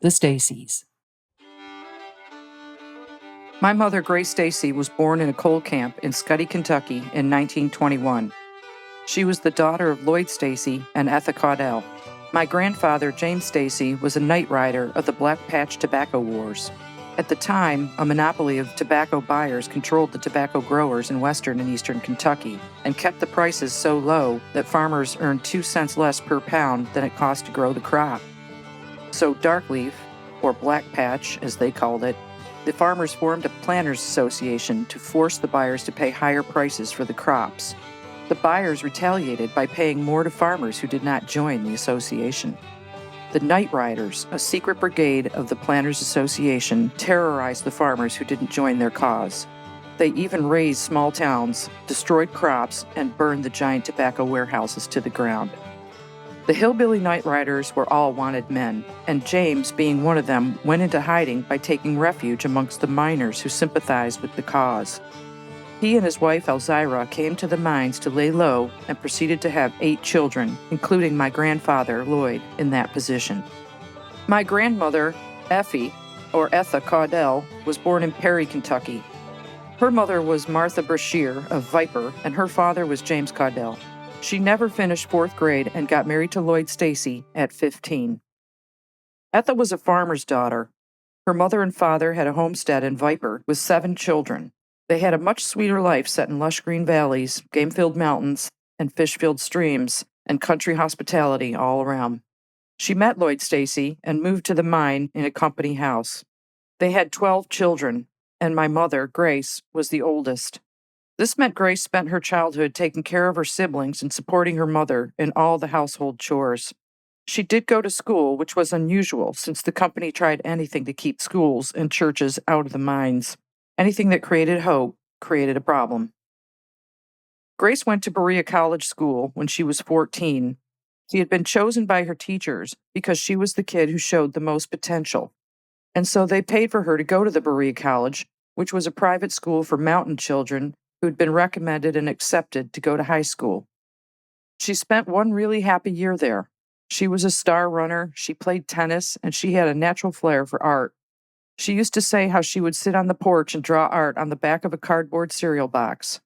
The Stacys. My mother, Grace Stacy, was born in a coal camp in Scuddy, Kentucky in 1921. She was the daughter of Lloyd Stacy and Etha Caudell. My grandfather, James Stacy, was a night rider of the Black Patch Tobacco Wars. At the time, a monopoly of tobacco buyers controlled the tobacco growers in western and eastern Kentucky and kept the prices so low that farmers earned 2 cents less per pound than it cost to grow the crop. So Darkleaf, or Black Patch as they called it, the farmers formed a planters association to force the buyers to pay higher prices for the crops. The buyers retaliated by paying more to farmers who did not join the association. The Night Riders, a secret brigade of the Planters Association, terrorized the farmers who didn't join their cause. They even razed small towns, destroyed crops, and burned the giant tobacco warehouses to the ground. The hillbilly Night Riders were all wanted men, and James, being one of them, went into hiding by taking refuge amongst the miners who sympathized with the cause. He and his wife Elzira came to the mines to lay low and proceeded to have 8 children, including my grandfather, Lloyd, in that position. My grandmother, Effie, or Etha Caudell, was born in Perry, Kentucky. Her mother was Martha Brashear of Viper, and her father was James Caudell. She never finished 4th grade and got married to Lloyd Stacy at 15. Etha was a farmer's daughter. Her mother and father had a homestead in Viper with 7 children. They had a much sweeter life set in lush green valleys, game-filled mountains, and fish-filled streams, and country hospitality all around. She met Lloyd Stacy and moved to the mine in a company house. They had 12 children, and my mother, Grace, was the oldest. This meant Grace spent her childhood taking care of her siblings and supporting her mother in all the household chores. She did go to school, which was unusual since the company tried anything to keep schools and churches out of the mines. Anything that created hope created a problem. Grace went to Berea College School when she was 14. She had been chosen by her teachers because she was the kid who showed the most potential. And so they paid for her to go to the Berea College, which was a private school for mountain children who had been recommended and accepted to go to high school. She spent one really happy year there. She was a star runner, she played tennis, and she had a natural flair for art. She used to say how she would sit on the porch and draw art on the back of a cardboard cereal box.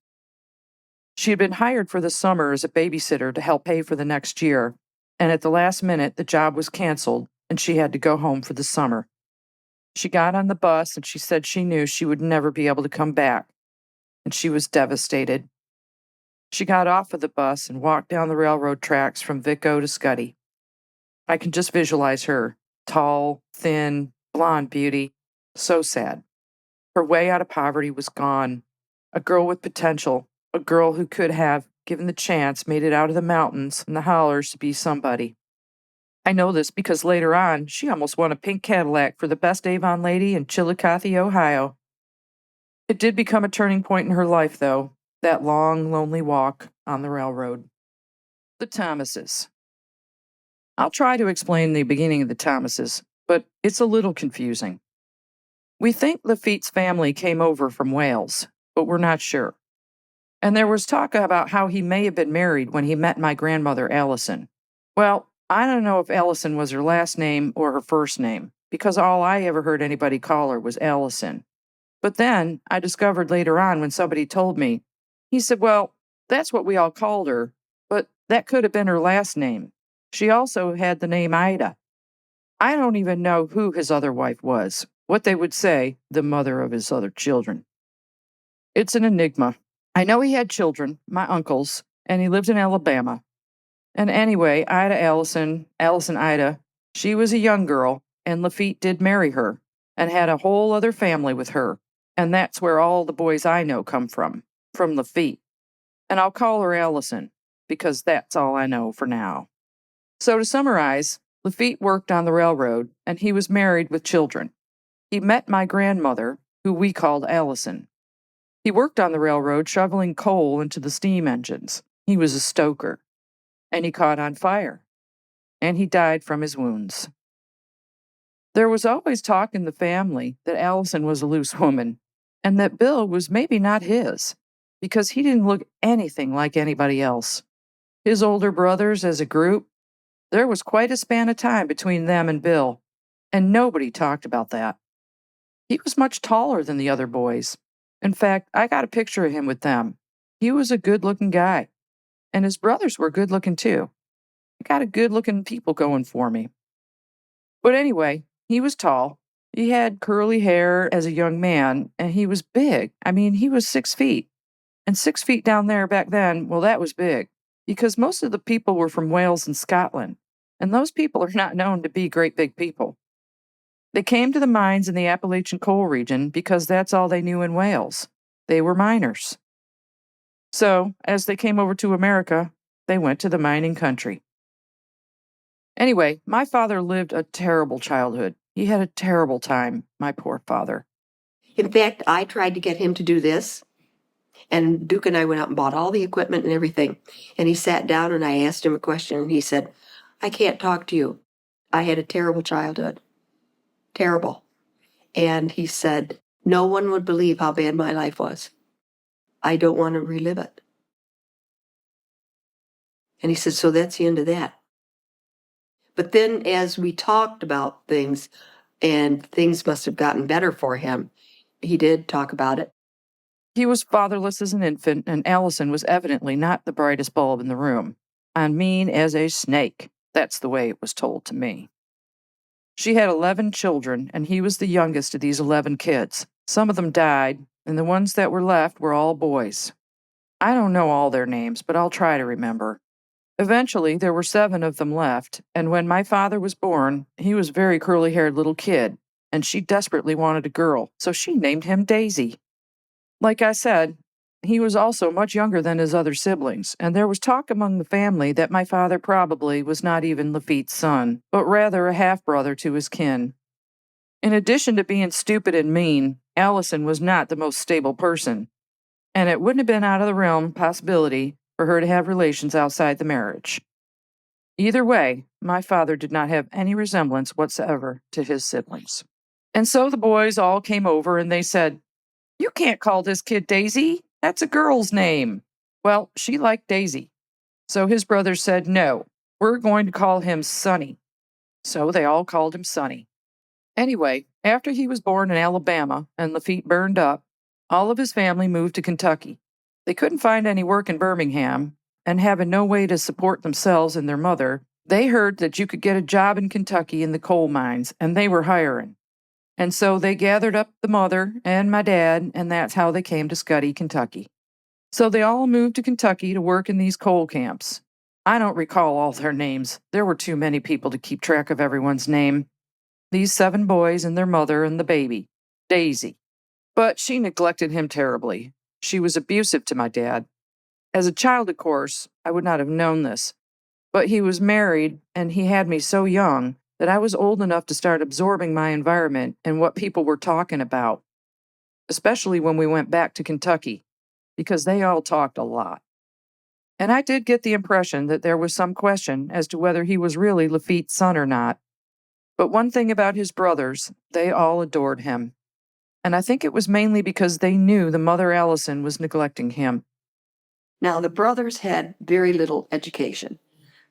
She had been hired for the summer as a babysitter to help pay for the next year, and at the last minute the job was canceled and she had to go home for the summer. She got on the bus and she said she knew she would never be able to come back, and she was devastated. She got off of the bus and walked down the railroad tracks from Vico to Scuddy. I can just visualize her, tall, thin, blonde beauty, so sad. Her way out of poverty was gone. A girl with potential, a girl who could have, given the chance, made it out of the mountains and the hollers to be somebody. I know this because later on, she almost won a pink Cadillac for the best Avon lady in Chillicothe, Ohio. It did become a turning point in her life, though, that long, lonely walk on the railroad. The Thomases. I'll try to explain the beginning of the Thomases, but it's a little confusing. We think Lafitte's family came over from Wales, but we're not sure. And there was talk about how he may have been married when he met my grandmother, Allison. Well, I don't know if Allison was her last name or her first name, because all I ever heard anybody call her was Allison. But then I discovered later on when somebody told me, he said, well, that's what we all called her, but that could have been her last name. She also had the name Ida. I don't even know who his other wife was, what they would say, the mother of his other children. It's an enigma. I know he had children, my uncles, and he lived in Alabama. And anyway, Allison Ida, she was a young girl, and Lafitte did marry her, and had a whole other family with her, and that's where all the boys I know come from Lafitte. And I'll call her Allison, because that's all I know for now. So to summarize, Lafitte worked on the railroad, and he was married with children. He met my grandmother, who we called Allison. He worked on the railroad shoveling coal into the steam engines. He was a stoker. And he caught on fire. And he died from his wounds. There was always talk in the family that Allison was a loose woman, and that Bill was maybe not his, because he didn't look anything like anybody else. His older brothers as a group, there was quite a span of time between them and Bill, and nobody talked about that. He was much taller than the other boys. In fact, I got a picture of him with them. He was a good-looking guy, and his brothers were good-looking too. I got a good-looking people going for me. But anyway, he was tall. He had curly hair as a young man, and he was big. I mean, he was 6 feet. And 6 feet down there back then, well, that was big, because most of the people were from Wales and Scotland, and those people are not known to be great big people. They came to the mines in the Appalachian coal region because that's all they knew in Wales. They were miners. So, as they came over to America, they went to the mining country. Anyway, my father lived a terrible childhood. He had a terrible time, my poor father. In fact, I tried to get him to do this, and Duke and I went out and bought all the equipment and everything. And he sat down and I asked him a question, and he said, I can't talk to you. I had a terrible childhood. Terrible. And he said, no one would believe how bad my life was. I don't want to relive it. And he said, so that's the end of that. But then as we talked about things, and things must have gotten better for him, he did talk about it. He was fatherless as an infant, and Allison was evidently not the brightest bulb in the room. And mean as a snake. That's the way it was told to me. She had 11 children, and he was the youngest of these 11 kids. Some of them died, and the ones that were left were all boys. I don't know all their names, but I'll try to remember. Eventually, there were 7 of them left, and when my father was born, he was a very curly-haired little kid, and she desperately wanted a girl, so she named him Daisy. Like I said, he was also much younger than his other siblings, and there was talk among the family that my father probably was not even Lafitte's son, but rather a half-brother to his kin. In addition to being stupid and mean, Allison was not the most stable person, and it wouldn't have been out of the realm possibility for her to have relations outside the marriage. Either way, my father did not have any resemblance whatsoever to his siblings. And so the boys all came over and they said, you can't call this kid Daisy. That's a girl's name. Well, she liked Daisy. So his brothers said, no, we're going to call him Sonny. So they all called him Sonny. Anyway, after he was born in Alabama and Lafitte burned up, all of his family moved to Kentucky. They couldn't find any work in Birmingham, and having no way to support themselves and their mother, they heard that you could get a job in Kentucky in the coal mines, and they were hiring. And so they gathered up the mother and my dad, and that's how they came to Scuddy, Kentucky. So they all moved to Kentucky to work in these coal camps. I don't recall all their names. There were too many people to keep track of everyone's name. These 7 boys and their mother and the baby, Daisy. But she neglected him terribly. She was abusive to my dad. As a child, of course, I would not have known this. But he was married, and he had me so young that I was old enough to start absorbing my environment and what people were talking about, especially when we went back to Kentucky, because they all talked a lot. And I did get the impression that there was some question as to whether he was really Lafitte's son or not. But one thing about his brothers, they all adored him. And I think it was mainly because they knew the mother Allison was neglecting him. Now, the brothers had very little education,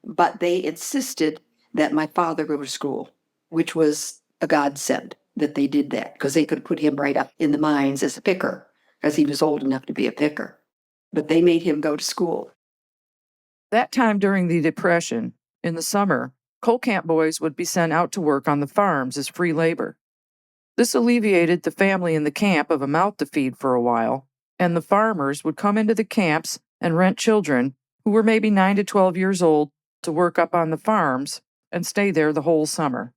but they insisted that my father go to school, which was a godsend that they did that, because they could put him right up in the mines as a picker, because he was old enough to be a picker. But they made him go to school. That time during the Depression, in the summer, coal camp boys would be sent out to work on the farms as free labor. This alleviated the family in the camp of a mouth to feed for a while, and the farmers would come into the camps and rent children who were maybe 9 to 12 years old to work up on the farms and stay there the whole summer.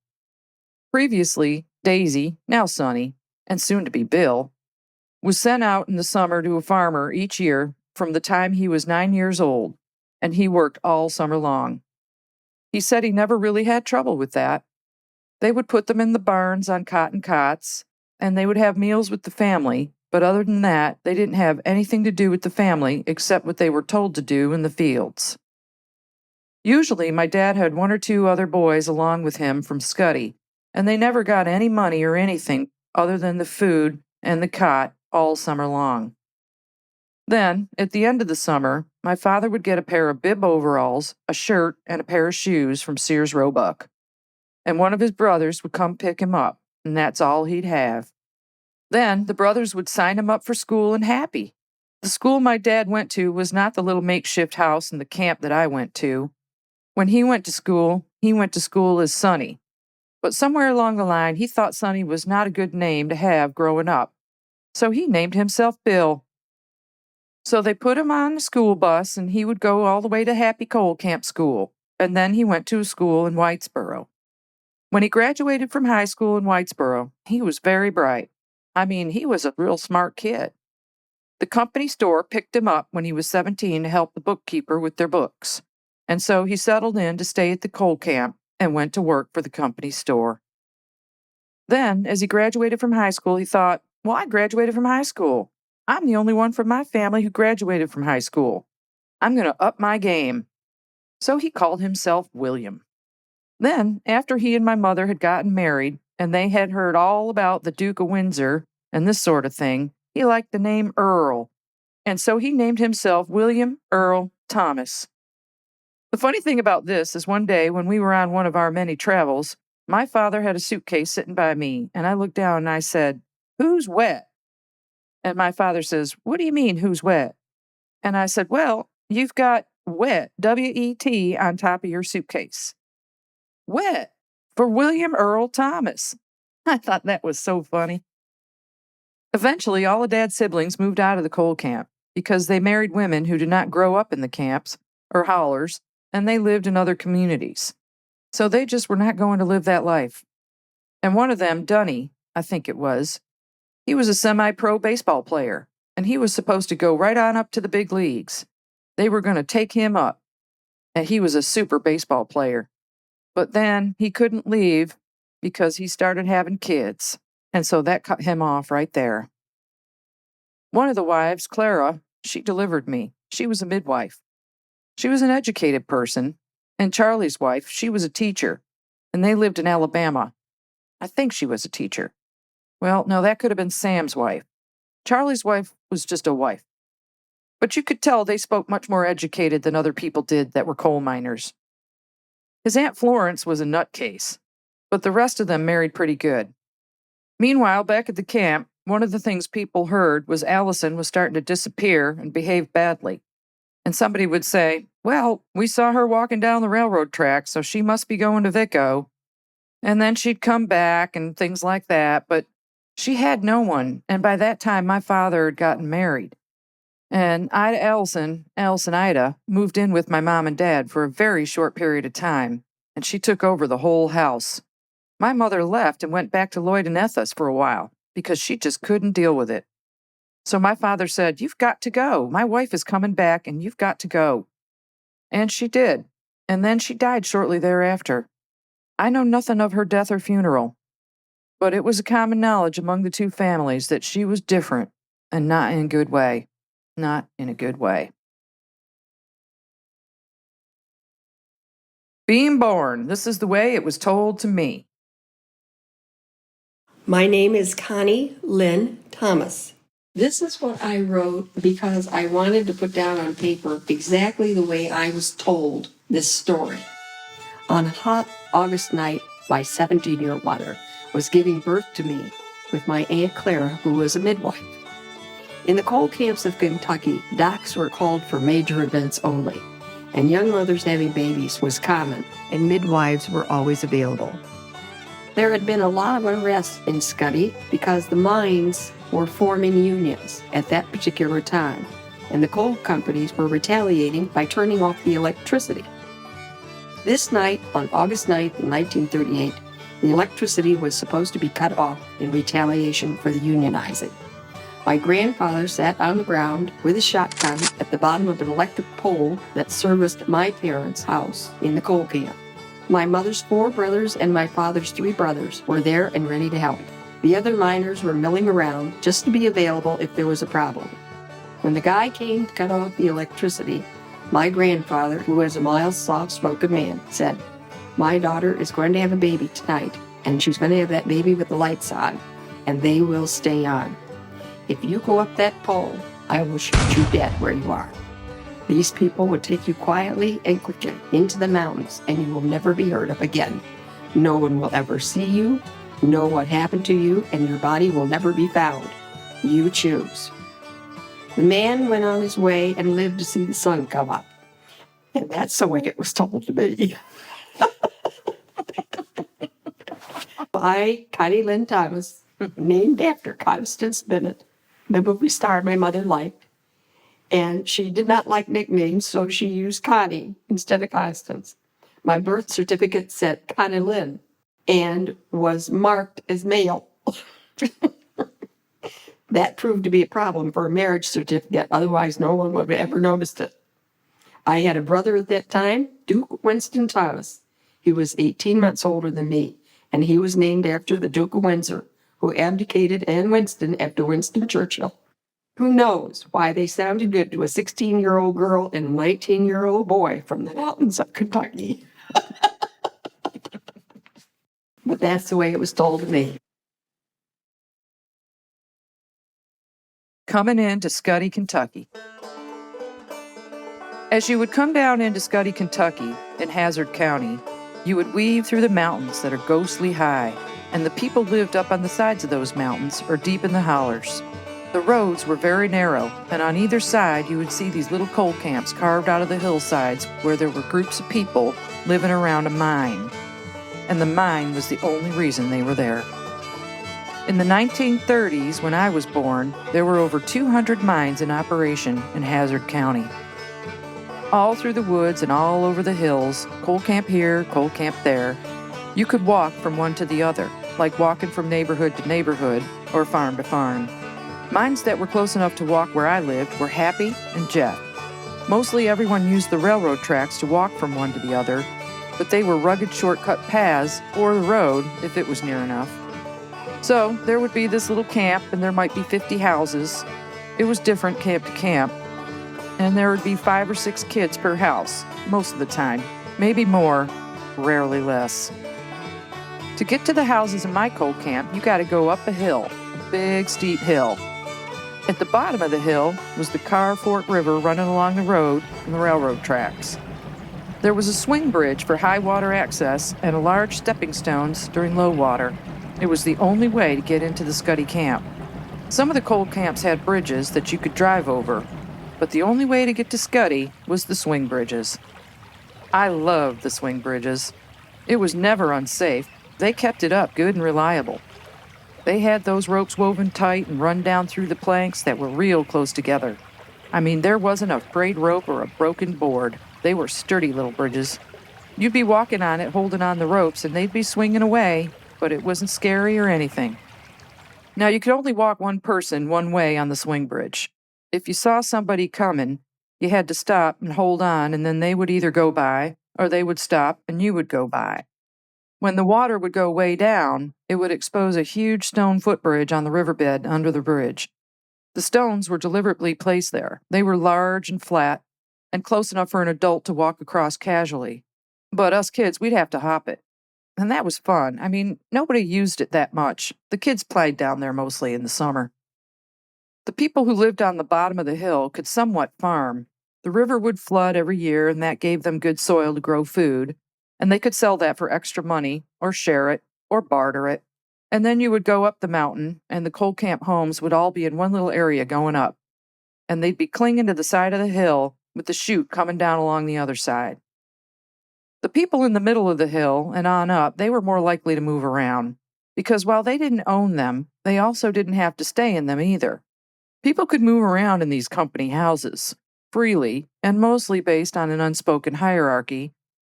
Previously, Daisy, now Sonny, and soon to be Bill, was sent out in the summer to a farmer each year from the time he was 9 years old, and he worked all summer long. He said he never really had trouble with that. They would put them in the barns on cotton cots, and they would have meals with the family, but other than that, they didn't have anything to do with the family except what they were told to do in the fields. Usually, my dad had 1 or 2 other boys along with him from Scuddy, and they never got any money or anything other than the food and the cot all summer long. Then, at the end of the summer, my father would get a pair of bib overalls, a shirt, and a pair of shoes from Sears Roebuck. and one of his brothers would come pick him up, and that's all he'd have. Then the brothers would sign him up for school and happy. The school my dad went to was not the little makeshift house in the camp that I went to. When he went to school as Sonny. But somewhere along the line, he thought Sonny was not a good name to have growing up. So he named himself Bill. So they put him on a school bus, and he would go all the way to Happy Coal Camp School, and then he went to a school in Whitesboro. When he graduated from high school in Whitesboro, he was very bright. I mean, he was a real smart kid. The company store picked him up when he was 17 to help the bookkeeper with their books, and so he settled in to stay at the coal camp and went to work for the company store. Then, as he graduated from high school, he thought, well, I graduated from high school. I'm the only one from my family who graduated from high school. I'm going to up my game. So he called himself William. Then, after he and my mother had gotten married, and they had heard all about the Duke of Windsor and this sort of thing, he liked the name Earl, and so he named himself William Earl Thomas. The funny thing about this is one day when we were on one of our many travels, my father had a suitcase sitting by me, and I looked down and I said, "Who's wet?" And my father says, "What do you mean, who's wet?" And I said, "Well, you've got wet, W-E-T, on top of your suitcase." Wet for William Earl Thomas. I thought that was so funny. Eventually, all of Dad's siblings moved out of the coal camp because they married women who did not grow up in the camps or hollers, and they lived in other communities. So they just were not going to live that life. And one of them, Dunny, I think it was, he was a semi-pro baseball player, and he was supposed to go right on up to the big leagues. They were going to take him up, and he was a super baseball player. But then he couldn't leave because he started having kids, and so that cut him off right there. One of the wives, Clara, she delivered me. She was a midwife. She was an educated person, and Charlie's wife, she was a teacher, and they lived in Alabama. I think she was a teacher. Well, no, that could have been Sam's wife. Charlie's wife was just a wife. But you could tell they spoke much more educated than other people did that were coal miners. His Aunt Florence was a nutcase, but the rest of them married pretty good. Meanwhile, back at the camp, one of the things people heard was Allison was starting to disappear and behave badly. And somebody would say, "Well, we saw her walking down the railroad track, so she must be going to Vico." And then she'd come back and things like that, but she had no one, and by that time my father had gotten married. And Allison Ida, moved in with my mom and dad for a very short period of time, and she took over the whole house. My mother left and went back to Lloyd and Etha's for a while because she just couldn't deal with it. So my father said, "You've got to go. My wife is coming back and you've got to go." And she did. And then she died shortly thereafter. I know nothing of her death or funeral, but it was a common knowledge among the two families that she was different and not in a good way. Not in a good way. Being born. This is the way it was told to me. My name is Connie Lynn Thomas. This is what I wrote because I wanted to put down on paper exactly the way I was told this story. On a hot August night, my 17-year-old mother was giving birth to me with my Aunt Clara, who was a midwife. In the coal camps of Kentucky, docs were called for major events only, and young mothers having babies was common, and midwives were always available. There had been a lot of unrest in Scuddy because the mines were forming unions at that particular time, and the coal companies were retaliating by turning off the electricity. This night, on August 9th, 1938, the electricity was supposed to be cut off in retaliation for the unionizing. My grandfather sat on the ground with a shotgun at the bottom of an electric pole that serviced my parents' house in the coal camp. My mother's 4 brothers and my father's 3 brothers were there and ready to help. The other miners were milling around just to be available if there was a problem. When the guy came to cut off the electricity, my grandfather, who was a mild, soft-spoken man, said, "My daughter is going to have a baby tonight, and she's going to have that baby with the lights on, and they will stay on. If you go up that pole, I will shoot you dead where you are. These people will take you quietly and quickly into the mountains, and you will never be heard of again. No one will ever see you, know what happened to you, and your body will never be found. You choose. The man went on his way and lived to see the sun come up. And that's the way it was told to me. By Connie Thomas, named after Constance Bennett, the movie star my mother liked. And she did not like nicknames, so she used Connie instead of Constance. My birth certificate said Connie Lynn and was marked as male. That proved to be a problem for a marriage certificate, otherwise no one would have ever noticed it. I had a brother at that time, Duke Winston Thomas. He was 18 months older than me, and he was named after the Duke of Windsor, who abdicated Anne Winston after Winston Churchill. Who knows why they sounded good to a 16-year-old girl and a 19-year-old boy from the mountains of Kentucky. But that's the way it was told to me. Coming into Scuddy, Kentucky. As you would come down into Scuddy, Kentucky, in Hazard County, you would weave through the mountains that are ghostly high, and the people lived up on the sides of those mountains or deep in the hollers. The roads were very narrow, and on either side you would see these little coal camps carved out of the hillsides where there were groups of people living around a mine. And the mine was the only reason they were there. In the 1930s, when I was born, there were over 200 mines in operation in Hazard County. All through the woods and all over the hills, coal camp here, coal camp there. You could walk from one to the other, like walking from neighborhood to neighborhood or farm to farm. Mines that were close enough to walk where I lived were Happy and Jeff. Mostly everyone used the railroad tracks to walk from one to the other, but they were rugged shortcut paths or the road if it was near enough. So there would be this little camp and there might be 50 houses. It was different camp to camp. And there would be 5 or 6 kids per house, most of the time. Maybe more, rarely less. To get to the houses in my coal camp, you got to go up a hill, a big steep hill. At the bottom of the hill was the Car Fork River running along the road and the railroad tracks. There was a swing bridge for high water access and a large stepping stones during low water. It was the only way to get into the Scuddy camp. Some of the coal camps had bridges that you could drive over, but the only way to get to Scuddy was the swing bridges. I loved the swing bridges. It was never unsafe. They kept it up good and reliable. They had those ropes woven tight and run down through the planks that were real close together. I mean, there wasn't a frayed rope or a broken board. They were sturdy little bridges. You'd be walking on it, holding on the ropes, and they'd be swinging away, but it wasn't scary or anything. Now, you could only walk one person one way on the swing bridge. If you saw somebody coming, you had to stop and hold on, and then they would either go by, or they would stop and you would go by. When the water would go way down, it would expose a huge stone footbridge on the riverbed under the bridge. The stones were deliberately placed there. They were large and flat, and close enough for an adult to walk across casually. But us kids, we'd have to hop it. And that was fun. I mean, nobody used it that much. The kids played down there mostly in the summer. The people who lived on the bottom of the hill could somewhat farm. The river would flood every year, and that gave them good soil to grow food, and they could sell that for extra money, or share it, or barter it. And then you would go up the mountain, and the coal camp homes would all be in one little area going up, and they'd be clinging to the side of the hill with the chute coming down along the other side. The people in the middle of the hill and on up, they were more likely to move around, because while they didn't own them, they also didn't have to stay in them either. People could move around in these company houses, freely, and mostly based on an unspoken hierarchy,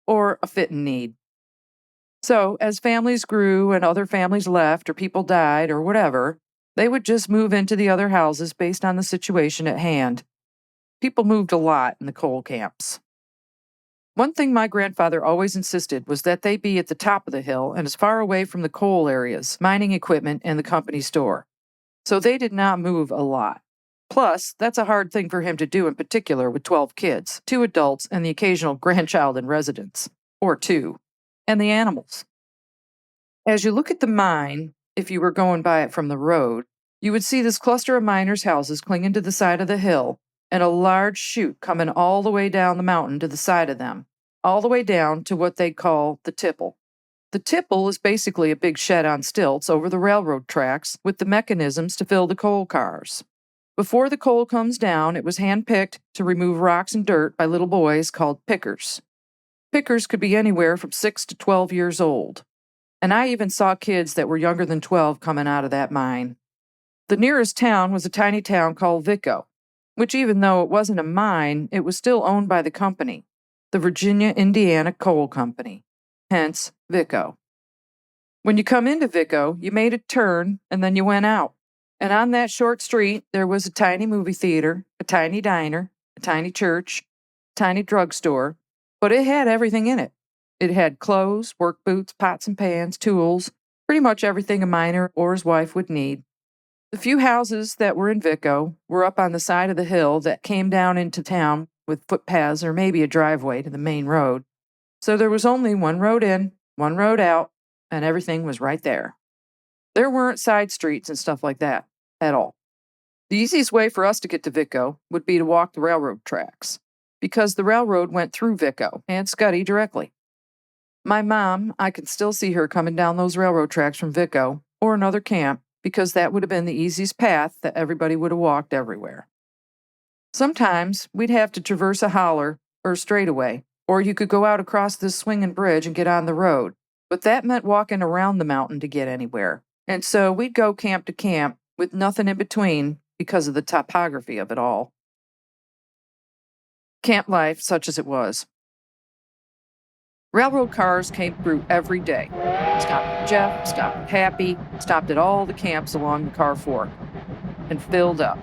or a fit and need. So, as families grew and other families left or people died or whatever, they would just move into the other houses based on the situation at hand. People moved a lot in the coal camps. One thing my grandfather always insisted was that they be at the top of the hill and as far away from the coal areas, mining equipment, and the company store. So they did not move a lot. Plus, that's a hard thing for him to do in particular with 12 kids, 2 adults, and the occasional grandchild in residence, or 2, and the animals. As you look at the mine, if you were going by it from the road, you would see this cluster of miners' houses clinging to the side of the hill, and a large chute coming all the way down the mountain to the side of them, all the way down to what they call the tipple. The tipple is basically a big shed on stilts over the railroad tracks with the mechanisms to fill the coal cars. Before the coal comes down, it was hand-picked to remove rocks and dirt by little boys called pickers. Pickers could be anywhere from 6 to 12 years old. And I even saw kids that were younger than 12 coming out of that mine. The nearest town was a tiny town called Vico, which even though it wasn't a mine, it was still owned by the company, the Virginia-Indiana Coal Company, hence Vico. When you come into Vico, you made a turn and then you went out. And on that short street, there was a tiny movie theater, a tiny diner, a tiny church, a tiny drugstore, but it had everything in it. It had clothes, work boots, pots and pans, tools, pretty much everything a miner or his wife would need. The few houses that were in Vico were up on the side of the hill that came down into town with footpaths or maybe a driveway to the main road. So there was only one road in, one road out, and everything was right there. There weren't side streets and stuff like that at all. The easiest way for us to get to Vico would be to walk the railroad tracks, because the railroad went through Vico and Scuddy directly. My mom, I can still see her coming down those railroad tracks from Vico or another camp, because that would have been the easiest path that everybody would have walked everywhere. Sometimes we'd have to traverse a holler or a straightaway, or you could go out across this swinging bridge and get on the road, but that meant walking around the mountain to get anywhere, and so we'd go camp to camp with nothing in between because of the topography of it all. Camp life, such as it was. Railroad cars came through every day. Stopped at Jeff, stopped at Happy, stopped at all the camps along the car fork, and filled up.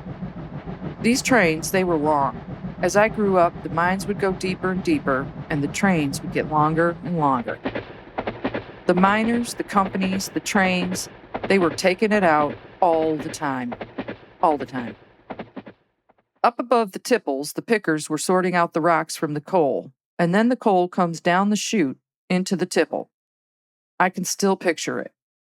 These trains, they were long. As I grew up, the mines would go deeper and deeper, and the trains would get longer and longer. The miners, the companies, the trains, they were taking it out all the time. All the time. Up above the tipples, the pickers were sorting out the rocks from the coal, and then the coal comes down the chute into the tipple. I can still picture it.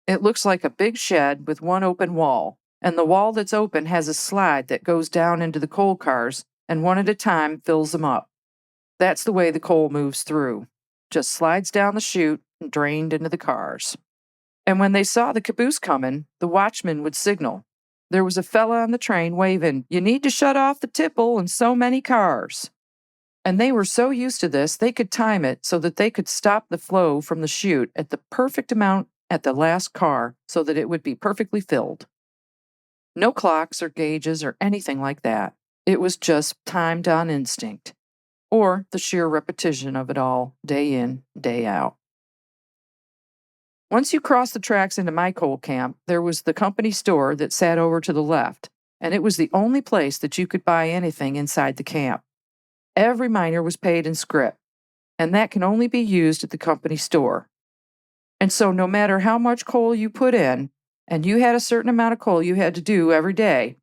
It looks like a big shed with one open wall, and the wall that's open has a slide that goes down into the coal cars, and one at a time fills them up. That's the way the coal moves through. Just slides down the chute and drained into the cars. And when they saw the caboose coming, the watchman would signal. There was a fella on the train waving, "You need to shut off the tipple and so many cars." And they were so used to this, they could time it so that they could stop the flow from the chute at the perfect amount at the last car so that it would be perfectly filled. No clocks or gauges or anything like that. It was just timed on instinct, or the sheer repetition of it all, day in, day out. Once you crossed the tracks into my coal camp, there was the company store that sat over to the left, and it was the only place that you could buy anything inside the camp. Every miner was paid in scrip, and that can only be used at the company store. And so no matter how much coal you put in, and you had a certain amount of coal you had to do every day,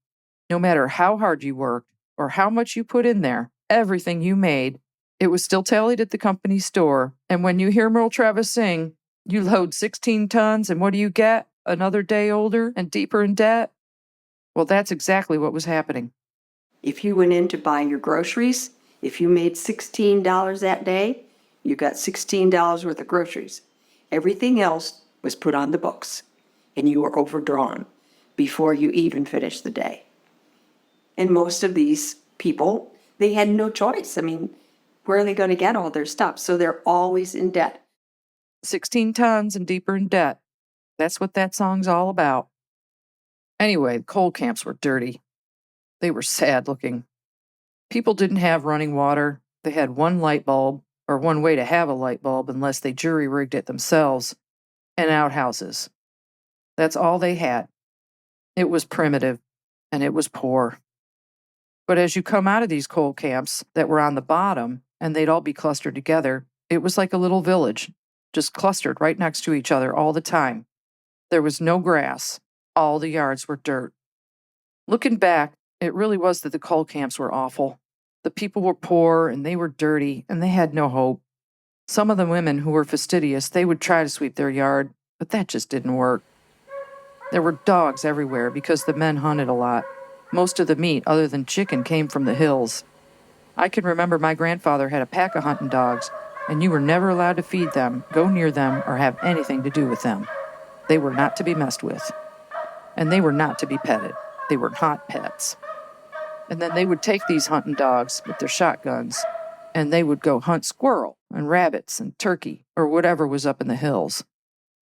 no matter how hard you worked or how much you put in there, everything you made, it was still tallied at the company store. And when you hear Merle Travis sing, "You load 16 tons, and what do you get? Another day older and deeper in debt?" Well, that's exactly what was happening. If you went in to buy your groceries, if you made $16 that day, you got $16 worth of groceries. Everything else was put on the books, and you were overdrawn before you even finished the day. And most of these people, they had no choice. I mean, where are they going to get all their stuff? So they're always in debt. 16 tons and deeper in debt. That's what that song's all about. Anyway, the coal camps were dirty. They were sad looking. People didn't have running water. They had one light bulb, or one way to have a light bulb unless they jury-rigged it themselves, and outhouses. That's all they had. It was primitive, and it was poor. But as you come out of these coal camps that were on the bottom, and they'd all be clustered together, it was like a little village, just clustered right next to each other all the time. There was no grass. All the yards were dirt. Looking back, it really was that the coal camps were awful. The people were poor, and they were dirty, and they had no hope. Some of the women who were fastidious, they would try to sweep their yard, but that just didn't work. There were dogs everywhere because the men hunted a lot. Most of the meat, other than chicken, came from the hills. I can remember my grandfather had a pack of hunting dogs, and you were never allowed to feed them, go near them, or have anything to do with them. They were not to be messed with. And they were not to be petted. They were not pets. And then they would take these hunting dogs with their shotguns, and they would go hunt squirrel and rabbits and turkey or whatever was up in the hills.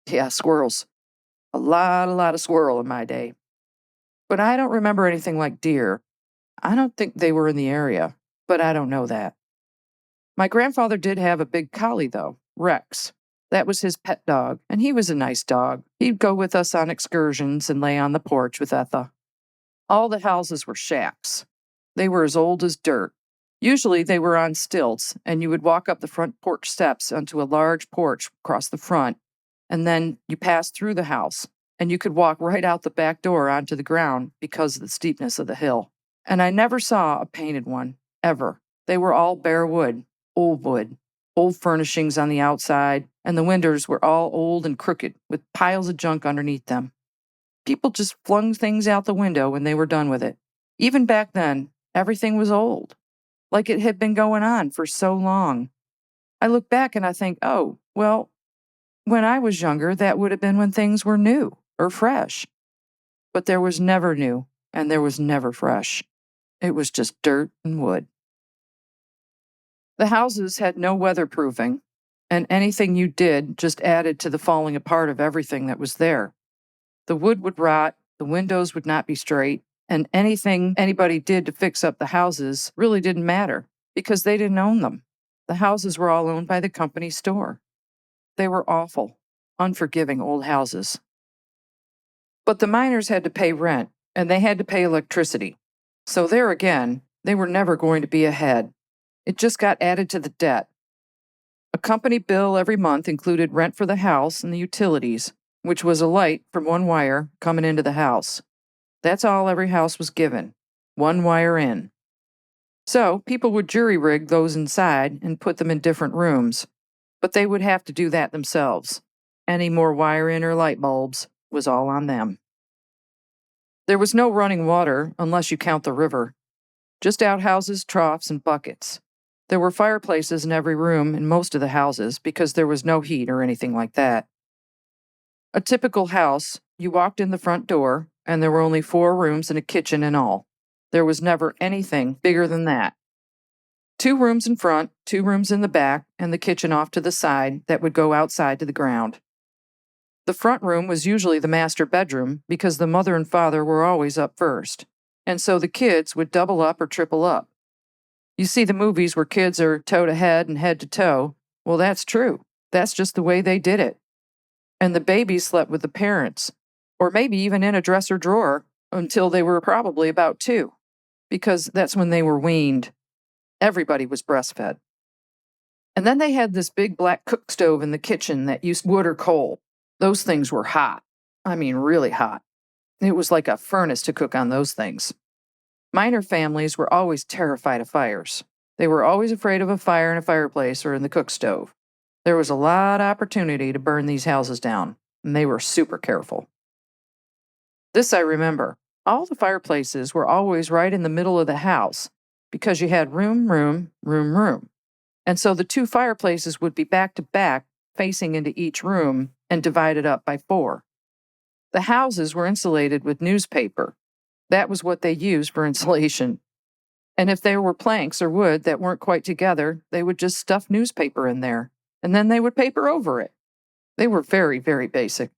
Yeah, squirrels. A lot of squirrel in my day. But I don't remember anything like deer. I don't think they were in the area, but I don't know that. My grandfather did have a big collie, though, Rex. That was his pet dog, and he was a nice dog. He'd go with us on excursions and lay on the porch with Etha. All the houses were shacks. They were as old as dirt. Usually they were on stilts, and you would walk up the front porch steps onto a large porch across the front, and then you passed through the house, and you could walk right out the back door onto the ground because of the steepness of the hill. And I never saw a painted one, ever. They were all bare wood, old furnishings on the outside, and the windows were all old and crooked, with piles of junk underneath them. People just flung things out the window when they were done with it. Even back then, everything was old, like it had been going on for so long. I look back and I think, oh, well, when I was younger, that would have been when things were new or fresh. But there was never new, and there was never fresh. It was just dirt and wood. The houses had no weatherproofing, and anything you did just added to the falling apart of everything that was there. The wood would rot, the windows would not be straight, and anything anybody did to fix up the houses really didn't matter because they didn't own them. The houses were all owned by the company store. They were awful, unforgiving old houses. But the miners had to pay rent, and they had to pay electricity. So there again, they were never going to be ahead. It just got added to the debt. A company bill every month included rent for the house and the utilities, which was a light from one wire coming into the house. That's all every house was given, one wire in. So people would jury-rig those inside and put them in different rooms, but they would have to do that themselves. Any more wire in or light bulbs was all on them. There was no running water unless you count the river. Just outhouses, troughs, and buckets. There were fireplaces in every room in most of the houses because there was no heat or anything like that. A typical house, you walked in the front door, and there were only 4 rooms and a kitchen in all. There was never anything bigger than that. 2 rooms in front, 2 rooms in the back, and the kitchen off to the side that would go outside to the ground. The front room was usually the master bedroom because the mother and father were always up first, and so the kids would double up or triple up. You see the movies where kids are toe to head and head to toe. Well, that's true. That's just the way they did it. And the babies slept with the parents, or maybe even in a dresser drawer until they were probably about 2, because that's when they were weaned. Everybody was breastfed. And then they had this big black cook stove in the kitchen that used wood or coal. Those things were hot. I mean, really hot. It was like a furnace to cook on those things. Miner families were always terrified of fires. They were always afraid of a fire in a fireplace or in the cook stove. There was a lot of opportunity to burn these houses down, and they were super careful. This I remember. All the fireplaces were always right in the middle of the house because you had room. And so the 2 fireplaces would be back to back, facing into each room and divided up by 4. The houses were insulated with newspaper. That was what they used for insulation. And if there were planks or wood that weren't quite together, they would just stuff newspaper in there, and then they would paper over it. They were very, very basic.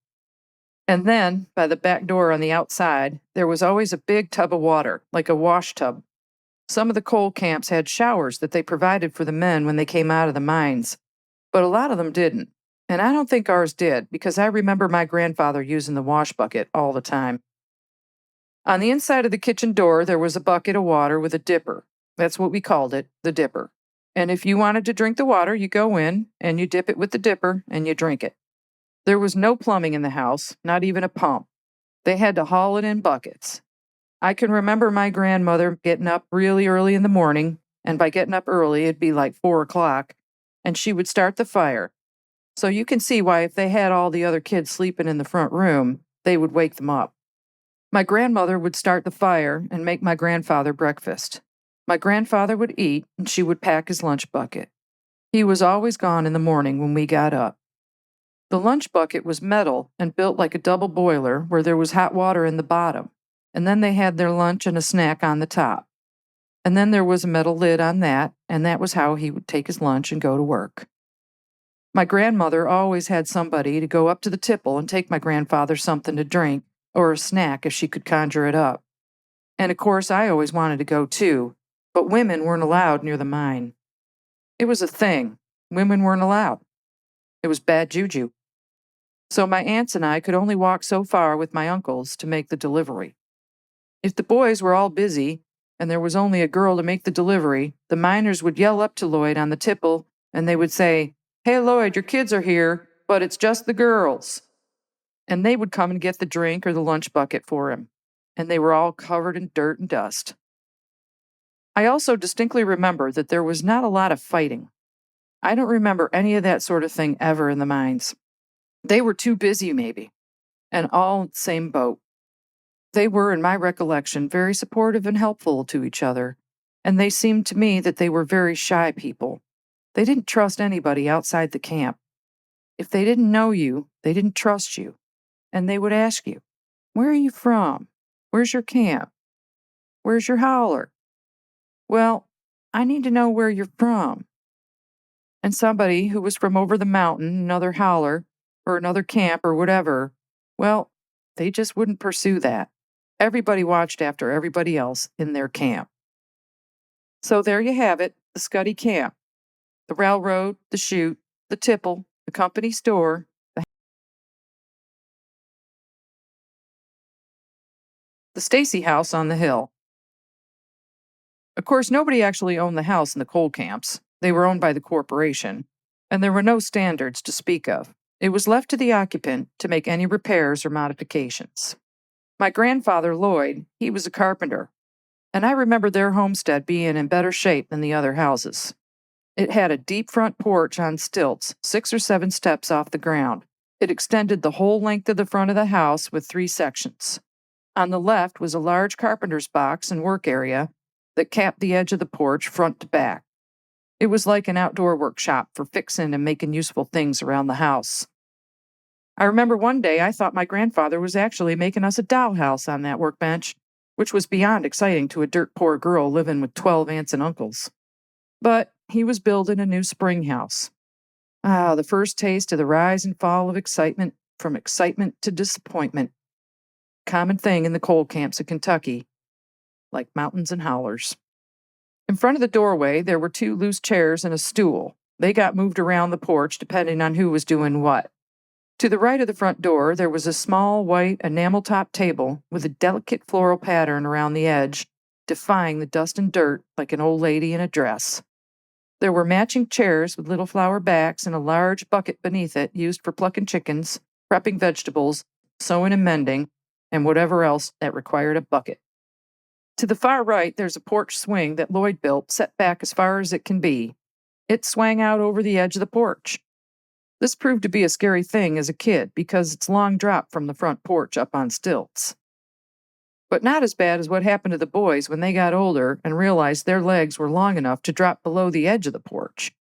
And then, by the back door on the outside, there was always a big tub of water, like a wash tub. Some of the coal camps had showers that they provided for the men when they came out of the mines, but a lot of them didn't. And I don't think ours did, because I remember my grandfather using the wash bucket all the time. On the inside of the kitchen door, there was a bucket of water with a dipper. That's what we called it, the dipper. And if you wanted to drink the water, you go in, and you dip it with the dipper, and you drink it. There was no plumbing in the house, not even a pump. They had to haul it in buckets. I can remember my grandmother getting up really early in the morning, and by getting up early, it'd be like 4 o'clock, and she would start the fire. So you can see why if they had all the other kids sleeping in the front room, they would wake them up. My grandmother would start the fire and make my grandfather breakfast. My grandfather would eat, and she would pack his lunch bucket. He was always gone in the morning when we got up. The lunch bucket was metal and built like a double boiler where there was hot water in the bottom, and then they had their lunch and a snack on the top. And then there was a metal lid on that, and that was how he would take his lunch and go to work. My grandmother always had somebody to go up to the tipple and take my grandfather something to drink or a snack if she could conjure it up. And of course, I always wanted to go too, but women weren't allowed near the mine. It was a thing. Women weren't allowed. It was bad juju. So my aunts and I could only walk so far with my uncles to make the delivery. If the boys were all busy and there was only a girl to make the delivery, the miners would yell up to Lloyd on the tipple and they would say, "Hey Lloyd, your kids are here, but it's just the girls." And they would come and get the drink or the lunch bucket for him. And they were all covered in dirt and dust. I also distinctly remember that there was not a lot of fighting. I don't remember any of that sort of thing ever in the mines. They were too busy, maybe, and all in the same boat. They were, in my recollection, very supportive and helpful to each other, and they seemed to me that they were very shy people. They didn't trust anybody outside the camp. If they didn't know you, they didn't trust you, and they would ask you, "Where are you from? Where's your camp? Where's your howler?" "Well, I need to know where you're from." And somebody who was from over the mountain, another howler, or another camp or whatever, well, they just wouldn't pursue that. Everybody watched after everybody else in their camp. So there you have it, the Scuddy camp. The railroad, the chute, the tipple, the company store, the Stacy house on the hill. Of course, nobody actually owned the house in the coal camps. They were owned by the corporation, and there were no standards to speak of. It was left to the occupant to make any repairs or modifications. My grandfather, Lloyd, he was a carpenter, and I remember their homestead being in better shape than the other houses. It had a deep front porch on stilts, 6 or 7 steps off the ground. It extended the whole length of the front of the house with 3 sections. On the left was a large carpenter's box and work area that capped the edge of the porch front to back. It was like an outdoor workshop for fixing and making useful things around the house. I remember one day I thought my grandfather was actually making us a dollhouse on that workbench, which was beyond exciting to a dirt poor girl living with 12 aunts and uncles. But he was building a new spring house. The first taste of the rise and fall of excitement, from excitement to disappointment. Common thing in the coal camps of Kentucky, like mountains and hollers. In front of the doorway, there were 2 loose chairs and a stool. They got moved around the porch depending on who was doing what. To the right of the front door, there was a small white enamel-top table with a delicate floral pattern around the edge, defying the dust and dirt like an old lady in a dress. There were matching chairs with little flower backs and a large bucket beneath it used for plucking chickens, prepping vegetables, sewing and mending, and whatever else that required a bucket. To the far right, there's a porch swing that Lloyd built, set back as far as it can be. It swang out over the edge of the porch. This proved to be a scary thing as a kid because it's long drop from the front porch up on stilts. But not as bad as what happened to the boys when they got older and realized their legs were long enough to drop below the edge of the porch.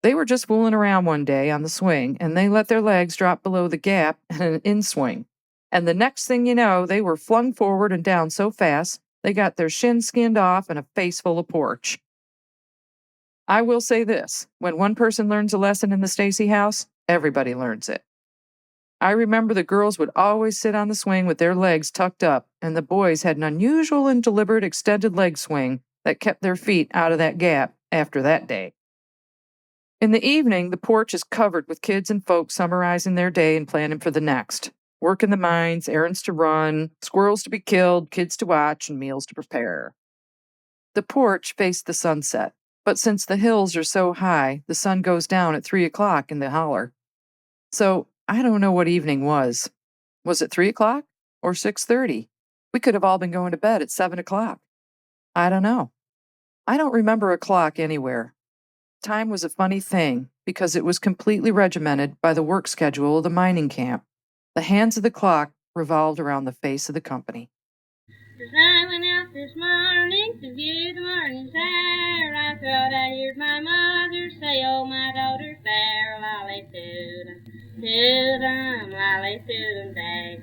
They were just fooling around one day on the swing, and they let their legs drop below the gap in an in-swing. And the next thing you know, they were flung forward and down so fast, they got their shins skinned off and a face full of porch. I will say this, when one person learns a lesson in the Stacy house, everybody learns it. I remember the girls would always sit on the swing with their legs tucked up, and the boys had an unusual and deliberate extended leg swing that kept their feet out of that gap after that day. In the evening, the porch is covered with kids and folks summarizing their day and planning for the next. Work in the mines, errands to run, squirrels to be killed, kids to watch, and meals to prepare. The porch faced the sunset. But since the hills are so high, the sun goes down at 3 o'clock in the holler. So I don't know what evening was. Was it 3 o'clock or 6:30? We could have all been going to bed at 7 o'clock. I don't know. I don't remember a clock anywhere. Time was a funny thing because it was completely regimented by the work schedule of the mining camp. The hands of the clock revolved around the face of the company. I went out this morning to view the morning's air. I thought I heard my mother say, oh, my daughter fair, lolly toodum, toodum, lolly toodum day.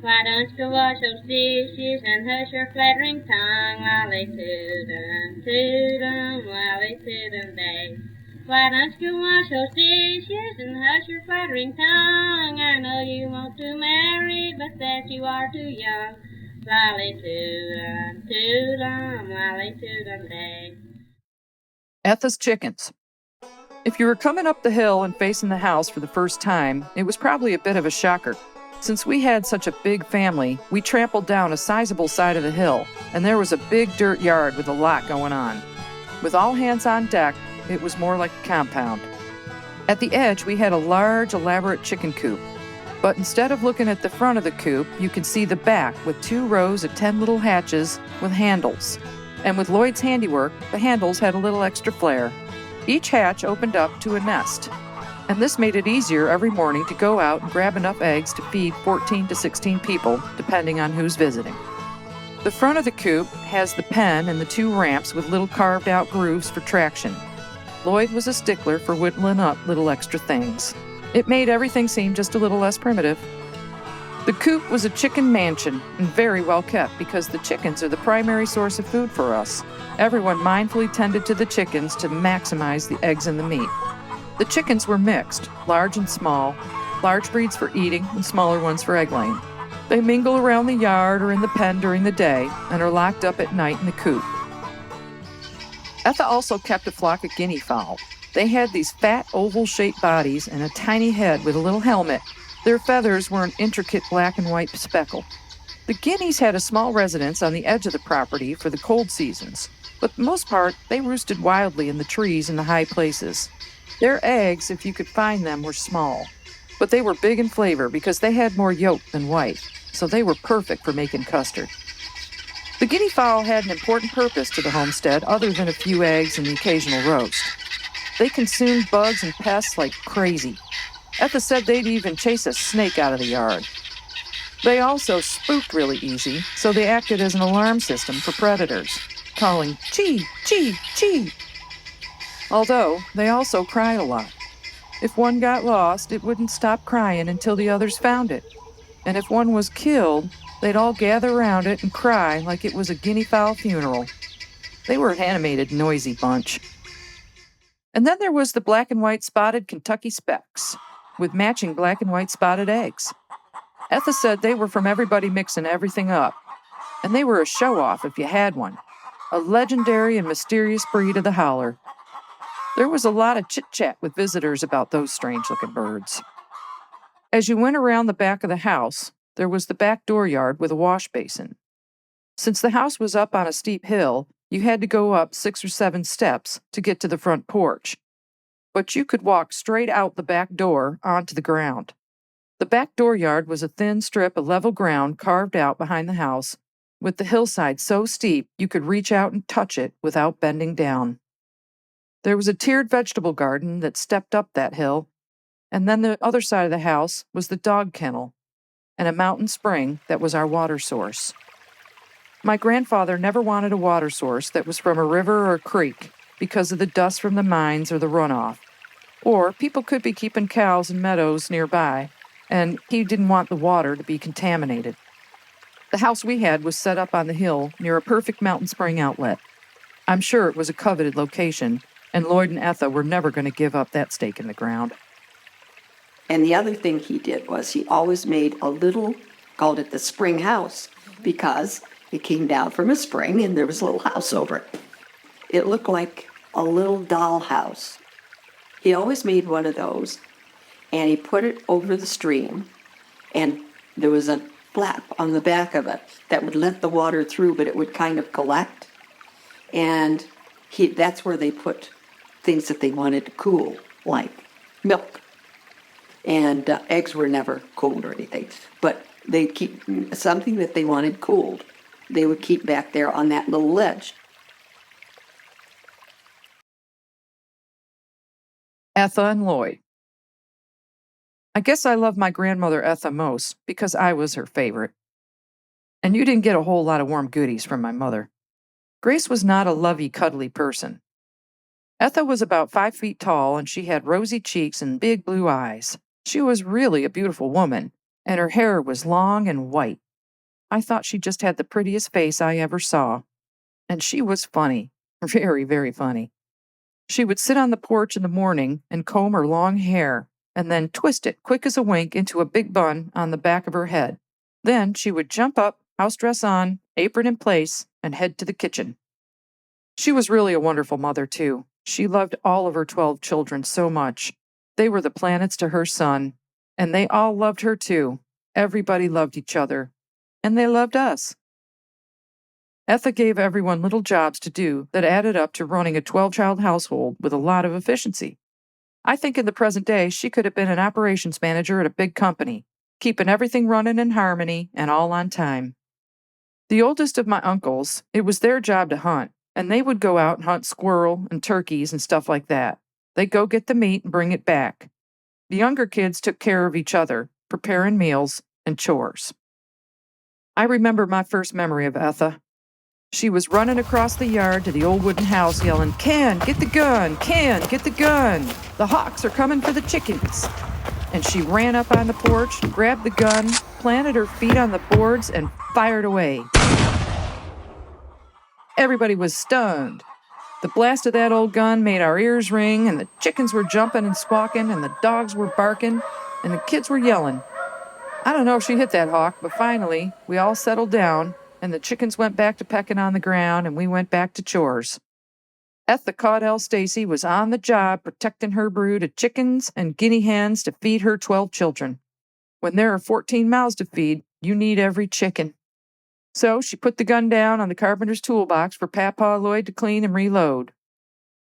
Why don't you go wash those dishes and hush your flattering tongue, lolly toodum, toodum, lolly toodum day. Why don't you go wash those dishes and hush your flattering tongue? I know you want to marry, but that you are too young. Lolly toodum, toodum, lolly toodum day. Etha's chickens. If you were coming up the hill and facing the house for the first time, it was probably a bit of a shocker. Since we had such a big family, we trampled down a sizable side of the hill, and there was a big dirt yard with a lot going on. With all hands on deck, it was more like a compound. At the edge, we had a large, elaborate chicken coop. But instead of looking at the front of the coop, you could see the back with 2 rows of 10 little hatches with handles. And with Lloyd's handiwork, the handles had a little extra flair. Each hatch opened up to a nest. And this made it easier every morning to go out and grab enough eggs to feed 14 to 16 people, depending on who's visiting. The front of the coop has the pen and the 2 ramps with little carved-out grooves for traction. Lloyd was a stickler for whittling up little extra things. It made everything seem just a little less primitive. The coop was a chicken mansion and very well kept because the chickens are the primary source of food for us. Everyone mindfully tended to the chickens to maximize the eggs and the meat. The chickens were mixed, large and small, large breeds for eating and smaller ones for egg laying. They mingle around the yard or in the pen during the day and are locked up at night in the coop. Etha also kept a flock of guinea fowl. They had these fat, oval-shaped bodies and a tiny head with a little helmet. Their feathers were an intricate black and white speckle. The guineas had a small residence on the edge of the property for the cold seasons, but for the most part, they roosted wildly in the trees in the high places. Their eggs, if you could find them, were small, but they were big in flavor because they had more yolk than white, so they were perfect for making custard. The guinea fowl had an important purpose to the homestead other than a few eggs and the occasional roast. They consumed bugs and pests like crazy. Etha said they'd even chase a snake out of the yard. They also spooked really easy, so they acted as an alarm system for predators, calling chee, chee, chee. Although, they also cried a lot. If one got lost, it wouldn't stop crying until the others found it. And if one was killed, they'd all gather around it and cry like it was a guinea fowl funeral. They were an animated, noisy bunch. And then there was the black and white spotted Kentucky specks, with matching black and white spotted eggs. Etha said they were from everybody mixing everything up, and they were a show-off if you had one, a legendary and mysterious breed of the holler. There was a lot of chit-chat with visitors about those strange-looking birds. As you went around the back of the house, there was the back dooryard with a wash basin. Since the house was up on a steep hill, you had to go up 6 or 7 steps to get to the front porch. But you could walk straight out the back door onto the ground. The back dooryard was a thin strip of level ground carved out behind the house, with the hillside so steep you could reach out and touch it without bending down. There was a tiered vegetable garden that stepped up that hill, and then the other side of the house was the dog kennel and a mountain spring that was our water source. My grandfather never wanted a water source that was from a river or a creek because of the dust from the mines or the runoff. Or people could be keeping cows in meadows nearby, and he didn't want the water to be contaminated. The house we had was set up on the hill near a perfect mountain spring outlet. I'm sure it was a coveted location, and Lloyd and Etha were never going to give up that stake in the ground. And the other thing he did was he always made a little, called it the spring house, because it came down from a spring and there was a little house over it. It looked like a little doll house. He always made one of those, and he put it over the stream, and there was a flap on the back of it that would let the water through, but it would kind of collect. And that's where they put things that they wanted to cool, like milk. And eggs were never cooled or anything, but they'd keep something that they wanted cooled. They would keep back there on that little ledge. Etha and Lloyd. I guess I love my grandmother Etha most because I was her favorite. And you didn't get a whole lot of warm goodies from my mother. Grace was not a lovey, cuddly person. Etha was about 5 feet tall, and she had rosy cheeks and big blue eyes. She was really a beautiful woman, and her hair was long and white. I thought she just had the prettiest face I ever saw. And she was funny. Very, very funny. She would sit on the porch in the morning and comb her long hair, and then twist it quick as a wink into a big bun on the back of her head. Then she would jump up, house dress on, apron in place, and head to the kitchen. She was really a wonderful mother, too. She loved all of her 12 children so much. They were the planets to her sun, and they all loved her, too. Everybody loved each other, and they loved us. Etha gave everyone little jobs to do that added up to running a 12-child household with a lot of efficiency. I think in the present day, she could have been an operations manager at a big company, keeping everything running in harmony and all on time. The oldest of my uncles, it was their job to hunt, and they would go out and hunt squirrel and turkeys and stuff like that. They'd go get the meat and bring it back. The younger kids took care of each other, preparing meals and chores. I remember my first memory of Etha. She was running across the yard to the old wooden house yelling, "Ken, get the gun! Ken, get the gun! The hawks are coming for the chickens!" And she ran up on the porch, grabbed the gun, planted her feet on the boards, and fired away. Everybody was stunned. The blast of that old gun made our ears ring, and the chickens were jumping and squawking, and the dogs were barking, and the kids were yelling. I don't know if she hit that hawk, but finally, we all settled down, and the chickens went back to pecking on the ground, and we went back to chores. Etha Stacy was on the job protecting her brood of chickens and guinea hens to feed her 12 children. When there are 14 mouths to feed, you need every chicken. So she put the gun down on the carpenter's toolbox for Papa Lloyd to clean and reload.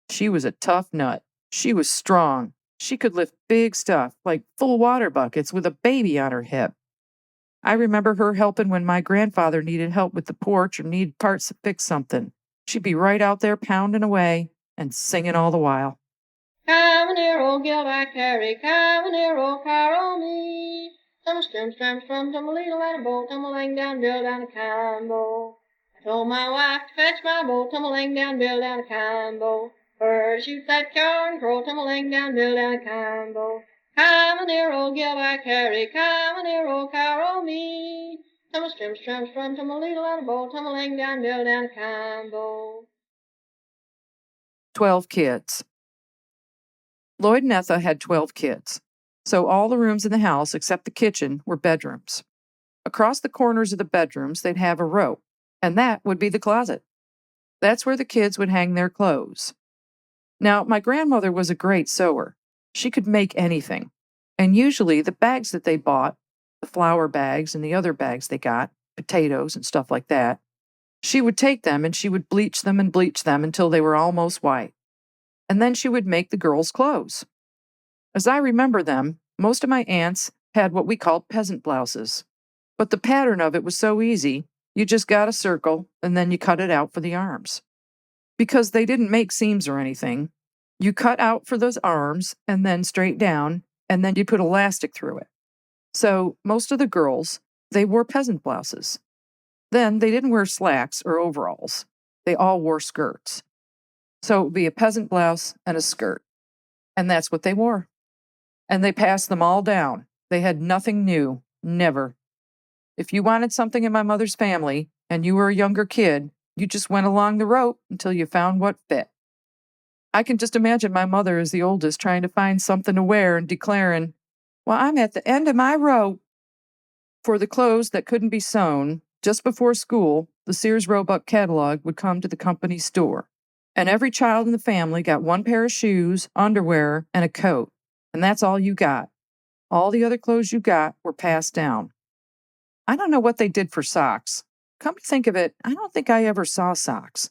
She was a tough nut. She was strong. She could lift big stuff, like full water buckets with a baby on her hip. I remember her helping when my grandfather needed help with the porch or needed parts to fix something. She'd be right out there pounding away and singing all the while. Come near, old Gil I carry, come near, old car on me. Tumble, strum, tumble-leedle and a bowl, tumble-lang down, bill down a combo. I told my wife to fetch my bowl, tumble-lang down, bill down a combo. Her shoot that corn, crow, tumble-lang down, bill down a combo. Come near, old Gil I carry, come near, old car on me. Tumble, strum, tumble-leedle and a bowl, tumble-lang down, bill down a combo. 12 kids. Lloyd and Etha had 12 kids, so all the rooms in the house except the kitchen were bedrooms. Across the corners of the bedrooms, they'd have a row, and that would be the closet. That's where the kids would hang their clothes. Now, my grandmother was a great sewer. She could make anything, and usually the bags that they bought, the flour bags and the other bags they got, potatoes and stuff like that, she would take them and she would bleach them until they were almost white. And then she would make the girls' clothes. As I remember them, most of my aunts had what we called peasant blouses. But the pattern of it was so easy, you just got a circle and then you cut it out for the arms. Because they didn't make seams or anything, you cut out for those arms and then straight down, and then you put elastic through it. So most of the girls, they wore peasant blouses. Then they didn't wear slacks or overalls. They all wore skirts. So it would be a peasant blouse and a skirt. And that's what they wore. And they passed them all down. They had nothing new, never. If you wanted something in my mother's family and you were a younger kid, you just went along the rope until you found what fit. I can just imagine my mother as the oldest trying to find something to wear and declaring, "Well, I'm at the end of my rope." For the clothes that couldn't be sewn, just before school, the Sears Roebuck catalog would come to the company store. And every child in the family got one pair of shoes, underwear, and a coat. And that's all you got. All the other clothes you got were passed down. I don't know what they did for socks. Come to think of it, I don't think I ever saw socks.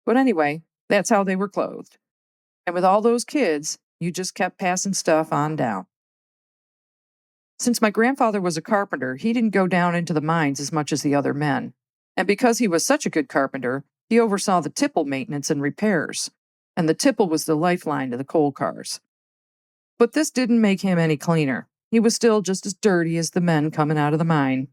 But anyway, that's how they were clothed. And with all those kids, you just kept passing stuff on down. Since my grandfather was a carpenter, he didn't go down into the mines as much as the other men. And because he was such a good carpenter, he oversaw the tipple maintenance and repairs, and the tipple was the lifeline to the coal cars. But this didn't make him any cleaner. He was still just as dirty as the men coming out of the mine.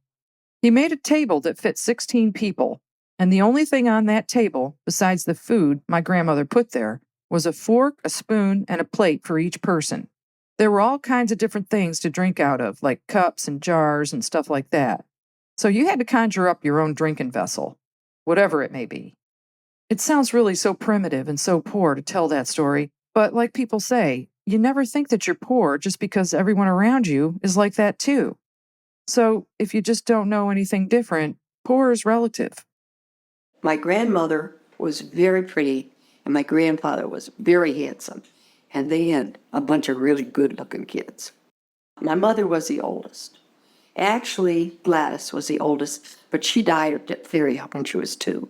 He made a table that fit 16 people, and the only thing on that table, besides the food my grandmother put there, was a fork, a spoon, and a plate for each person. There were all kinds of different things to drink out of, like cups and jars and stuff like that. So you had to conjure up your own drinking vessel, whatever it may be. It sounds really so primitive and so poor to tell that story, but like people say, you never think that you're poor just because everyone around you is like that too. So if you just don't know anything different, poor is relative. My grandmother was very pretty, and my grandfather was very handsome, and they had a bunch of really good-looking kids. My mother was the oldest. Actually, Gladys was the oldest, but she died very young when she was 2.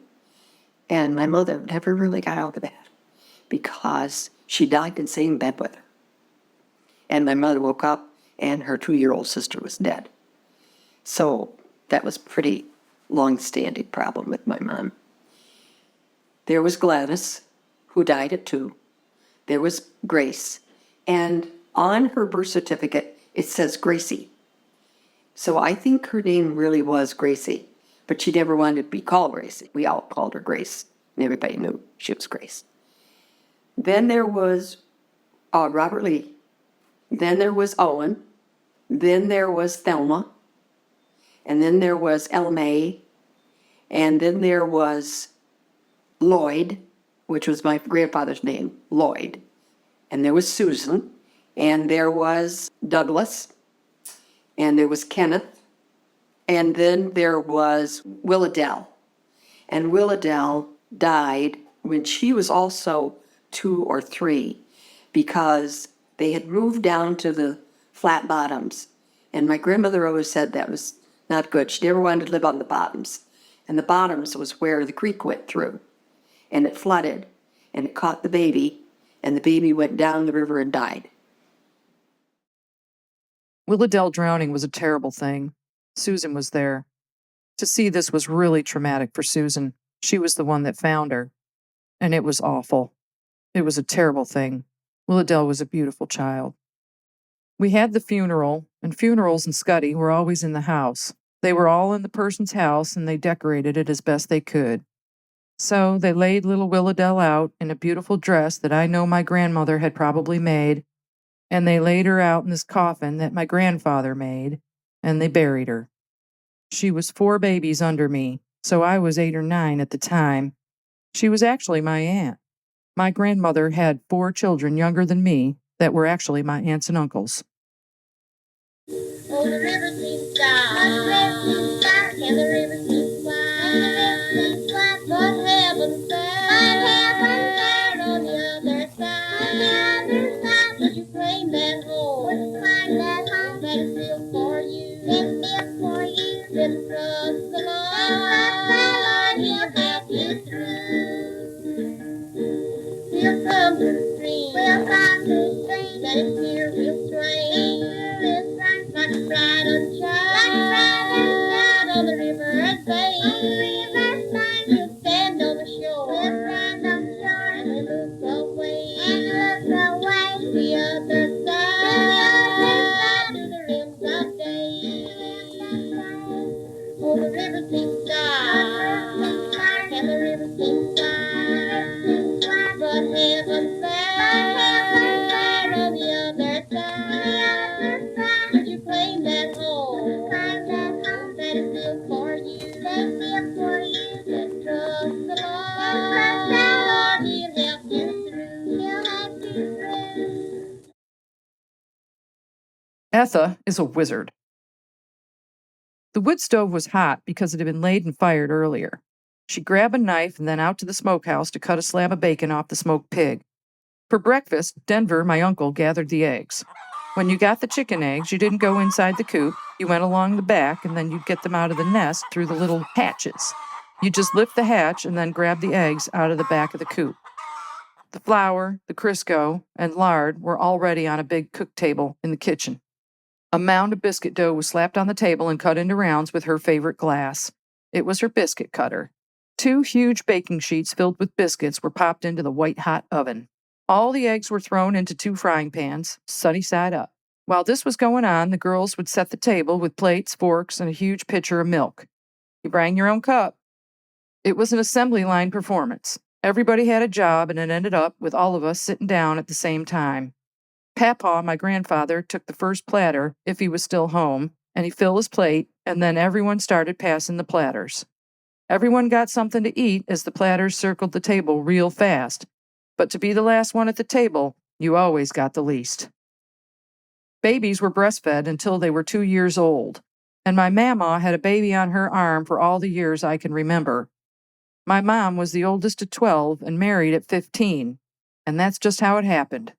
And my mother never really got over that because she died in the same bed with her. And my mother woke up and her 2-year-old sister was dead. So that was a pretty long-standing problem with my mom. There was Gladys, who died at 2. There was Grace. And on her birth certificate, it says Gracie. So I think her name really was Gracie, but she never wanted to be called Gracie. We all called her Grace, and everybody knew she was Grace. Then there was Robert Lee. Then there was Owen. Then there was Thelma. And then there was Ella May. And then there was Lloyd, which was my grandfather's name, Lloyd. And there was Susan. And there was Douglas. And there was Kenneth. And then there was Willadell. And Willadell died when she was also 2 or 3 because they had moved down to the flat bottoms. And my grandmother always said that was not good. She never wanted to live on the bottoms. And the bottoms was where the creek went through. And it flooded. And it caught the baby. And the baby went down the river and died. Willadell drowning was a terrible thing. Susan was there. To see this was really traumatic for Susan. She was the one that found her. And it was awful. It was a terrible thing. Willadell was a beautiful child. We had the funeral, and funerals in Scuddy were always in the house. They were all in the person's house, and they decorated it as best they could. So they laid little Willadell out in a beautiful dress that I know my grandmother had probably made, and they laid her out in this coffin that my grandfather made, and they buried her. She was 4 babies under me, so I was 8 or 9 at the time. She was actually my aunt. My grandmother had 4 children younger than me that were actually my aunts and uncles. Oh, the river seems dark, and the river seems wide, but heaven's there on the other side. Would you claim that home that is built for you? Then trust the Lord, He'll help you through. He'll come to the stream that is near His train, like a bridal child on the river's bank. He'll stand on the shore and look away to the other side, to the rims of day. Oh, the river seems dark, and the river seems wide, but heaven's there on the other side. Would you claim that home that is built for you? Then trust the Lord, He'll help you through. Etha is a wizard. The wood stove was hot because it had been laid and fired earlier. She grabbed a knife and then out to the smokehouse to cut a slab of bacon off the smoked pig. For breakfast, Denver, my uncle, gathered the eggs. When you got the chicken eggs, you didn't go inside the coop. You went along the back, and then you'd get them out of the nest through the little hatches. You just lift the hatch and then grab the eggs out of the back of the coop. The flour, the Crisco, and lard were already on a big cook table in the kitchen. A mound of biscuit dough was slapped on the table and cut into rounds with her favorite glass. It was her biscuit cutter. 2 huge baking sheets filled with biscuits were popped into the white-hot oven. All the eggs were thrown into 2 frying pans, sunny side up. While this was going on, the girls would set the table with plates, forks, and a huge pitcher of milk. You bring your own cup. It was an assembly line performance. Everybody had a job, and it ended up with all of us sitting down at the same time. Papaw, my grandfather, took the first platter, if he was still home, and he filled his plate, and then everyone started passing the platters. Everyone got something to eat as the platters circled the table real fast, but to be the last one at the table, you always got the least. Babies were breastfed until they were 2 years old, and my mama had a baby on her arm for all the years I can remember. My mom was the oldest at 12 and married at 15, and that's just how it happened.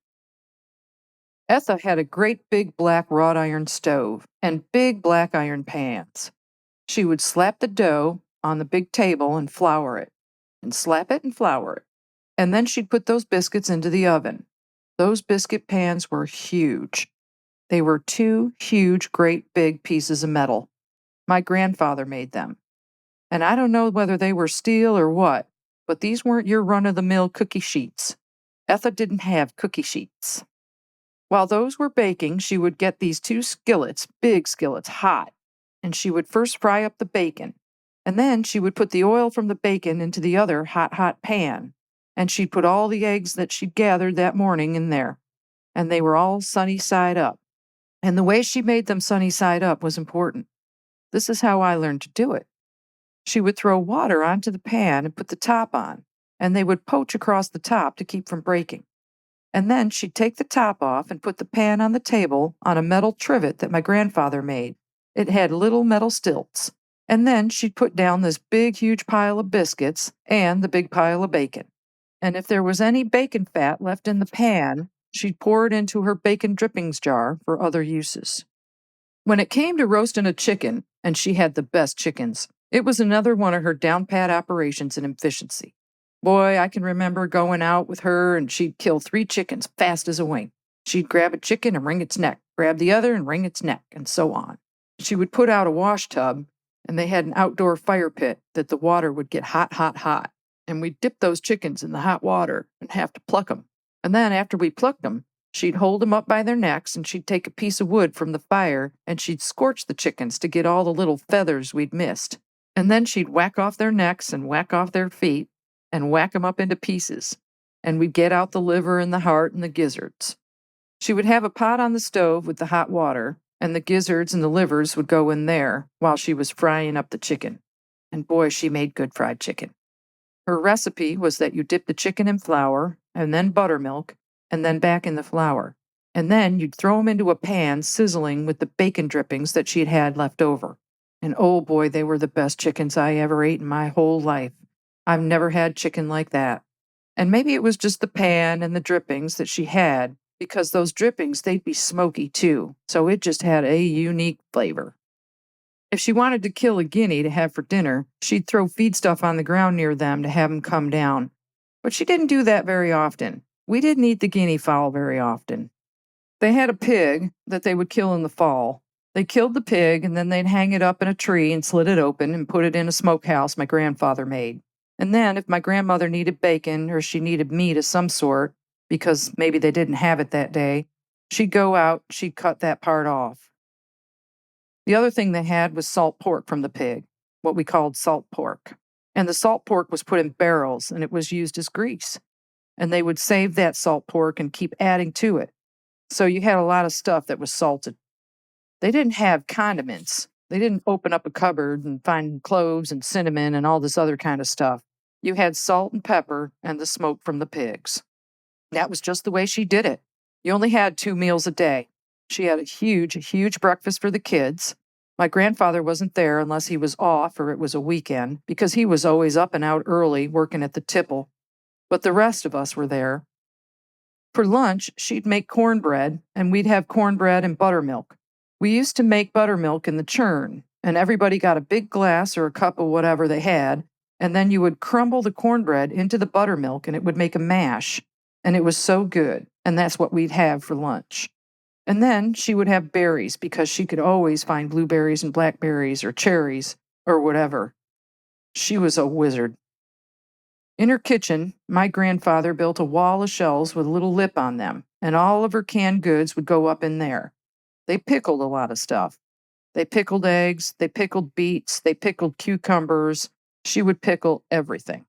Etha had a great big black wrought iron stove and big black iron pans. She would slap the dough on the big table and flour it, and slap it and flour it. And then she'd put those biscuits into the oven. Those biscuit pans were huge. They were 2 huge, great big pieces of metal. My grandfather made them. And I don't know whether they were steel or what, but these weren't your run-of-the-mill cookie sheets. Etha didn't have cookie sheets. While those were baking, she would get these 2 skillets, big skillets, hot, and she would first fry up the bacon, and then she would put the oil from the bacon into the other hot pan, and she'd put all the eggs that she'd gathered that morning in there, and they were all sunny side up. And the way she made them sunny side up was important. This is how I learned to do it. She would throw water onto the pan and put the top on, and they would poach across the top to keep from breaking. And then she'd take the top off and put the pan on the table on a metal trivet that my grandfather made. It had little metal stilts. And then she'd put down this big, huge pile of biscuits and the big pile of bacon. And if there was any bacon fat left in the pan, she'd pour it into her bacon drippings jar for other uses. When it came to roasting a chicken, and she had the best chickens, it was another one of her down-pat operations and efficiency. Boy, I can remember going out with her and she'd kill 3 chickens fast as a wink. She'd grab a chicken and wring its neck, grab the other and wring its neck, and so on. She would put out a wash tub, and they had an outdoor fire pit that the water would get hot, and we'd dip those chickens in the hot water and have to pluck them. And then after we plucked them, she'd hold them up by their necks and she'd take a piece of wood from the fire and she'd scorch the chickens to get all the little feathers we'd missed. And then she'd whack off their necks and whack off their feet and whack them up into pieces, and we'd get out the liver and the heart and the gizzards. She would have a pot on the stove with the hot water, and the gizzards and the livers would go in there while she was frying up the chicken. And boy, she made good fried chicken. Her recipe was that you dip the chicken in flour, and then buttermilk, and then back in the flour. And then you'd throw them into a pan sizzling with the bacon drippings that she'd had left over. And oh boy, they were the best chickens I ever ate in my whole life. I've never had chicken like that. And maybe it was just the pan and the drippings that she had, because those drippings, they'd be smoky too, so it just had a unique flavor. If she wanted to kill a guinea to have for dinner, she'd throw feedstuff on the ground near them to have them come down. But she didn't do that very often. We didn't eat the guinea fowl very often. They had a pig that they would kill in the fall. They killed the pig, and then they'd hang it up in a tree and slit it open and put it in a smokehouse my grandfather made. And then if my grandmother needed bacon or she needed meat of some sort, because maybe they didn't have it that day, she'd go out, she'd cut that part off. The other thing they had was salt pork from the pig, what we called salt pork. And the salt pork was put in barrels, and it was used as grease. And they would save that salt pork and keep adding to it. So you had a lot of stuff that was salted. They didn't have condiments. They didn't open up a cupboard and find cloves and cinnamon and all this other kind of stuff. You had salt and pepper and the smoke from the pigs. That was just the way she did it. You only had 2 meals a day. She had a huge breakfast for the kids. My grandfather wasn't there unless he was off or it was a weekend, because he was always up and out early working at the tipple. But the rest of us were there. For lunch, she'd make cornbread, and we'd have cornbread and buttermilk. We used to make buttermilk in the churn, and everybody got a big glass or a cup of whatever they had, and then you would crumble the cornbread into the buttermilk and it would make a mash, and it was so good, and that's what we'd have for lunch. And then she would have berries, because she could always find blueberries and blackberries or cherries or whatever. She was a wizard. In her kitchen, my grandfather built a wall of shelves with a little lip on them, and all of her canned goods would go up in there. They pickled a lot of stuff. They pickled eggs, they pickled beets, they pickled cucumbers. She would pickle everything.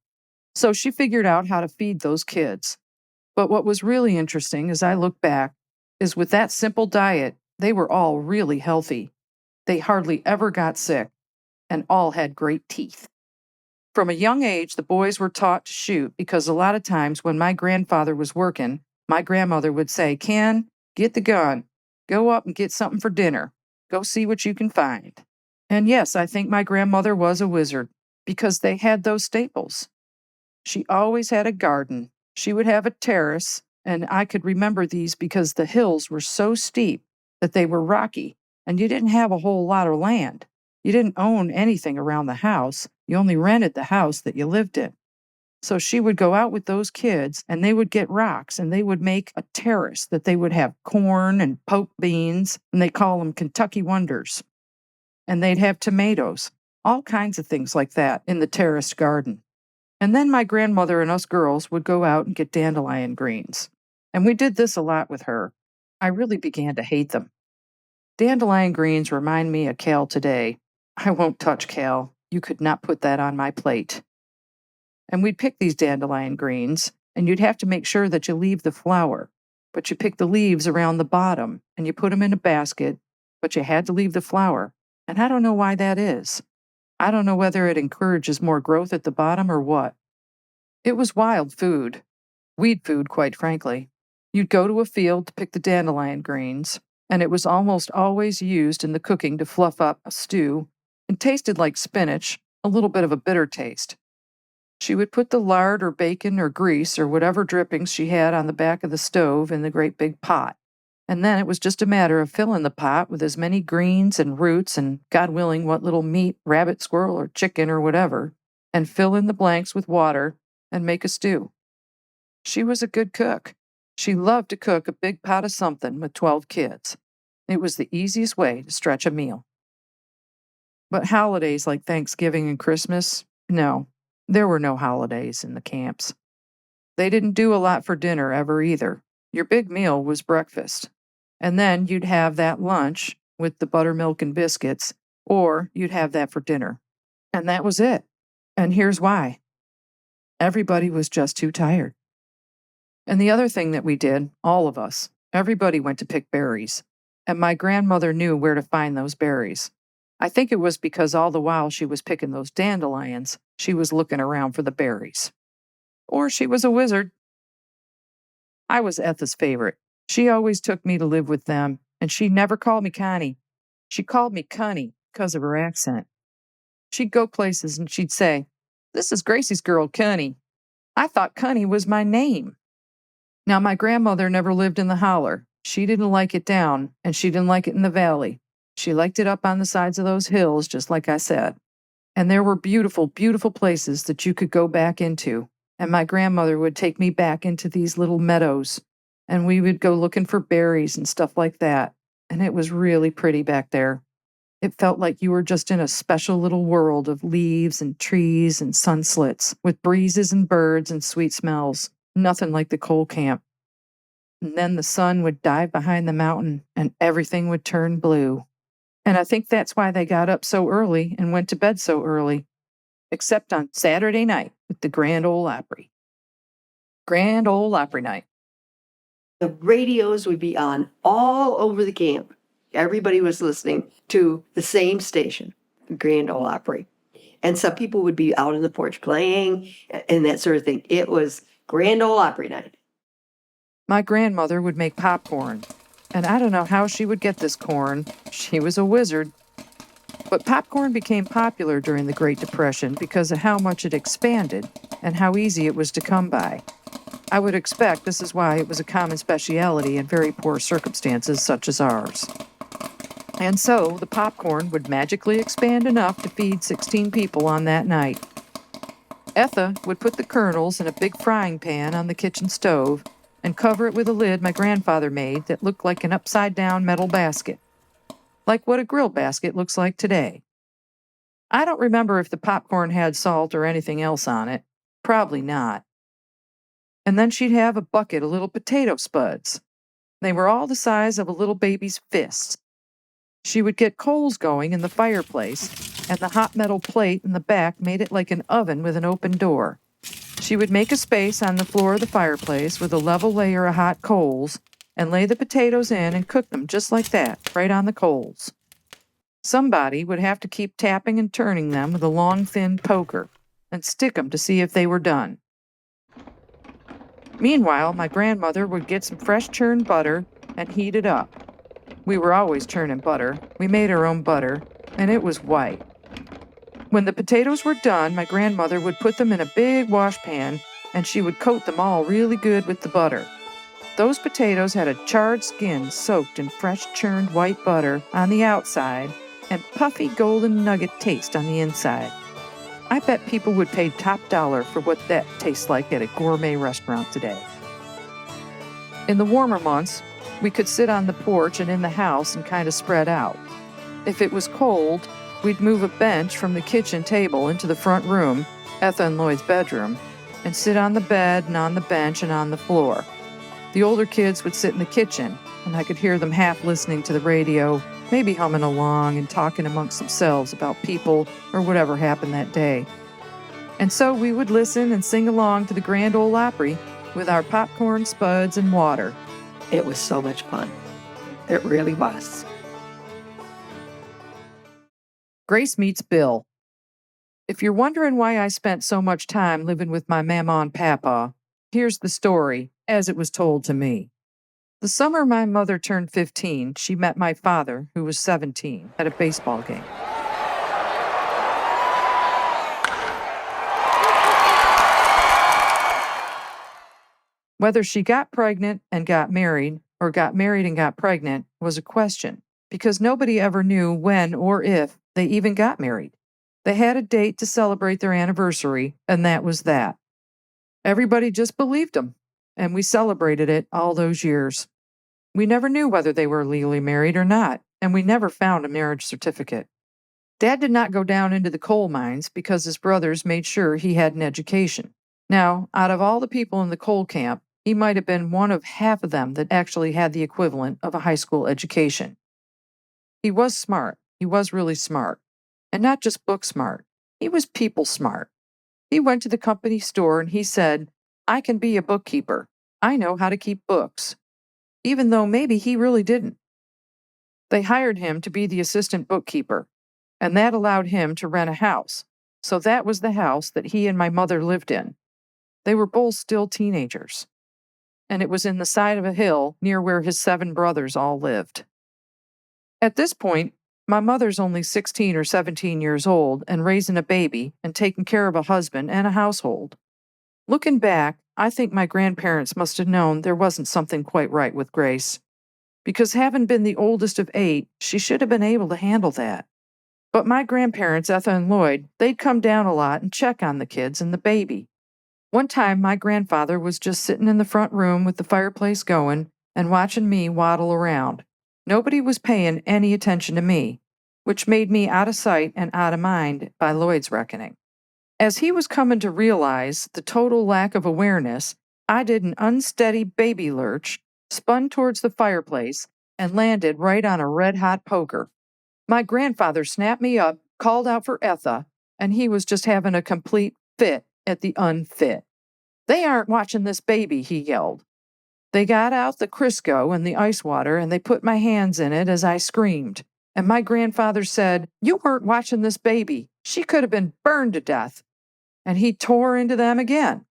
So she figured out how to feed those kids. But what was really interesting as I look back is with that simple diet, they were all really healthy. They hardly ever got sick and all had great teeth. From a young age, the boys were taught to shoot because a lot of times when my grandfather was working, my grandmother would say, Ken, get the gun. Go up and get something for dinner. Go see what you can find. And yes, I think my grandmother was a wizard because they had those staples. She always had a garden. She would have a terrace, and I could remember these because the hills were so steep that they were rocky, and you didn't have a whole lot of land. You didn't own anything around the house. You only rented the house that you lived in. So she would go out with those kids, and they would get rocks, and they would make a terrace that they would have corn and poke beans, and they call them Kentucky Wonders. And they'd have tomatoes, all kinds of things like that in the terraced garden. And then my grandmother and us girls would go out and get dandelion greens. And we did this a lot with her. I really began to hate them. Dandelion greens remind me of kale today. I won't touch kale. You could not put that on my plate. And we'd pick these dandelion greens, and you'd have to make sure that you leave the flower. But you pick the leaves around the bottom, and you put them in a basket, but you had to leave the flower. And I don't know why that is. I don't know whether it encourages more growth at the bottom or what. It was wild food. Weed food, quite frankly. You'd go to a field to pick the dandelion greens, and it was almost always used in the cooking to fluff up a stew and tasted like spinach, a little bit of a bitter taste. She would put the lard or bacon or grease or whatever drippings she had on the back of the stove in the great big pot. And then it was just a matter of filling the pot with as many greens and roots and, God willing, what little meat, rabbit, squirrel, or chicken or whatever, and fill in the blanks with water and make a stew. She was a good cook. She loved to cook a big pot of something with 12 kids. It was the easiest way to stretch a meal. But holidays like Thanksgiving and Christmas, no, there were no holidays in the camps. They didn't do a lot for dinner ever either. Your big meal was breakfast. And then you'd have that lunch with the buttermilk and biscuits, or you'd have that for dinner. And that was it. And here's why. Everybody was just too tired. And the other thing that we did, all of us, everybody went to pick berries. And my grandmother knew where to find those berries. I think it was because all the while she was picking those dandelions, she was looking around for the berries. Or she was a wizard. I was Etha's favorite. She always took me to live with them, and she never called me Connie. She called me Connie because of her accent. She'd go places and she'd say, "This is Gracie's girl, Connie. I thought Connie was my name." Now, my grandmother never lived in the holler. She didn't like it down, and she didn't like it in the valley. She liked it up on the sides of those hills, just like I said. And there were beautiful, beautiful places that you could go back into. And my grandmother would take me back into these little meadows, and we would go looking for berries and stuff like that. And it was really pretty back there. It felt like you were just in a special little world of leaves and trees and sunslits, with breezes and birds and sweet smells. Nothing like the coal camp. And then the sun would dive behind the mountain, and everything would turn blue. And I think that's why they got up so early and went to bed so early, except on Saturday night with the Grand Ole Opry. Grand Ole Opry night. The radios would be on all over the camp. Everybody was listening to the same station, the Grand Ole Opry. And some people would be out on the porch playing and that sort of thing. It was Grand Ole Opry night. My grandmother would make popcorn, and I don't know how she would get this corn. She was a wizard. But popcorn became popular during the Great Depression because of how much it expanded and how easy it was to come by. I would expect this is why it was a common specialty in very poor circumstances such as ours. And so the popcorn would magically expand enough to feed 16 people on that night. Etha would put the kernels in a big frying pan on the kitchen stove and cover it with a lid my grandfather made that looked like an upside-down metal basket, like what a grill basket looks like today. I don't remember if the popcorn had salt or anything else on it. Probably not. And then she'd have a bucket of little potato spuds. They were all the size of a little baby's fist, She would get coals going in the fireplace, and the hot metal plate in the back made it like an oven with an open door. She would make a space on the floor of the fireplace with a level layer of hot coals and lay the potatoes in and cook them just like that, right on the coals. Somebody would have to keep tapping and turning them with a long, thin poker and stick them to see if they were done. Meanwhile, my grandmother would get some fresh churned butter and heat it up. We were always churning butter. We made our own butter, and it was white. When the potatoes were done, my grandmother would put them in a big washpan, and she would coat them all really good with the butter. Those potatoes had a charred skin soaked in fresh churned white butter on the outside and puffy golden nugget taste on the inside. I bet people would pay top dollar for what that tastes like at a gourmet restaurant today. In the warmer months, we could sit on the porch and in the house and kind of spread out. If it was cold, we'd move a bench from the kitchen table into the front room, Etha and Lloyd's bedroom, and sit on the bed and on the bench and on the floor. The older kids would sit in the kitchen, and I could hear them half listening to the radio, maybe humming along and talking amongst themselves about people or whatever happened that day. And so we would listen and sing along to the Grand Ole Opry with our popcorn, spuds, and water. It was so much fun. It really was. Grace meets Bill. If you're wondering why I spent so much time living with my mama and papa, here's the story as it was told to me. The summer my mother turned 15, she met my father, who was 17, at a baseball game. Whether she got pregnant and got married, or got married and got pregnant, was a question, because nobody ever knew when or if they even got married. They had a date to celebrate their anniversary, and that was that. Everybody just believed them, and we celebrated it all those years. We never knew whether they were legally married or not, and we never found a marriage certificate. Dad did not go down into the coal mines because his brothers made sure he had an education. Now, out of all the people in the coal camp, he might have been one of half of them that actually had the equivalent of a high school education. He was smart. He was really smart. And not just book smart. He was people smart. He went to the company store and he said, "I can be a bookkeeper. I know how to keep books." Even though maybe he really didn't. They hired him to be the assistant bookkeeper, and that allowed him to rent a house. So that was the house that he and my mother lived in. They were both still teenagers. And it was in the side of a hill near where his 7 brothers all lived. At this point, my mother's only 16 or 17 years old and raising a baby and taking care of a husband and a household. Looking back, I think my grandparents must have known there wasn't something quite right with Grace. Because having been the oldest of 8, she should have been able to handle that. But my grandparents, Etha and Lloyd, they'd come down a lot and check on the kids and the baby. One time, my grandfather was just sitting in the front room with the fireplace going and watching me waddle around. Nobody was paying any attention to me, which made me out of sight and out of mind by Lloyd's reckoning. As he was coming to realize the total lack of awareness, I did an unsteady baby lurch, spun towards the fireplace, and landed right on a red-hot poker. My grandfather snapped me up, called out for Etha, and he was just having a complete fit at the unfit. "They aren't watching this baby," he yelled. They got out the Crisco and the ice water, and they put my hands in it as I screamed. And my grandfather said, "You weren't watching this baby. She could have been burned to death." And he tore into them again.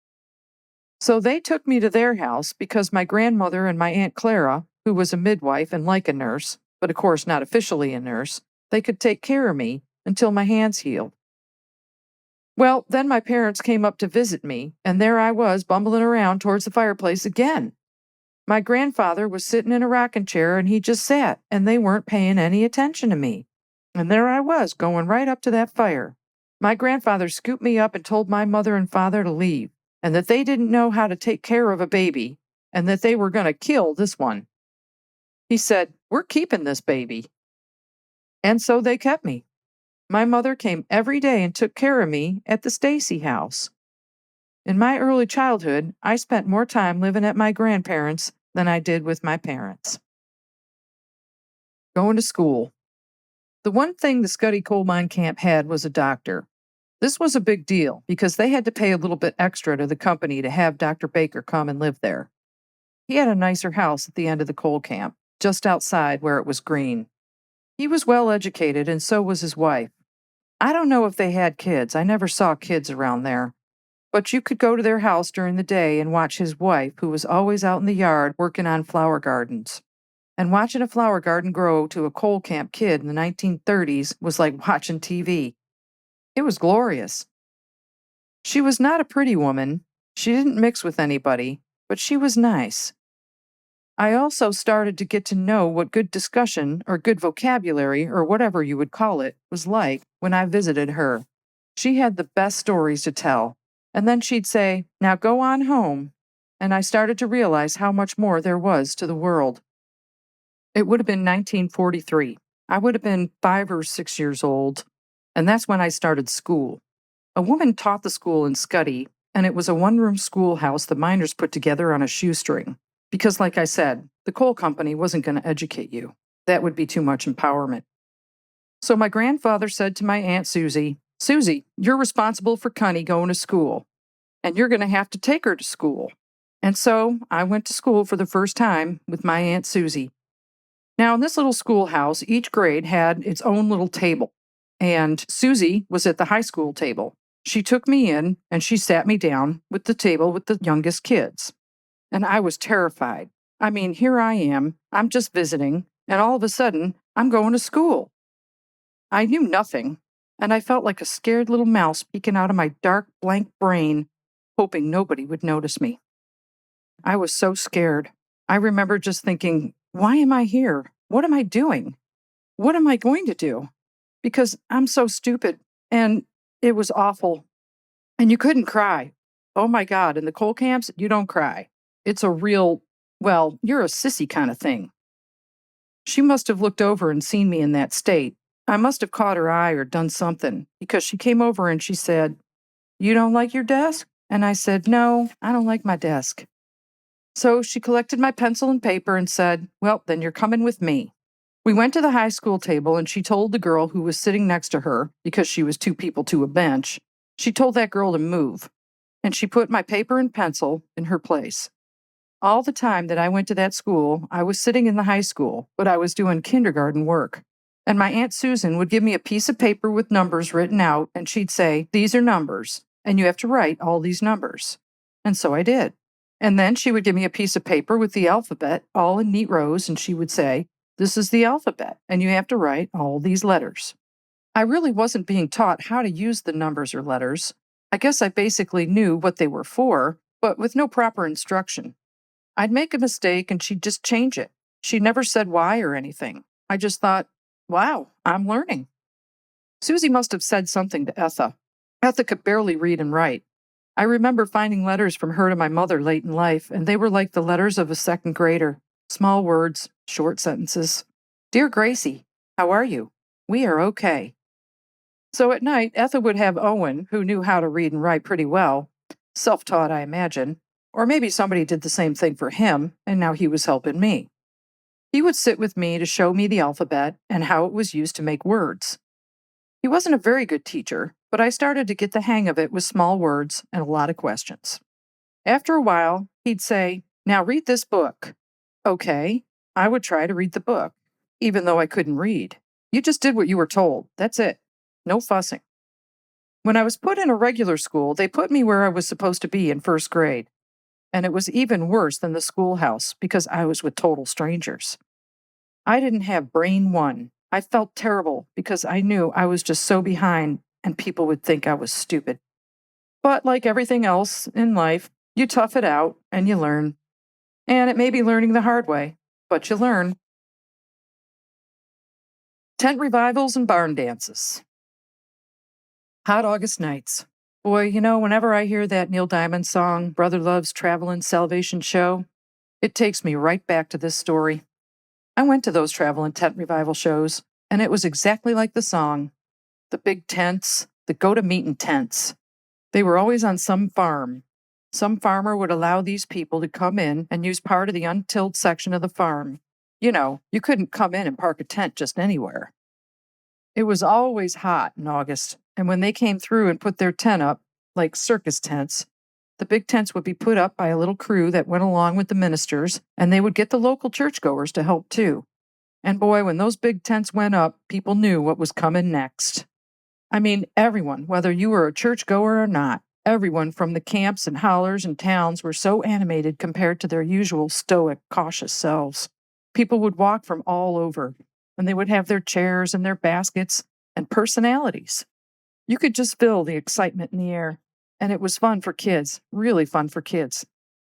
So they took me to their house because my grandmother and my Aunt Clara, who was a midwife and like a nurse, but of course not officially a nurse, they could take care of me until my hands healed. Well, then my parents came up to visit me, and there I was bumbling around towards the fireplace again. My grandfather was sitting in a rocking chair and he just sat, and they weren't paying any attention to me. And there I was, going right up to that fire. My grandfather scooped me up and told my mother and father to leave, and that they didn't know how to take care of a baby, and that they were going to kill this one. He said, "We're keeping this baby." And so they kept me. My mother came every day and took care of me at the Stacy house. In my early childhood, I spent more time living at my grandparents' than I did with my parents. Going to school. The one thing the Scuddy Coal Mine Camp had was a doctor. This was a big deal because they had to pay a little bit extra to the company to have Dr. Baker come and live there. He had a nicer house at the end of the coal camp, just outside where it was green. He was well educated, and so was his wife. I don't know if they had kids. I never saw kids around there. But you could go to their house during the day and watch his wife, who was always out in the yard working on flower gardens. And watching a flower garden grow to a coal camp kid in the 1930s was like watching TV. It was glorious. She was not a pretty woman. She didn't mix with anybody, but she was nice. I also started to get to know what good discussion or good vocabulary or whatever you would call it was like when I visited her. She had the best stories to tell. And then she'd say, "Now go on home." And I started to realize how much more there was to the world. It would have been 1943. I would have been 5 or 6 years old. And that's when I started school. A woman taught the school in Scuddy, and it was a one-room schoolhouse the miners put together on a shoestring. Because, like I said, the coal company wasn't going to educate you. That would be too much empowerment. So my grandfather said to my Aunt Susie, "Susie, you're responsible for Connie going to school, and you're going to have to take her to school." And so I went to school for the first time with my Aunt Susie. Now, in this little schoolhouse, each grade had its own little table, and Susie was at the high school table. She took me in, and she sat me down with the table with the youngest kids. And I was terrified. I mean, here I am, I'm just visiting, and all of a sudden, I'm going to school. I knew nothing, and I felt like a scared little mouse peeking out of my dark, blank brain, hoping nobody would notice me. I was so scared. I remember just thinking, why am I here? What am I doing? What am I going to do? Because I'm so stupid, and it was awful. And you couldn't cry. Oh my God, in the coal camps, you don't cry. It's a real, well, you're a sissy kind of thing. She must have looked over and seen me in that state. I must have caught her eye or done something, because she came over and she said, "You don't like your desk?" And I said, "No, I don't like my desk." So she collected my pencil and paper and said, "Well, then you're coming with me." We went to the high school table, and she told the girl who was sitting next to her, because she was 2 people to a bench, she told that girl to move, and she put my paper and pencil in her place. All the time that I went to that school, I was sitting in the high school, but I was doing kindergarten work. And my Aunt Susan would give me a piece of paper with numbers written out, and she'd say, "These are numbers, and you have to write all these numbers." And so I did. And then she would give me a piece of paper with the alphabet all in neat rows, and she would say, "This is the alphabet, and you have to write all these letters." I really wasn't being taught how to use the numbers or letters. I guess I basically knew what they were for, but with no proper instruction. I'd make a mistake and she'd just change it. She never said why or anything. I just thought, wow, I'm learning. Susie must have said something to Etha. Etha could barely read and write. I remember finding letters from her to my mother late in life, and they were like the letters of a second grader. Small words, short sentences. "Dear Gracie, how are you? We are okay." So at night, Etha would have Owen, who knew how to read and write pretty well, self-taught, I imagine, or maybe somebody did the same thing for him, and now he was helping me. He would sit with me to show me the alphabet and how it was used to make words. He wasn't a very good teacher, but I started to get the hang of it with small words and a lot of questions. After a while, he'd say, "Now read this book." Okay, I would try to read the book, even though I couldn't read. You just did what you were told. That's it. No fussing. When I was put in a regular school, they put me where I was supposed to be in first grade. And it was even worse than the schoolhouse because I was with total strangers. I didn't have brain one. I felt terrible because I knew I was just so behind and people would think I was stupid. But like everything else in life, you tough it out and you learn. And it may be learning the hard way, but you learn. Tent revivals and barn dances. Hot August nights. Boy, whenever I hear that Neil Diamond song, Brother Love's Travelin' Salvation Show, it takes me right back to this story. I went to those travel and tent revival shows, and it was exactly like the song. The big tents, the go-to-meeting tents. They were always on some farm. Some farmer would allow these people to come in and use part of the untilled section of the farm. You couldn't come in and park a tent just anywhere. It was always hot in August, and when they came through and put their tent up, like circus tents, the big tents would be put up by a little crew that went along with the ministers, and they would get the local churchgoers to help too. And boy, when those big tents went up, people knew what was coming next. I mean, everyone, whether you were a churchgoer or not, everyone from the camps and hollers and towns were so animated compared to their usual stoic, cautious selves. People would walk from all over, and they would have their chairs and their baskets and personalities. You could just feel the excitement in the air, and it was fun for kids, really fun for kids.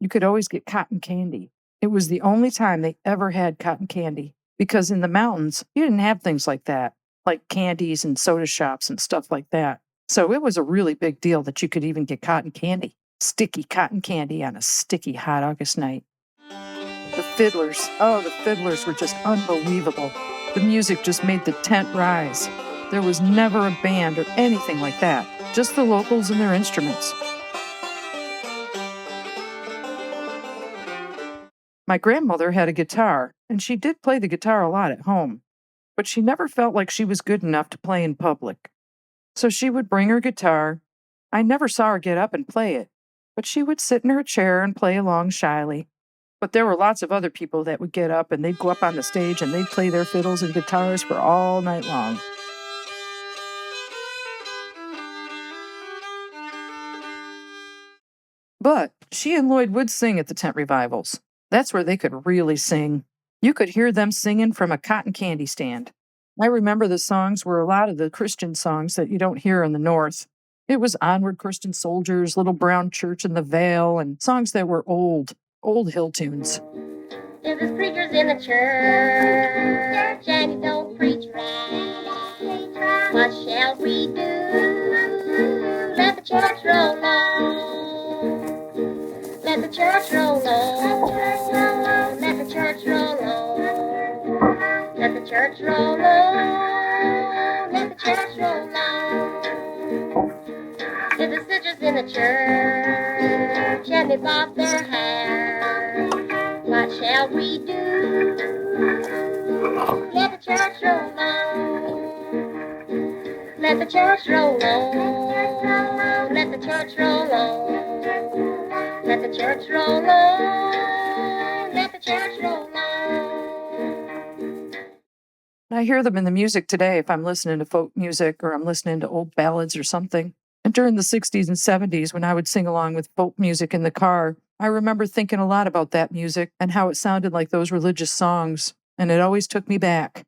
You could always get cotton candy. It was the only time they ever had cotton candy, because in the mountains, you didn't have things like that, like candies and soda shops and stuff like that. So it was a really big deal that you could even get cotton candy, sticky cotton candy on a sticky hot August night. The fiddlers were just unbelievable. The music just made the tent rise. There was never a band or anything like that, just the locals and their instruments. My grandmother had a guitar, and she did play the guitar a lot at home, but she never felt like she was good enough to play in public. So she would bring her guitar. I never saw her get up and play it, but she would sit in her chair and play along shyly. But there were lots of other people that would get up and they'd go up on the stage and they'd play their fiddles and guitars for all night long. But she and Lloyd would sing at the tent revivals. That's where they could really sing. You could hear them singing from a cotton candy stand. I remember the songs were a lot of the Christian songs that you don't hear in the North. It was Onward Christian Soldiers, Little Brown Church in the Vale, and songs that were old hill tunes. If there's preachers in the church and you don't preach right, what shall we do? Let the church roll on. Let the church roll on. Let the church roll on. Let the church roll on. Let the church roll on. If the sisters in the church and they bob their hair, what shall we do? Let the church roll on. Let the church roll on. Let the church roll on. Let the church roll on. Let the church roll on. I hear them in the music today if I'm listening to folk music or I'm listening to old ballads or something. And during the 60s and 70s, when I would sing along with folk music in the car, I remember thinking a lot about that music and how it sounded like those religious songs, and it always took me back.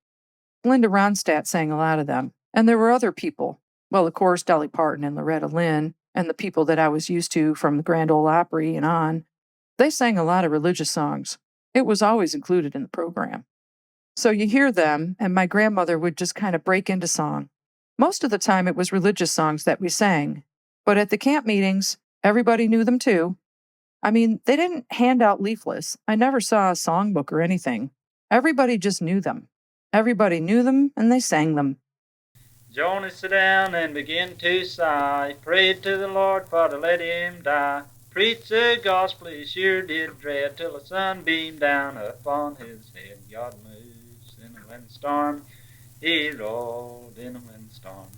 Linda Ronstadt sang a lot of them, and there were other people. Well, of course, Dolly Parton and Loretta Lynn, and the people that I was used to from the Grand Ole Opry and on. They sang a lot of religious songs. It was always included in the program. So you hear them, and my grandmother would just kind of break into song. Most of the time, it was religious songs that we sang. But at the camp meetings, everybody knew them too. I mean, they didn't hand out leaflets. I never saw a songbook or anything. Everybody just knew them. Everybody knew them, and they sang them. Jonah sat down and began to sigh. Prayed to the Lord for to let him die. Preached the gospel he sure did dread, till the sun beamed down upon his head. God moves in a windstorm. He rolled in a windstorm.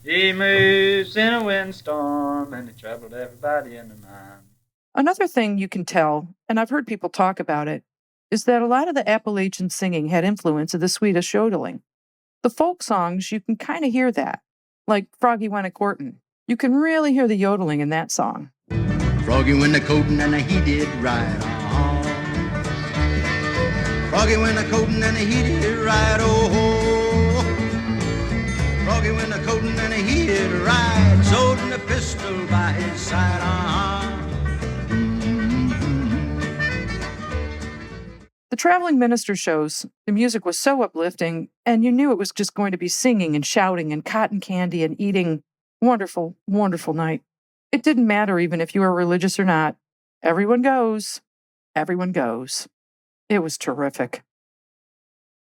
He moves in a windstorm, and he troubled everybody in the mind. Another thing you can tell, and I've heard people talk about it, is that a lot of the Appalachian singing had influence of the Swedish yodeling. The folk songs, you can kind of hear that, like Froggy Went a-Courtin'. You can really hear the yodeling in that song. Froggy went a-courtin' and he did right, Froggy went a-courtin' and he did right, Froggy went a-courtin' and he did right, holding a pistol by his side, The traveling minister shows, the music was so uplifting, and you knew it was just going to be singing and shouting and cotton candy and eating. Wonderful, wonderful night. It didn't matter even if you were religious or not. Everyone goes. Everyone goes. It was terrific.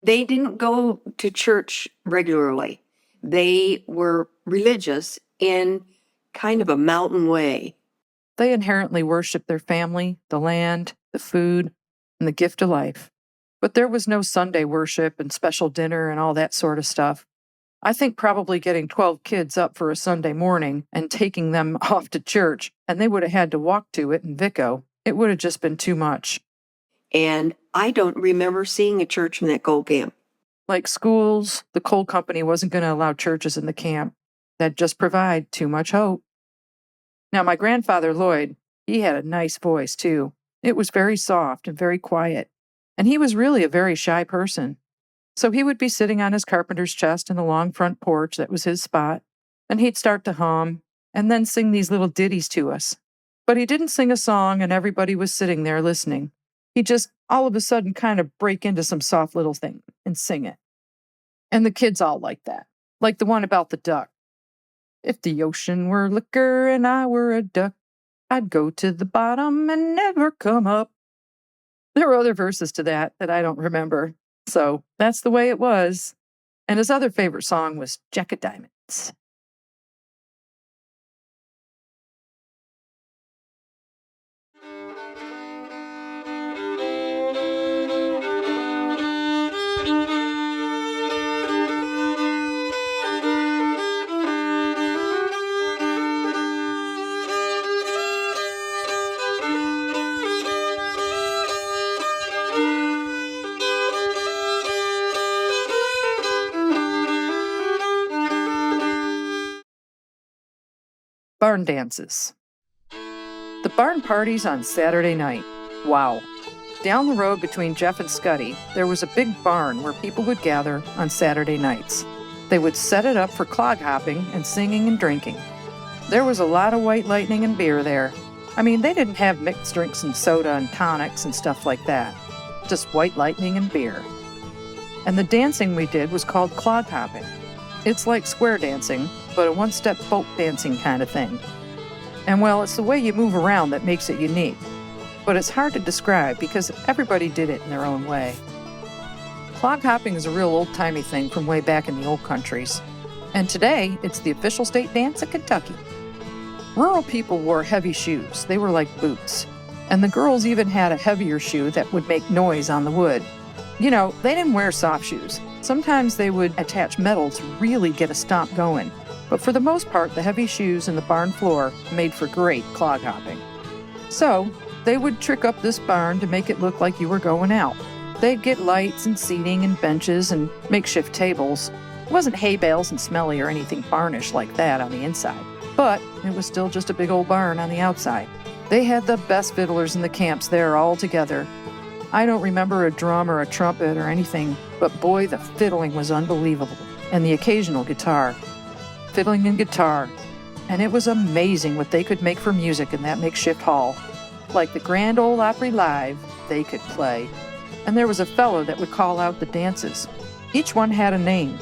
They didn't go to church regularly. They were religious in kind of a mountain way. They inherently worshiped their family, the land, the food, and the gift of life. But there was no Sunday worship and special dinner and all that sort of stuff. I think probably getting 12 kids up for a Sunday morning and taking them off to church, and they would have had to walk to it in Vico. It would have just been too much. And I don't remember seeing a church in that coal camp. Like schools, the coal company wasn't going to allow churches in the camp. That'd just provide too much hope. Now, my grandfather, Lloyd, he had a nice voice, too. It was very soft and very quiet, and he was really a very shy person. So he would be sitting on his carpenter's chest in the long front porch that was his spot, and he'd start to hum and then sing these little ditties to us. But he didn't sing a song and everybody was sitting there listening. He'd just all of a sudden kind of break into some soft little thing and sing it. And the kids all liked that, like the one about the duck. If the ocean were liquor and I were a duck, I'd go to the bottom and never come up. There were other verses to that I don't remember. So that's the way it was. And his other favorite song was Jack of Diamonds. Barn dances. The barn parties on Saturday night. Wow. Down the road between Jeff and Scuddy, there was a big barn where people would gather on Saturday nights. They would set it up for clog hopping and singing and drinking. There was a lot of white lightning and beer there. I mean, they didn't have mixed drinks and soda and tonics and stuff like that. Just white lightning and beer. And the dancing we did was called clog hopping. It's like square dancing, but a one-step folk dancing kind of thing. And well, it's the way you move around that makes it unique. But it's hard to describe because everybody did it in their own way. Clog hopping is a real old-timey thing from way back in the old countries. And today, it's the official state dance of Kentucky. Rural people wore heavy shoes. They were like boots. And the girls even had a heavier shoe that would make noise on the wood. You know, they didn't wear soft shoes. Sometimes they would attach metal to really get a stomp going. But for the most part, the heavy shoes and the barn floor made for great clog hopping. So, they would trick up this barn to make it look like you were going out. They'd get lights and seating and benches and makeshift tables. It wasn't hay bales and smelly or anything varnished like that on the inside. But it was still just a big old barn on the outside. They had the best fiddlers in the camps there all together. I don't remember a drum or a trumpet or anything, but boy, the fiddling was unbelievable. And the occasional guitar. Fiddling and guitar. And it was amazing what they could make for music in that makeshift hall. Like the Grand Ole Opry Live, they could play. And there was a fellow that would call out the dances. Each one had a name.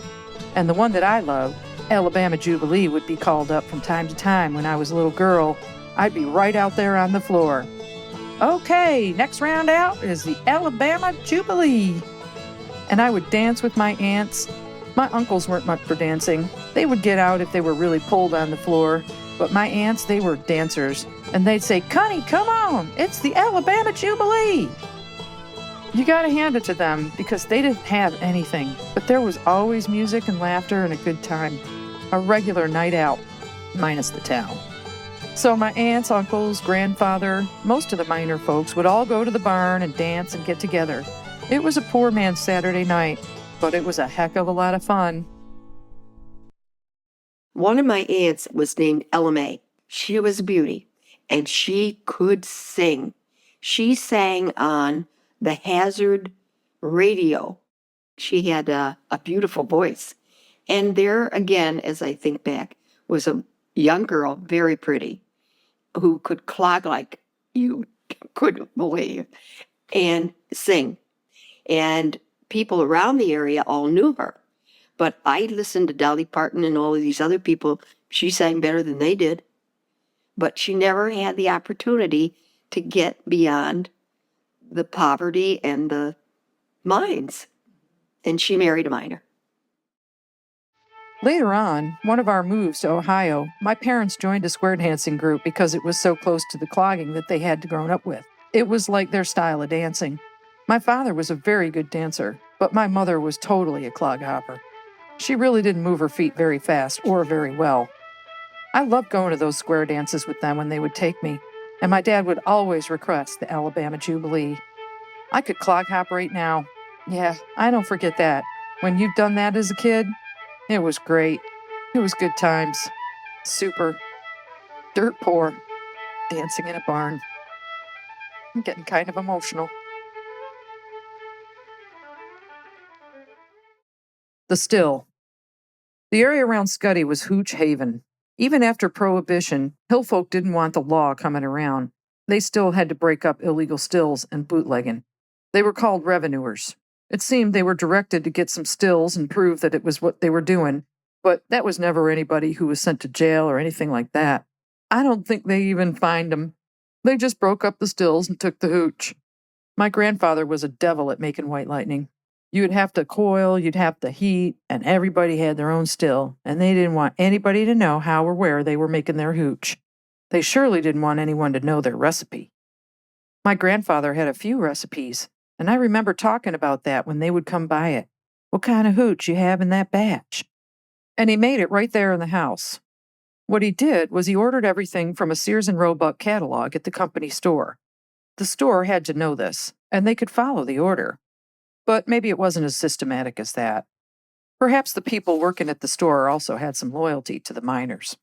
And the one that I loved, Alabama Jubilee, would be called up from time to time when I was a little girl. I'd be right out there on the floor. Okay, next round out is the Alabama Jubilee. And I would dance with my aunts. My uncles weren't much for dancing. They would get out if they were really pulled on the floor. But my aunts, they were dancers. And they'd say, "Connie, come on, it's the Alabama Jubilee." You gotta hand it to them because they didn't have anything. But there was always music and laughter and a good time. A regular night out, minus the town. So my aunts, uncles, grandfather, most of the minor folks would all go to the barn and dance and get together. It was a poor man's Saturday night, but it was a heck of a lot of fun. One of my aunts was named Ella Mae. She was a beauty, and she could sing. She sang on the Hazard radio. She had a beautiful voice. And there again, as I think back, was a young girl, very pretty, who could clog like you couldn't believe, and sing. And people around the area all knew her. But I listened to Dolly Parton and all of these other people. She sang better than they did. But she never had the opportunity to get beyond the poverty and the mines. And she married a miner. Later on, one of our moves to Ohio, my parents joined a square dancing group because it was so close to the clogging that they had grown up with. It was like their style of dancing. My father was a very good dancer, but my mother was totally a clog hopper. She really didn't move her feet very fast or very well. I loved going to those square dances with them when they would take me, and my dad would always request the Alabama Jubilee. I could clog hop right now. Yeah, I don't forget that. When you've done that as a kid, it was great. It was good times. Super. Dirt poor. Dancing in a barn. I'm getting kind of emotional. The Still. The area around Scuddy was hooch haven. Even after Prohibition, hill folk didn't want the law coming around. They still had to break up illegal stills and bootlegging. They were called revenuers. It seemed they were directed to get some stills and prove that it was what they were doing, but that was never anybody who was sent to jail or anything like that. I don't think they even fined them. They just broke up the stills and took the hooch. My grandfather was a devil at making white lightning. You would have to coil, you'd have to heat, and everybody had their own still, and they didn't want anybody to know how or where they were making their hooch. They surely didn't want anyone to know their recipe. My grandfather had a few recipes, and I remember talking about that when they would come by it. What kind of hooch you have in that batch? And he made it right there in the house. What he did was he ordered everything from a Sears and Roebuck catalog at the company store. The store had to know this, and they could follow the order. But maybe it wasn't as systematic as that. Perhaps the people working at the store also had some loyalty to the miners.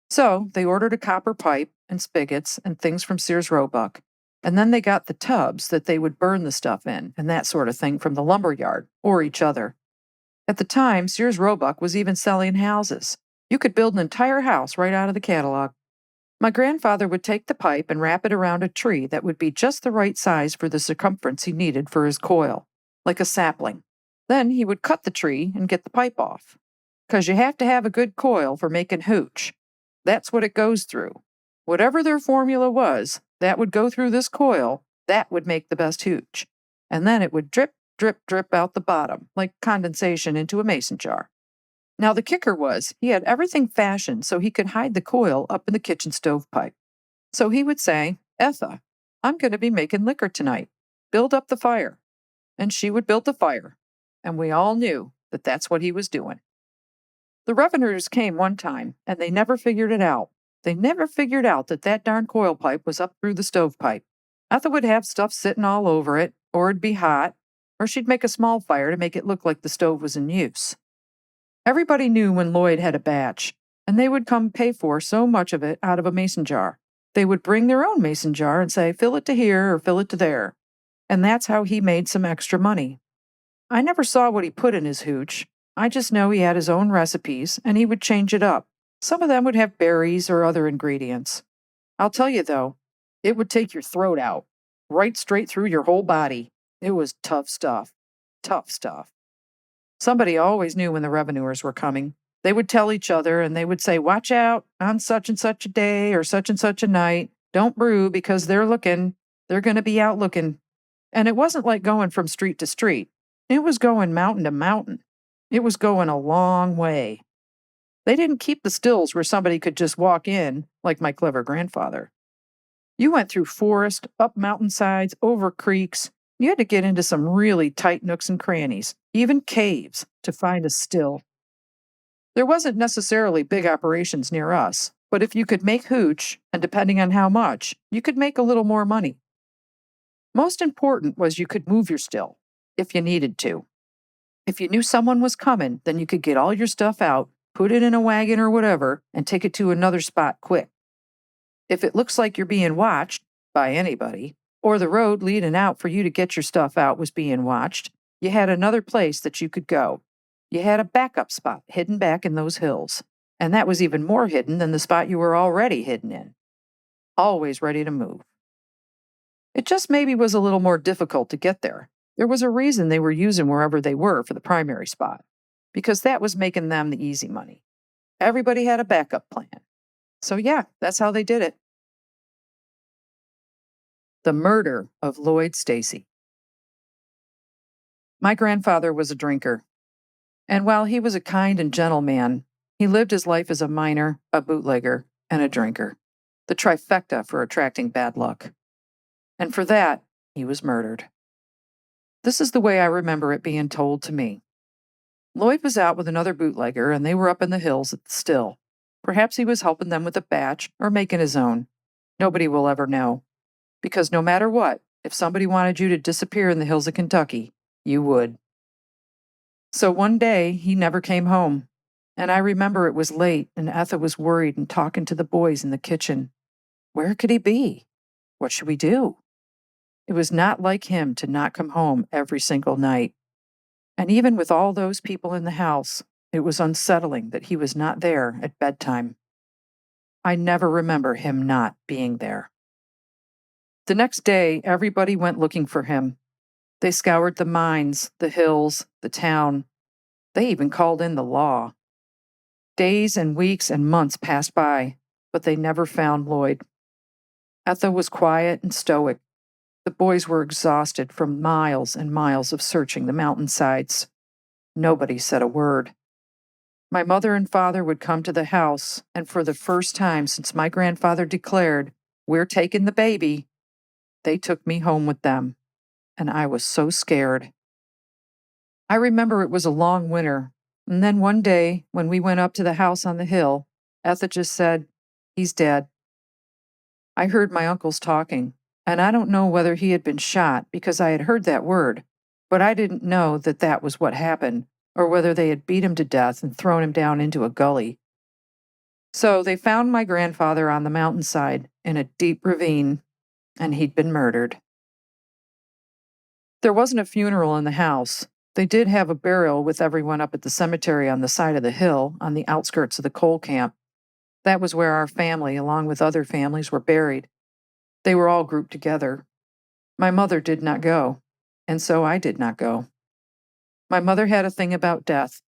So they ordered a copper pipe and spigots and things from Sears Roebuck, and then they got the tubs that they would burn the stuff in and that sort of thing from the lumber yard or each other. At the time, Sears Roebuck was even selling houses. You could build an entire house right out of the catalog. My grandfather would take the pipe and wrap it around a tree that would be just the right size for the circumference he needed for his coil, like a sapling. Then he would cut the tree and get the pipe off. 'Cause you have to have a good coil for making hooch. That's what it goes through. Whatever their formula was, that would go through this coil, that would make the best hooch. And then it would drip, drip, drip out the bottom, like condensation into a mason jar. Now the kicker was, he had everything fashioned so he could hide the coil up in the kitchen stovepipe. So he would say, "Etha, I'm going to be making liquor tonight. Build up the fire." And she would build the fire. And we all knew that that's what he was doing. The revenuers came one time, and they never figured it out. They never figured out that that darn coil pipe was up through the stovepipe. Etha would have stuff sitting all over it, or it'd be hot, or she'd make a small fire to make it look like the stove was in use. Everybody knew when Lloyd had a batch, and they would come pay for so much of it out of a mason jar. They would bring their own mason jar and say, "Fill it to here or fill it to there." And that's how he made some extra money. I never saw what he put in his hooch. I just know he had his own recipes, and he would change it up. Some of them would have berries or other ingredients. I'll tell you, though, it would take your throat out, right straight through your whole body. It was tough stuff. Tough stuff. Somebody always knew when the revenuers were coming. They would tell each other, and they would say, "Watch out on such and such a day or such and such a night. Don't brew because they're looking. They're going to be out looking." And it wasn't like going from street to street. It was going mountain to mountain. It was going a long way. They didn't keep the stills where somebody could just walk in, like my clever grandfather. You went through forest, up mountainsides, over creeks. You had to get into some really tight nooks and crannies, even caves, to find a still. There wasn't necessarily big operations near us, but if you could make hooch, and depending on how much, you could make a little more money. Most important was you could move your still, if you needed to. If you knew someone was coming, then you could get all your stuff out, put it in a wagon or whatever, and take it to another spot quick. If it looks like you're being watched by anybody, or the road leading out for you to get your stuff out was being watched, you had another place that you could go. You had a backup spot hidden back in those hills, and that was even more hidden than the spot you were already hidden in. Always ready to move. It just maybe was a little more difficult to get there. There was a reason they were using wherever they were for the primary spot, because that was making them the easy money. Everybody had a backup plan. So yeah, that's how they did it. The murder of Lloyd Stacy. My grandfather was a drinker, and while he was a kind and gentle man, he lived his life as a miner, a bootlegger, and a drinker. The trifecta for attracting bad luck. And for that, he was murdered. This is the way I remember it being told to me. Lloyd was out with another bootlegger, and they were up in the hills at the still. Perhaps he was helping them with a batch or making his own. Nobody will ever know. Because no matter what, if somebody wanted you to disappear in the hills of Kentucky, you would. So one day, he never came home. And I remember it was late, and Etha was worried and talking to the boys in the kitchen. Where could he be? What should we do? It was not like him to not come home every single night. And even with all those people in the house, it was unsettling that he was not there at bedtime. I never remember him not being there. The next day, everybody went looking for him. They scoured the mines, the hills, the town. They even called in the law. Days and weeks and months passed by, but they never found Lloyd. Etha was quiet and stoic. The boys were exhausted from miles and miles of searching the mountainsides. Nobody said a word. My mother and father would come to the house, and for the first time since my grandfather declared, "We're taking the baby," they took me home with them, and I was so scared. I remember it was a long winter, and then one day, when we went up to the house on the hill, Etha just said, "He's dead." I heard my uncles talking, and I don't know whether he had been shot because I had heard that word, but I didn't know that that was what happened, or whether they had beat him to death and thrown him down into a gully. So they found my grandfather on the mountainside in a deep ravine, and he'd been murdered. There wasn't a funeral in the house. They did have a burial with everyone up at the cemetery on the side of the hill on the outskirts of the coal camp. That was where our family, along with other families, were buried. They were all grouped together. My mother did not go, and so I did not go. My mother had a thing about death.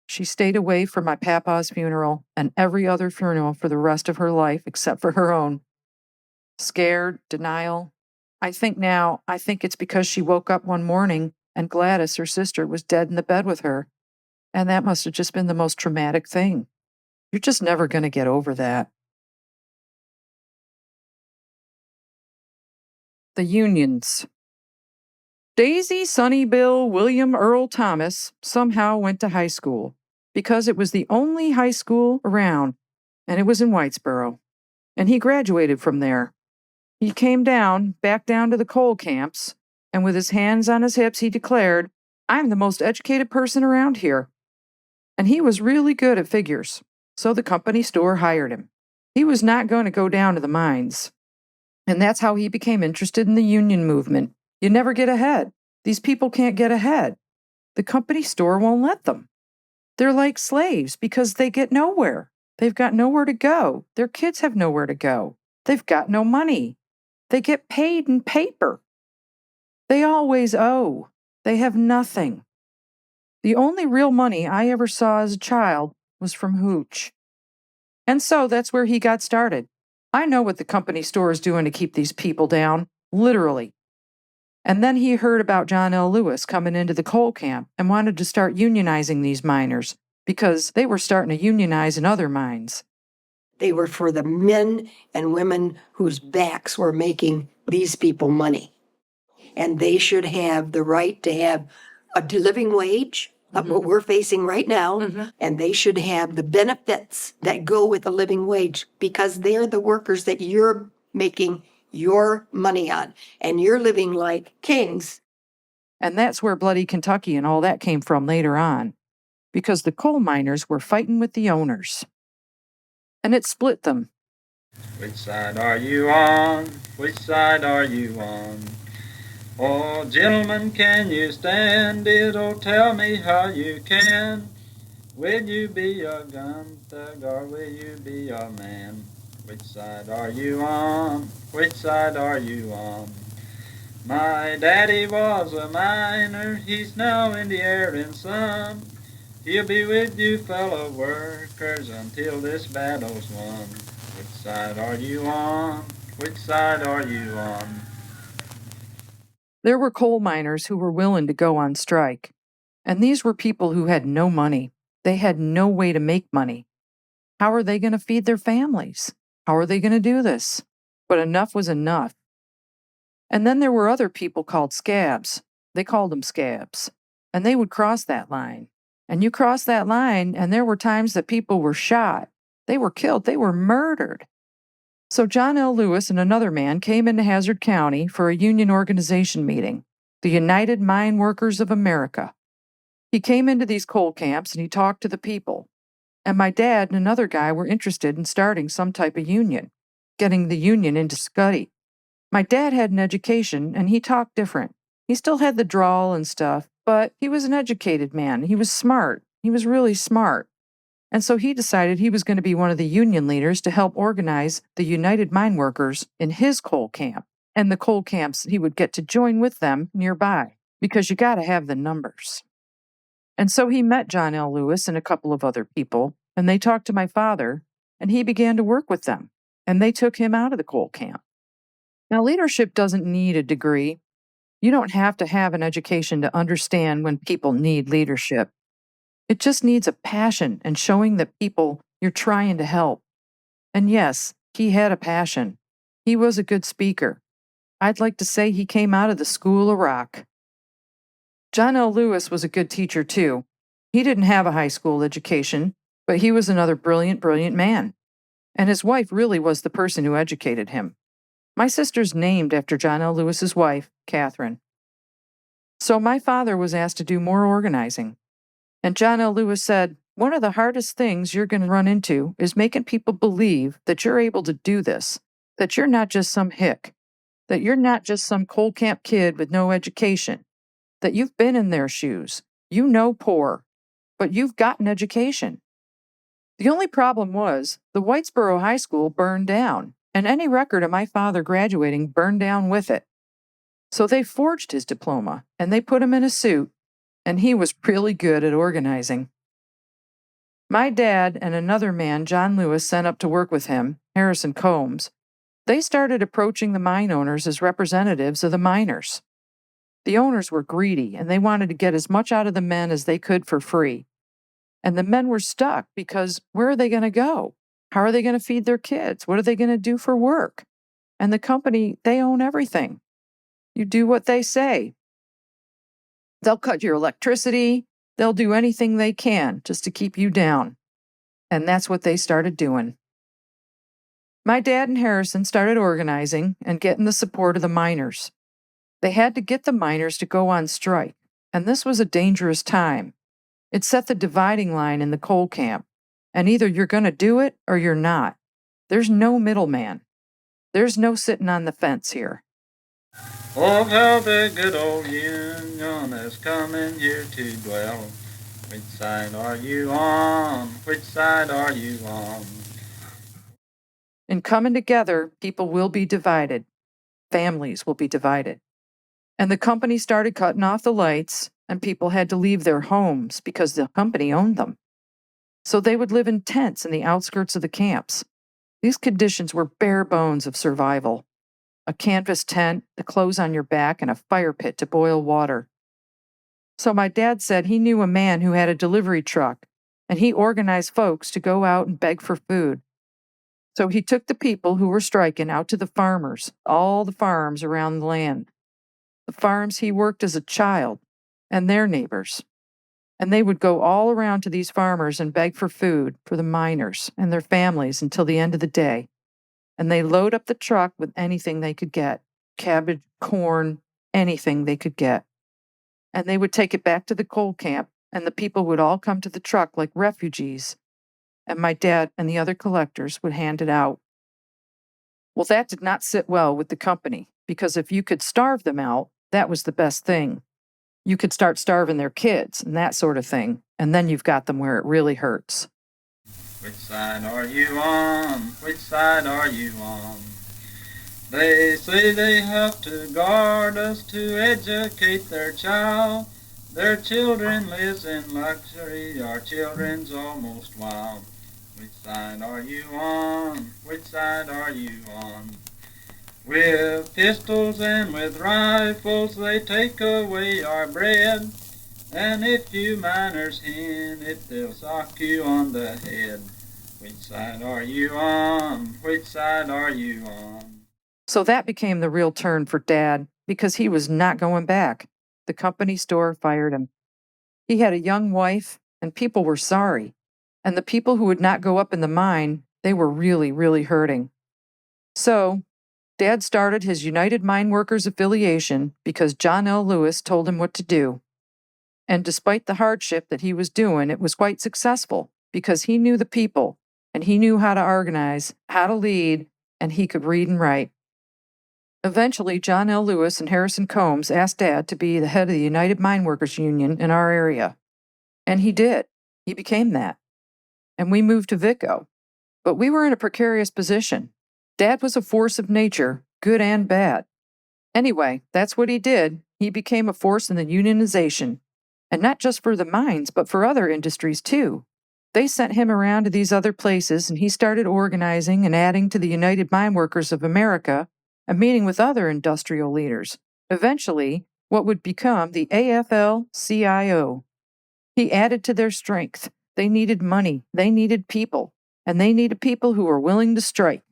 She stayed away from my papa's funeral and every other funeral for the rest of her life except for her own. Scared, denial. I think it's because she woke up one morning and Gladys, her sister, was dead in the bed with her. And that must have just been the most traumatic thing. You're just never going to get over that. The unions. Daisy, Sonny Bill, William Earl Thomas somehow went to high school because it was the only high school around, and it was in Whitesboro. And he graduated from there. He came back down to the coal camps, and with his hands on his hips, he declared, "I'm the most educated person around here." And he was really good at figures, so the company store hired him. He was not going to go down to the mines. And that's how he became interested in the union movement. You never get ahead. These people can't get ahead. The company store won't let them. They're like slaves because they get nowhere. They've got nowhere to go. Their kids have nowhere to go. They've got no money. They get paid in paper. They always owe. They have nothing. The only real money I ever saw as a child was from hooch. And so that's where he got started. I know what the company store is doing to keep these people down, literally. And then he heard about John L. Lewis coming into the coal camp and wanted to start unionizing these miners because they were starting to unionize in other mines. They were for the men and women whose backs were making these people money. And they should have the right to have a living wage, like what we're facing right now, and they should have the benefits that go with a living wage because they're the workers that you're making your money on, and you're living like kings. And that's where Bloody Kentucky and all that came from later on, because the coal miners were fighting with the owners. And it split them. Which side are you on? Which side are you on? Oh, gentlemen, can you stand it? Oh, tell me how you can. Will you be a gun thug or will you be a man? Which side are you on? Which side are you on? My daddy was a miner, he's now in the air and sun. He'll be with you fellow workers until this battle's won. Which side are you on? Which side are you on? There were coal miners who were willing to go on strike. And these were people who had no money. They had no way to make money. How are they going to feed their families? How are they going to do this? But enough was enough. And then there were other people called scabs. They called them scabs. And they would cross that line. And you cross that line, and there were times that people were shot. They were killed. They were murdered. So John L. Lewis and another man came into Hazard County for a union organization meeting, the United Mine Workers of America. He came into these coal camps and he talked to the people. And my dad and another guy were interested in starting some type of union, getting the union into Scuddy. My dad had an education and he talked different. He still had the drawl and stuff, but he was an educated man. He was smart. He was really smart. And so he decided he was going to be one of the union leaders to help organize the United Mine Workers in his coal camp and the coal camps he would get to join with them nearby, because you got to have the numbers. And so he met John L. Lewis and a couple of other people, and they talked to my father, and he began to work with them, and they took him out of the coal camp. Now, leadership doesn't need a degree. You don't have to have an education to understand when people need leadership. It just needs a passion and showing the people you're trying to help. And yes, he had a passion. He was a good speaker. I'd like to say he came out of the School of Rock. John L. Lewis was a good teacher, too. He didn't have a high school education, but he was another brilliant, brilliant man. And his wife really was the person who educated him. My sister's named after John L. Lewis's wife, Catherine. So my father was asked to do more organizing. And John L. Lewis said, one of the hardest things you're going to run into is making people believe that you're able to do this, that you're not just some hick, that you're not just some coal camp kid with no education, that you've been in their shoes, you know poor, but you've got an education. The only problem was the Whitesboro High School burned down, and any record of my father graduating burned down with it. So they forged his diploma, and they put him in a suit, and he was really good at organizing. My dad and another man John Lewis sent up to work with him, Harrison Combs, they started approaching the mine owners as representatives of the miners. The owners were greedy, and they wanted to get as much out of the men as they could for free. And the men were stuck because where are they going to go? How are they going to feed their kids? What are they going to do for work? And the company, they own everything. You do what they say. They'll cut your electricity. They'll do anything they can just to keep you down. And that's what they started doing. My dad and Harrison started organizing and getting the support of the miners. They had to get the miners to go on strike, and this was a dangerous time. It set the dividing line in the coal camp, and either you're going to do it or you're not. There's no middleman. There's no sitting on the fence here. Oh, how the good old Union has come in here to dwell. Which side are you on? Which side are you on? In coming together, people will be divided. Families will be divided. And the company started cutting off the lights, and people had to leave their homes because the company owned them. So they would live in tents in the outskirts of the camps. These conditions were bare bones of survival. A canvas tent, the clothes on your back, and a fire pit to boil water. So my dad said he knew a man who had a delivery truck, and he organized folks to go out and beg for food. So he took the people who were striking out to the farmers, all the farms around the land. The farms he worked as a child, and their neighbors. And they would go all around to these farmers and beg for food for the miners and their families until the end of the day. And they load up the truck with anything they could get, cabbage, corn, anything they could get. And they would take it back to the coal camp, and the people would all come to the truck like refugees. And my dad and the other collectors would hand it out. Well, that did not sit well with the company, because if you could starve them out, that was the best thing. You could start starving their kids and that sort of thing, and then you've got them where it really hurts. Which side are you on? Which side are you on? They say they have to guard us to educate their child. Their children lives in luxury, our children's almost wild. Which side are you on? Which side are you on? With pistols and with rifles they take away our bread. And if you miners hint it, they'll sock you on the head. Which side are you on? Which side are you on? So that became the real turn for Dad, because he was not going back. The company store fired him. He had a young wife and people were sorry. And the people who would not go up in the mine, they were really, really hurting. So, Dad started his United Mine Workers Affiliation because John L. Lewis told him what to do. And despite the hardship that he was doing, it was quite successful because he knew the people and he knew how to organize, how to lead, and he could read and write. Eventually, John L. Lewis and Harrison Combs asked Dad to be the head of the United Mine Workers Union in our area. And he did. He became that. And we moved to Vico. But we were in a precarious position. Dad was a force of nature, good and bad. Anyway, that's what he did. He became a force in the unionization. And not just for the mines, but for other industries too. They sent him around to these other places, and he started organizing and adding to the United Mine Workers of America and meeting with other industrial leaders. Eventually, what would become the AFL-CIO. He added to their strength. They needed money. They needed people. And they needed people who were willing to strike.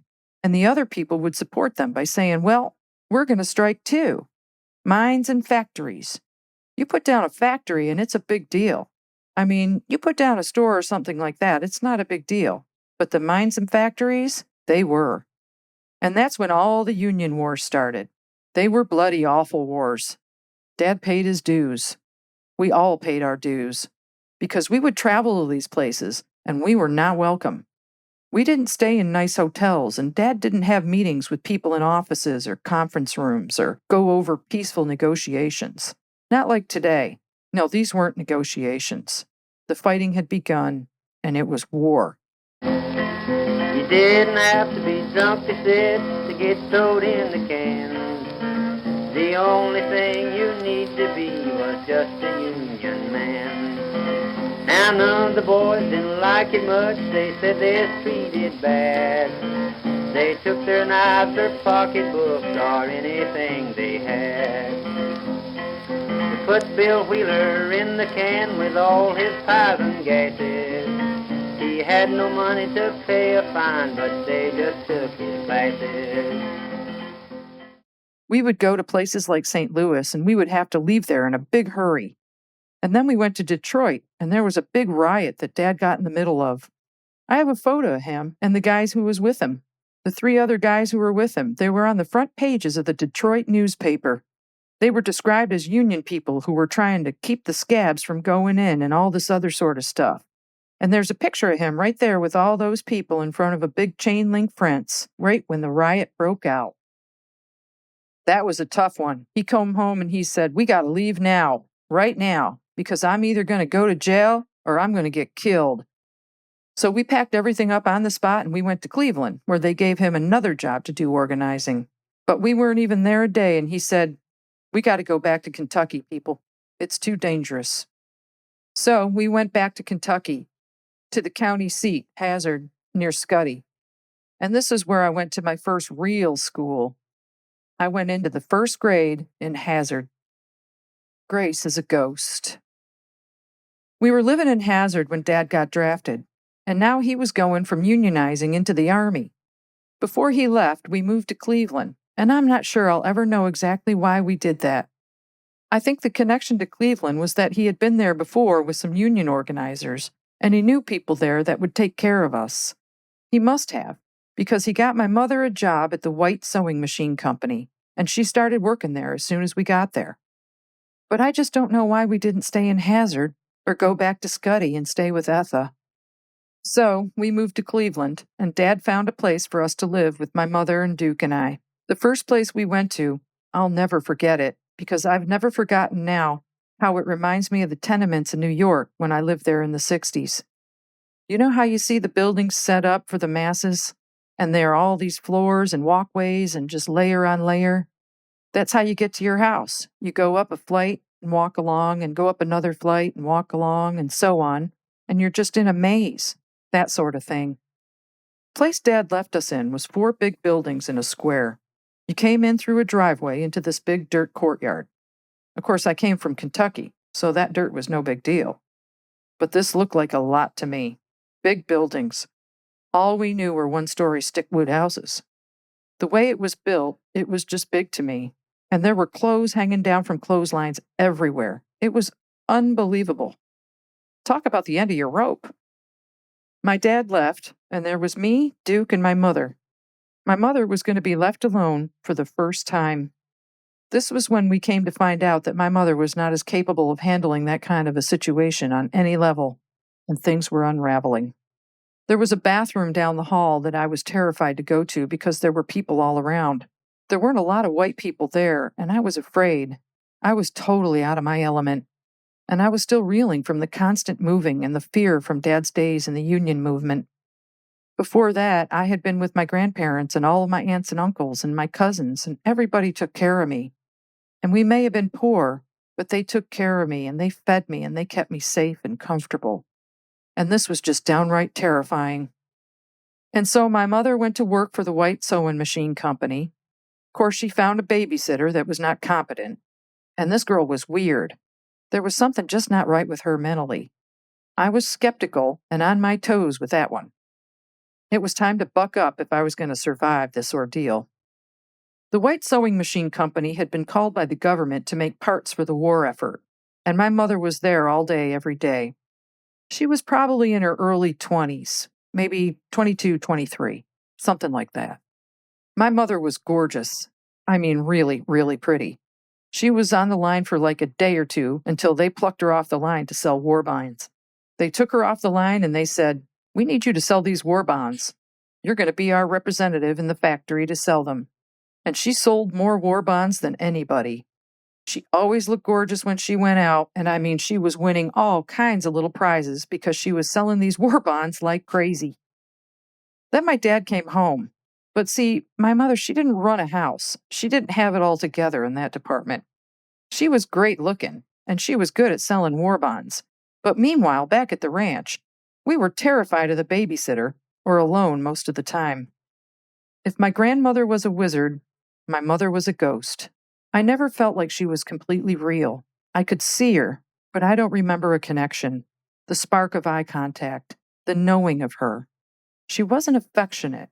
And the other people would support them by saying, well, we're going to strike too. Mines and factories. You put down a factory and it's a big deal. I mean, you put down a store or something like that, it's not a big deal. But the mines and factories, they were. And that's when all the union wars started. They were bloody, awful wars. Dad paid his dues. We all paid our dues. Because we would travel to these places, and we were not welcome. We didn't stay in nice hotels, and Dad didn't have meetings with people in offices or conference rooms or go over peaceful negotiations. Not like today. No, these weren't negotiations. The fighting had begun, and it was war. You didn't have to be drunk, they said, to get stowed in the cans. The only thing you need to be was just a union man. Now none of the boys didn't like it much, they said they're treated bad. They took their knives, their pocketbooks, or anything they had. They put Bill Wheeler in the can with all his pies and gases. He had no money to pay a fine, but they just took his classes. We would go to places like St. Louis, and we would have to leave there in a big hurry. And then we went to Detroit, and there was a big riot that Dad got in the middle of. I have a photo of him and the guys who was with him. The 3 other guys who were with him, they were on the front pages of the Detroit newspaper. They were described as union people who were trying to keep the scabs from going in and all this other sort of stuff. And there's a picture of him right there with all those people in front of a big chain link fence, right when the riot broke out. That was a tough one. He came home and he said, we got to leave now, right now, because I'm either going to go to jail or I'm going to get killed. So we packed everything up on the spot and we went to Cleveland, where they gave him another job to do organizing. But we weren't even there a day, and he said, we got to go back to Kentucky, people. It's too dangerous. So we went back to Kentucky, to the county seat, Hazard, near Scuddy. And this is where I went to my first real school. I went into the first grade in Hazard. Grace is a ghost. We were living in Hazard when Dad got drafted, and now he was going from unionizing into the Army. Before he left, we moved to Cleveland, and I'm not sure I'll ever know exactly why we did that. I think the connection to Cleveland was that he had been there before with some union organizers, and he knew people there that would take care of us. He must have, because he got my mother a job at the White Sewing Machine Company, and she started working there as soon as we got there. But I just don't know why we didn't stay in Hazard or go back to Scuddy and stay with Etha. So we moved to Cleveland, and Dad found a place for us to live with my mother and Duke and I. The first place we went to, I'll never forget it, because I've never forgotten now how it reminds me of the tenements in New York when I lived there in the 60s. You know how you see the buildings set up for the masses? And there are all these floors and walkways and just layer on layer? That's how you get to your house. You go up a flight and walk along and go up another flight and walk along and so on, and you're just in a maze, that sort of thing. The place Dad left us in was 4 big buildings in a square. You came in through a driveway into this big dirt courtyard. Of course, I came from Kentucky, so that dirt was no big deal. But this looked like a lot to me. Big buildings. All we knew were 1-story stick-wood houses. The way it was built, it was just big to me. And there were clothes hanging down from clotheslines everywhere. It was unbelievable. Talk about the end of your rope. My dad left, and there was me, Duke, and my mother. My mother was going to be left alone for the first time. This was when we came to find out that my mother was not as capable of handling that kind of a situation on any level, and things were unraveling. There was a bathroom down the hall that I was terrified to go to because there were people all around. There weren't a lot of white people there, and I was afraid. I was totally out of my element, and I was still reeling from the constant moving and the fear from Dad's days in the union movement. Before that, I had been with my grandparents and all of my aunts and uncles and my cousins, and everybody took care of me. And we may have been poor, but they took care of me, and they fed me, and they kept me safe and comfortable. And this was just downright terrifying. And so my mother went to work for the white sewing machine company. Of course, she found a babysitter that was not competent. And this girl was weird. There was something just not right with her mentally. I was skeptical and on my toes with that one. It was time to buck up if I was going to survive this ordeal. The white sewing machine company had been called by the government to make parts for the war effort, and my mother was there all day, every day. She was probably in her early 20s, maybe 22, 23, something like that. My mother was gorgeous. I mean, really, really pretty. She was on the line for like a day or two until they plucked her off the line to sell war bonds. They took her off the line and they said, "We need you to sell these war bonds. You're going to be our representative in the factory to sell them." And she sold more war bonds than anybody. She always looked gorgeous when she went out, and I mean, she was winning all kinds of little prizes because she was selling these war bonds like crazy. Then my dad came home. But see, my mother, she didn't run a house. She didn't have it all together in that department. She was great looking, and she was good at selling war bonds. But meanwhile, back at the ranch, we were terrified of the babysitter, or alone most of the time. If my grandmother was a wizard, my mother was a ghost. I never felt like she was completely real. I could see her, but I don't remember a connection, the spark of eye contact, the knowing of her. She wasn't affectionate.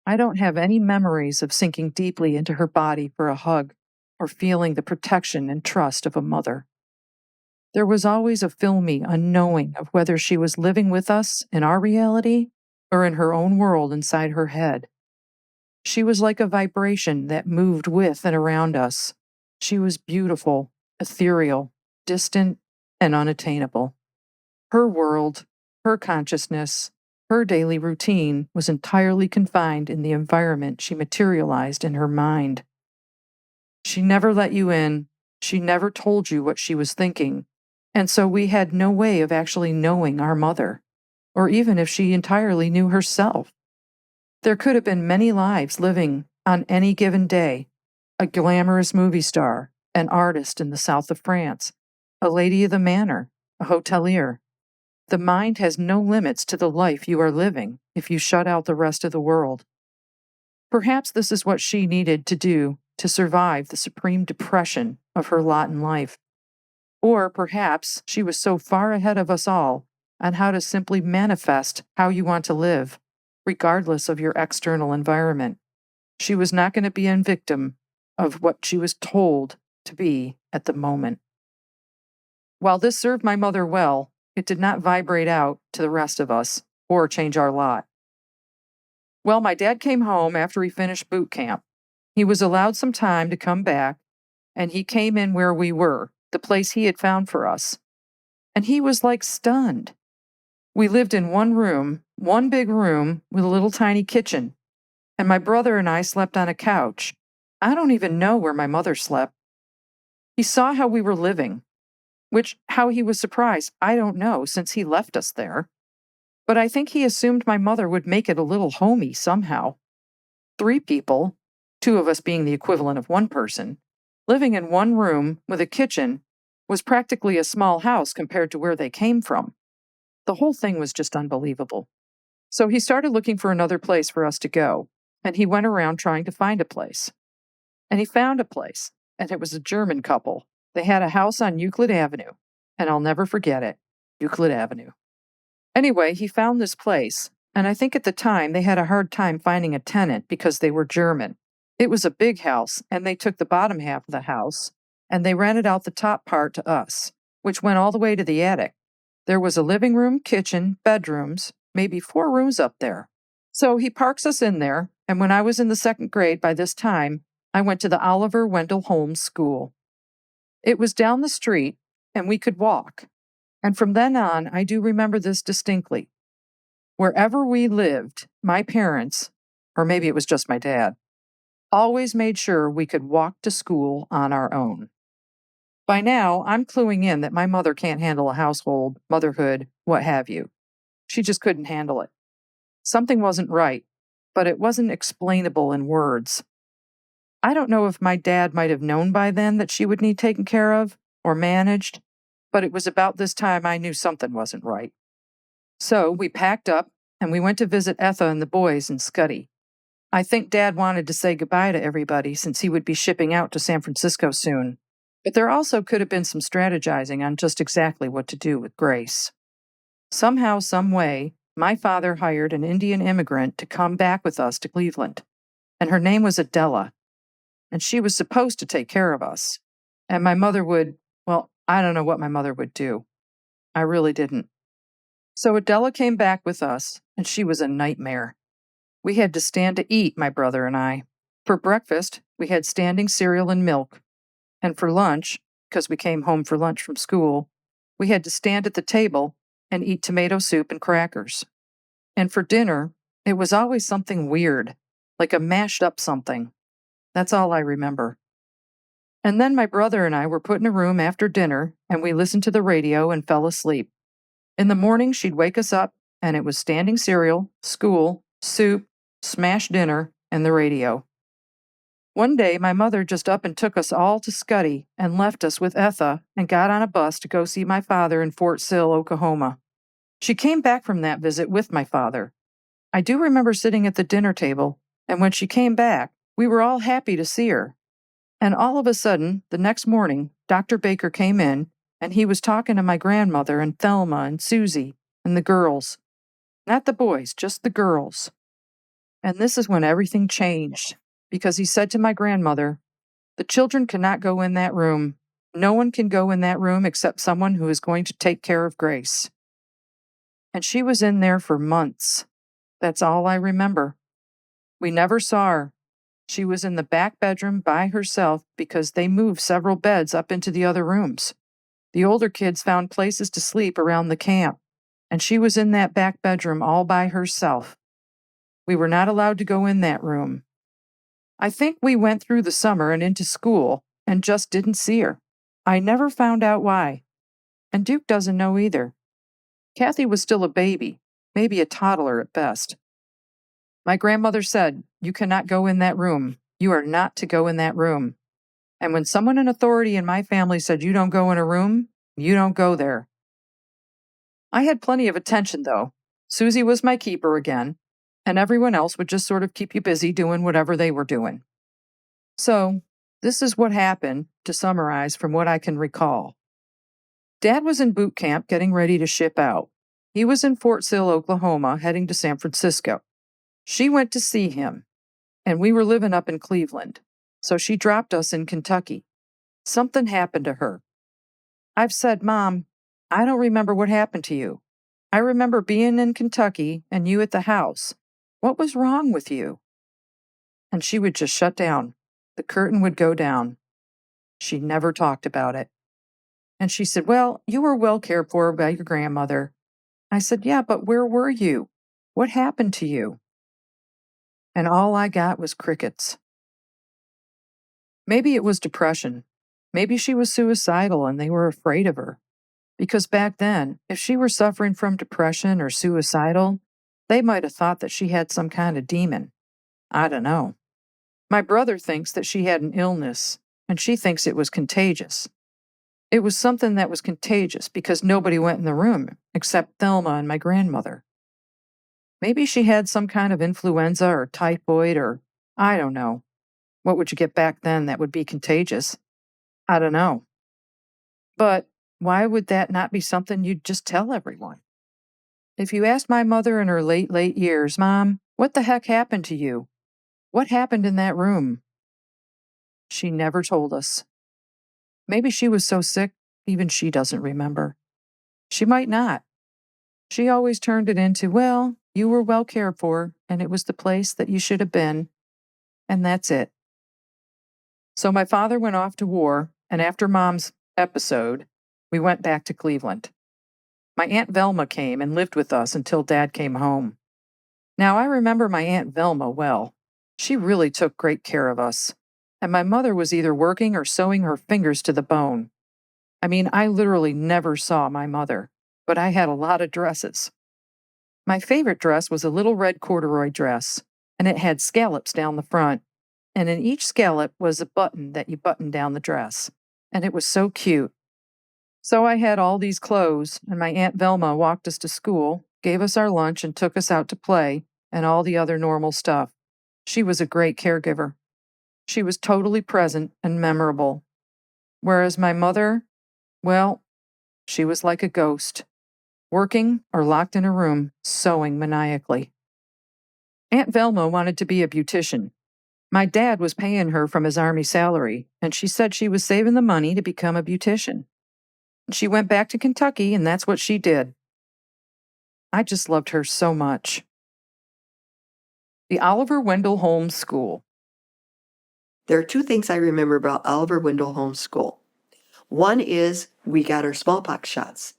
I don't have any memories of sinking deeply into her body for a hug or feeling the protection and trust of a mother. There was always a filmy unknowing of whether she was living with us in our reality or in her own world inside her head. She was like a vibration that moved with and around us. She was beautiful, ethereal, distant, and unattainable. Her world, her consciousness, her daily routine was entirely confined in the environment she materialized in her mind. She never let you in. She never told you what she was thinking. And so we had no way of actually knowing our mother, or even if she entirely knew herself. There could have been many lives living on any given day: a glamorous movie star, an artist in the south of France, a lady of the manor, a hotelier. The mind has no limits to the life you are living if you shut out the rest of the world. Perhaps this is what she needed to do to survive the supreme depression of her lot in life. Or perhaps she was so far ahead of us all on how to simply manifest how you want to live, regardless of your external environment. She was not going to be a victim of what she was told to be at the moment. While this served my mother well, it did not vibrate out to the rest of us or change our lot. Well, my dad came home after he finished boot camp. He was allowed some time to come back, and he came in where we were, the place he had found for us. And he was like stunned. We lived in one room, one big room with a little tiny kitchen, and my brother and I slept on a couch. I don't even know where my mother slept. He saw how we were living, which how he was surprised, I don't know, since he left us there. But I think he assumed my mother would make it a little homey somehow. 3 people, 2 of us being the equivalent of 1 person, living in one room with a kitchen was practically a small house compared to where they came from. The whole thing was just unbelievable. So he started looking for another place for us to go, and he went around trying to find a place. And he found a place, and it was a German couple. They had a house on Euclid Avenue, and I'll never forget it, Euclid Avenue. Anyway, he found this place, and I think at the time they had a hard time finding a tenant because they were German. It was a big house, and they took the bottom half of the house, and they rented out the top part to us, which went all the way to the attic. There was a living room, kitchen, bedrooms, maybe 4 rooms up there. So he parks us in there, and when I was in the 2nd grade by this time, I went to the Oliver Wendell Holmes School. It was down the street, and we could walk. And from then on, I do remember this distinctly. Wherever we lived, my parents, or maybe it was just my dad, always made sure we could walk to school on our own. By now, I'm cluing in that my mother can't handle a household, motherhood, what have you. She just couldn't handle it. Something wasn't right, but it wasn't explainable in words. I don't know if my dad might have known by then that she would need taken care of or managed, but it was about this time I knew something wasn't right. So we packed up and we went to visit Etha and the boys in Scuddy. I think Dad wanted to say goodbye to everybody since he would be shipping out to San Francisco soon. But there also could have been some strategizing on just exactly what to do with Grace. Somehow, some way, my father hired an Indian immigrant to come back with us to Cleveland. And her name was Adela. And she was supposed to take care of us. And my mother would, well, I don't know what my mother would do. I really didn't. So Adela came back with us, and she was a nightmare. We had to stand to eat, my brother and I. For breakfast, we had standing cereal and milk. And for lunch, because we came home for lunch from school, we had to stand at the table and eat tomato soup and crackers. And for dinner, it was always something weird, like a mashed up something. That's all I remember. And then my brother and I were put in a room after dinner, and we listened to the radio and fell asleep. In the morning, she'd wake us up, and it was standing cereal, school, soup, smashed dinner, and the radio. One day, my mother just up and took us all to Scuddy and left us with Etha and got on a bus to go see my father in Fort Sill, Oklahoma. She came back from that visit with my father. I do remember sitting at the dinner table, and when she came back, we were all happy to see her. And all of a sudden, the next morning, Dr. Baker came in, and he was talking to my grandmother and Thelma and Susie and the girls. Not the boys, just the girls. And this is when everything changed, because he said to my grandmother, "The children cannot go in that room. No one can go in that room except someone who is going to take care of Grace." And she was in there for months. That's all I remember. We never saw her. She was in the back bedroom by herself because they moved several beds up into the other rooms. The older kids found places to sleep around the camp, and she was in that back bedroom all by herself. We were not allowed to go in that room. I think we went through the summer and into school and just didn't see her. I never found out why. And Duke doesn't know either. Kathy was still a baby, maybe a toddler at best. My grandmother said, "You cannot go in that room. You are not to go in that room." And when someone in authority in my family said you don't go in a room, you don't go there. I had plenty of attention, though. Susie was my keeper again, and everyone else would just sort of keep you busy doing whatever they were doing. So, this is what happened, to summarize from what I can recall. Dad was in boot camp getting ready to ship out. He was in Fort Sill, Oklahoma, heading to San Francisco. She went to see him, and we were living up in Cleveland, so she dropped us in Kentucky. Something happened to her. I've said, "Mom, I don't remember what happened to you. I remember being in Kentucky and you at the house. What was wrong with you?" And she would just shut down. The curtain would go down. She never talked about it. And she said, "Well, you were well cared for by your grandmother." I said, "Yeah, but where were you? What happened to you?" And all I got was crickets. Maybe it was depression. Maybe she was suicidal and they were afraid of her. Because back then, if she were suffering from depression or suicidal, they might have thought that she had some kind of demon. I don't know. My brother thinks that she had an illness, and she thinks it was contagious. It was something that was contagious because nobody went in the room except Thelma and my grandmother. Maybe she had some kind of influenza or typhoid or, I don't know. What would you get back then that would be contagious? I don't know. But why would that not be something you'd just tell everyone? If you asked my mother in her late years, "Mom, what the heck happened to you? What happened in that room?" She never told us. Maybe she was so sick, even she doesn't remember. She might not. She always turned it into, well, you were well cared for, and it was the place that you should have been, and that's it. So my father went off to war, and after Mom's episode, we went back to Cleveland. My Aunt Velma came and lived with us until Dad came home. Now, I remember my Aunt Velma well. She really took great care of us, and my mother was either working or sewing her fingers to the bone. I mean, I literally never saw my mother, but I had a lot of dresses. My favorite dress was a little red corduroy dress, and it had scallops down the front, and in each scallop was a button that you buttoned down the dress, and it was so cute. So I had all these clothes, and my Aunt Velma walked us to school, gave us our lunch, and took us out to play, and all the other normal stuff. She was a great caregiver. She was totally present and memorable. Whereas my mother, well, she was like a ghost, working or locked in a room, sewing maniacally. Aunt Velma wanted to be a beautician. My dad was paying her from his Army salary, and she said she was saving the money to become a beautician. She went back to Kentucky, and that's what she did. I just loved her so much. The Oliver Wendell Holmes School. There are two things I remember about Oliver Wendell Holmes School. One is we got our smallpox shots.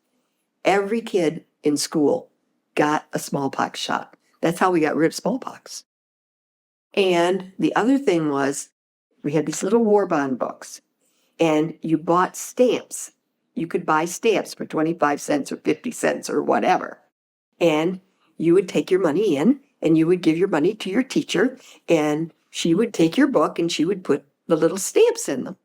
Every kid in school got a smallpox shot. That's how we got rid of smallpox. And the other thing was we had these little war bond books, and you bought stamps. You could buy stamps for 25 cents or 50 cents or whatever. And you would take your money in, and you would give your money to your teacher, and she would take your book and she would put the little stamps in them.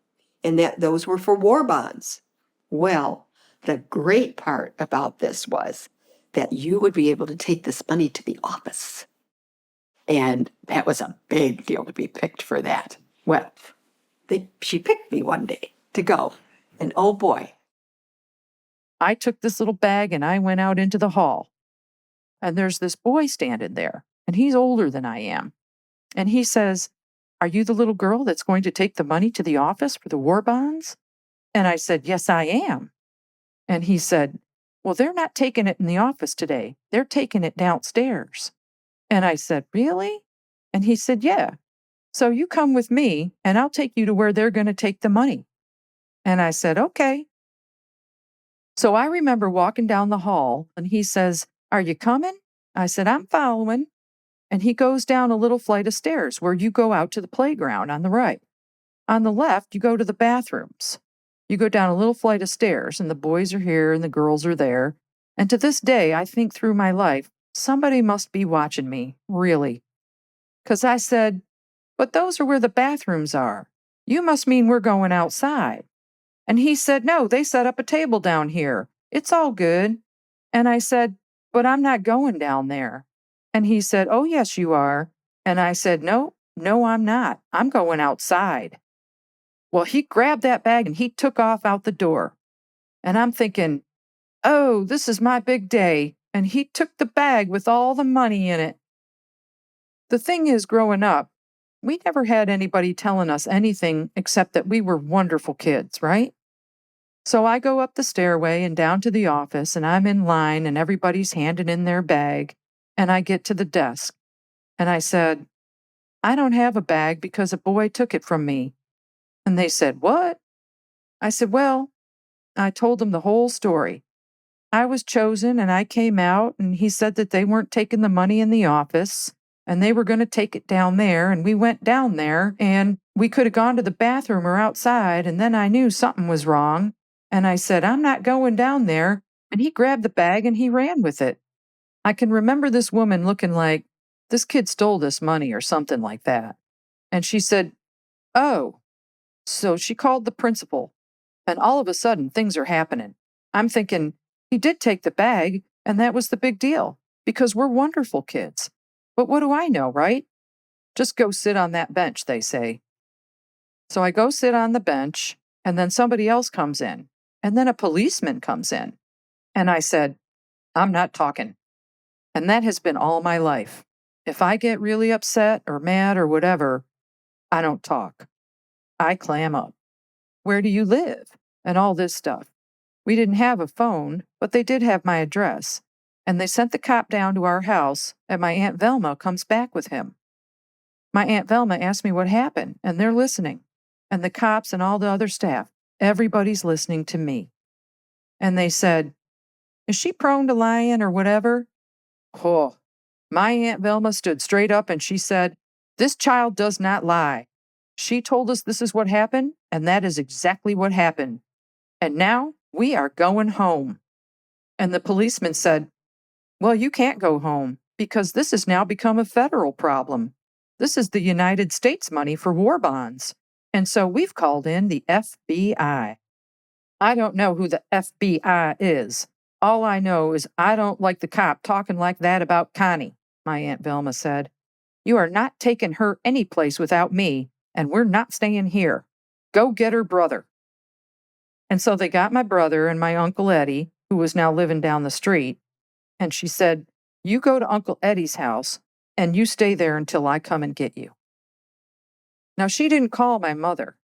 And those were for war bonds. Well, the great part about this was that you would be able to take this money to the office. And that was a big deal to be picked for that. Well, she picked me one day to go. And oh boy. I took this little bag and I went out into the hall. And there's this boy standing there, and he's older than I am. And he says, "Are you the little girl that's going to take the money to the office for the war bonds?" And I said, "Yes, I am." And he said, "Well, they're not taking it in the office today. They're taking it downstairs." And I said, "Really?" And he said, "Yeah. So you come with me and I'll take you to where they're going to take the money." And I said, "Okay." So I remember walking down the hall and he says, "Are you coming?" I said, "I'm following." And he goes down a little flight of stairs where you go out to the playground on the right. On the left, you go to the bathrooms. You go down a little flight of stairs, and the boys are here and the girls are there. And to this day, I think through my life, somebody must be watching me, really. Because I said, "But those are where the bathrooms are. You must mean we're going outside." And he said, "No, they set up a table down here. It's all good." And I said, "But I'm not going down there." And he said, "Oh, yes, you are." And I said, "No, I'm not. I'm going outside." Well, he grabbed that bag and he took off out the door. And I'm thinking, oh, this is my big day. And he took the bag with all the money in it. The thing is, growing up, we never had anybody telling us anything except that we were wonderful kids, right? So I go up the stairway and down to the office, and I'm in line and everybody's handing in their bag. And I get to the desk and I said, "I don't have a bag because a boy took it from me." And they said, "What?" I said, "Well," I told them the whole story. I was chosen and I came out, and he said that they weren't taking the money in the office and they were going to take it down there. And we went down there and we could have gone to the bathroom or outside. And then I knew something was wrong. And I said, "I'm not going down there." And he grabbed the bag and he ran with it. I can remember this woman looking like, this kid stole this money or something like that. And she said, "Oh." So she called the principal, and all of a sudden things are happening. I'm thinking, he did take the bag, and that was the big deal, because we're wonderful kids. But what do I know, right? Just go sit on that bench, they say. So I go sit on the bench, and then somebody else comes in, and then a policeman comes in. And I said, "I'm not talking." And that has been all my life. If I get really upset or mad or whatever, I don't talk. I clam up. "Where do you live?" And all this stuff. We didn't have a phone, but they did have my address, and they sent the cop down to our house, and my Aunt Velma comes back with him. My Aunt Velma asked me what happened, and they're listening. And the cops and all the other staff, everybody's listening to me. And they said, "Is she prone to lying or whatever?" Oh, my Aunt Velma stood straight up and she said, "This child does not lie. She told us this is what happened, and that is exactly what happened. And now we are going home." And the policeman said, "Well, you can't go home because this has now become a federal problem. This is the United States money for war bonds. And so we've called in the FBI. I don't know who the FBI is. All I know is I don't like the cop talking like that about Connie," my Aunt Velma said. "You are not taking her any place without me, and we're not staying here. Go get her brother." And so they got my brother and my Uncle Eddie, who was now living down the street, and she said, "You go to Uncle Eddie's house, and you stay there until I come and get you." Now, she didn't call my mother,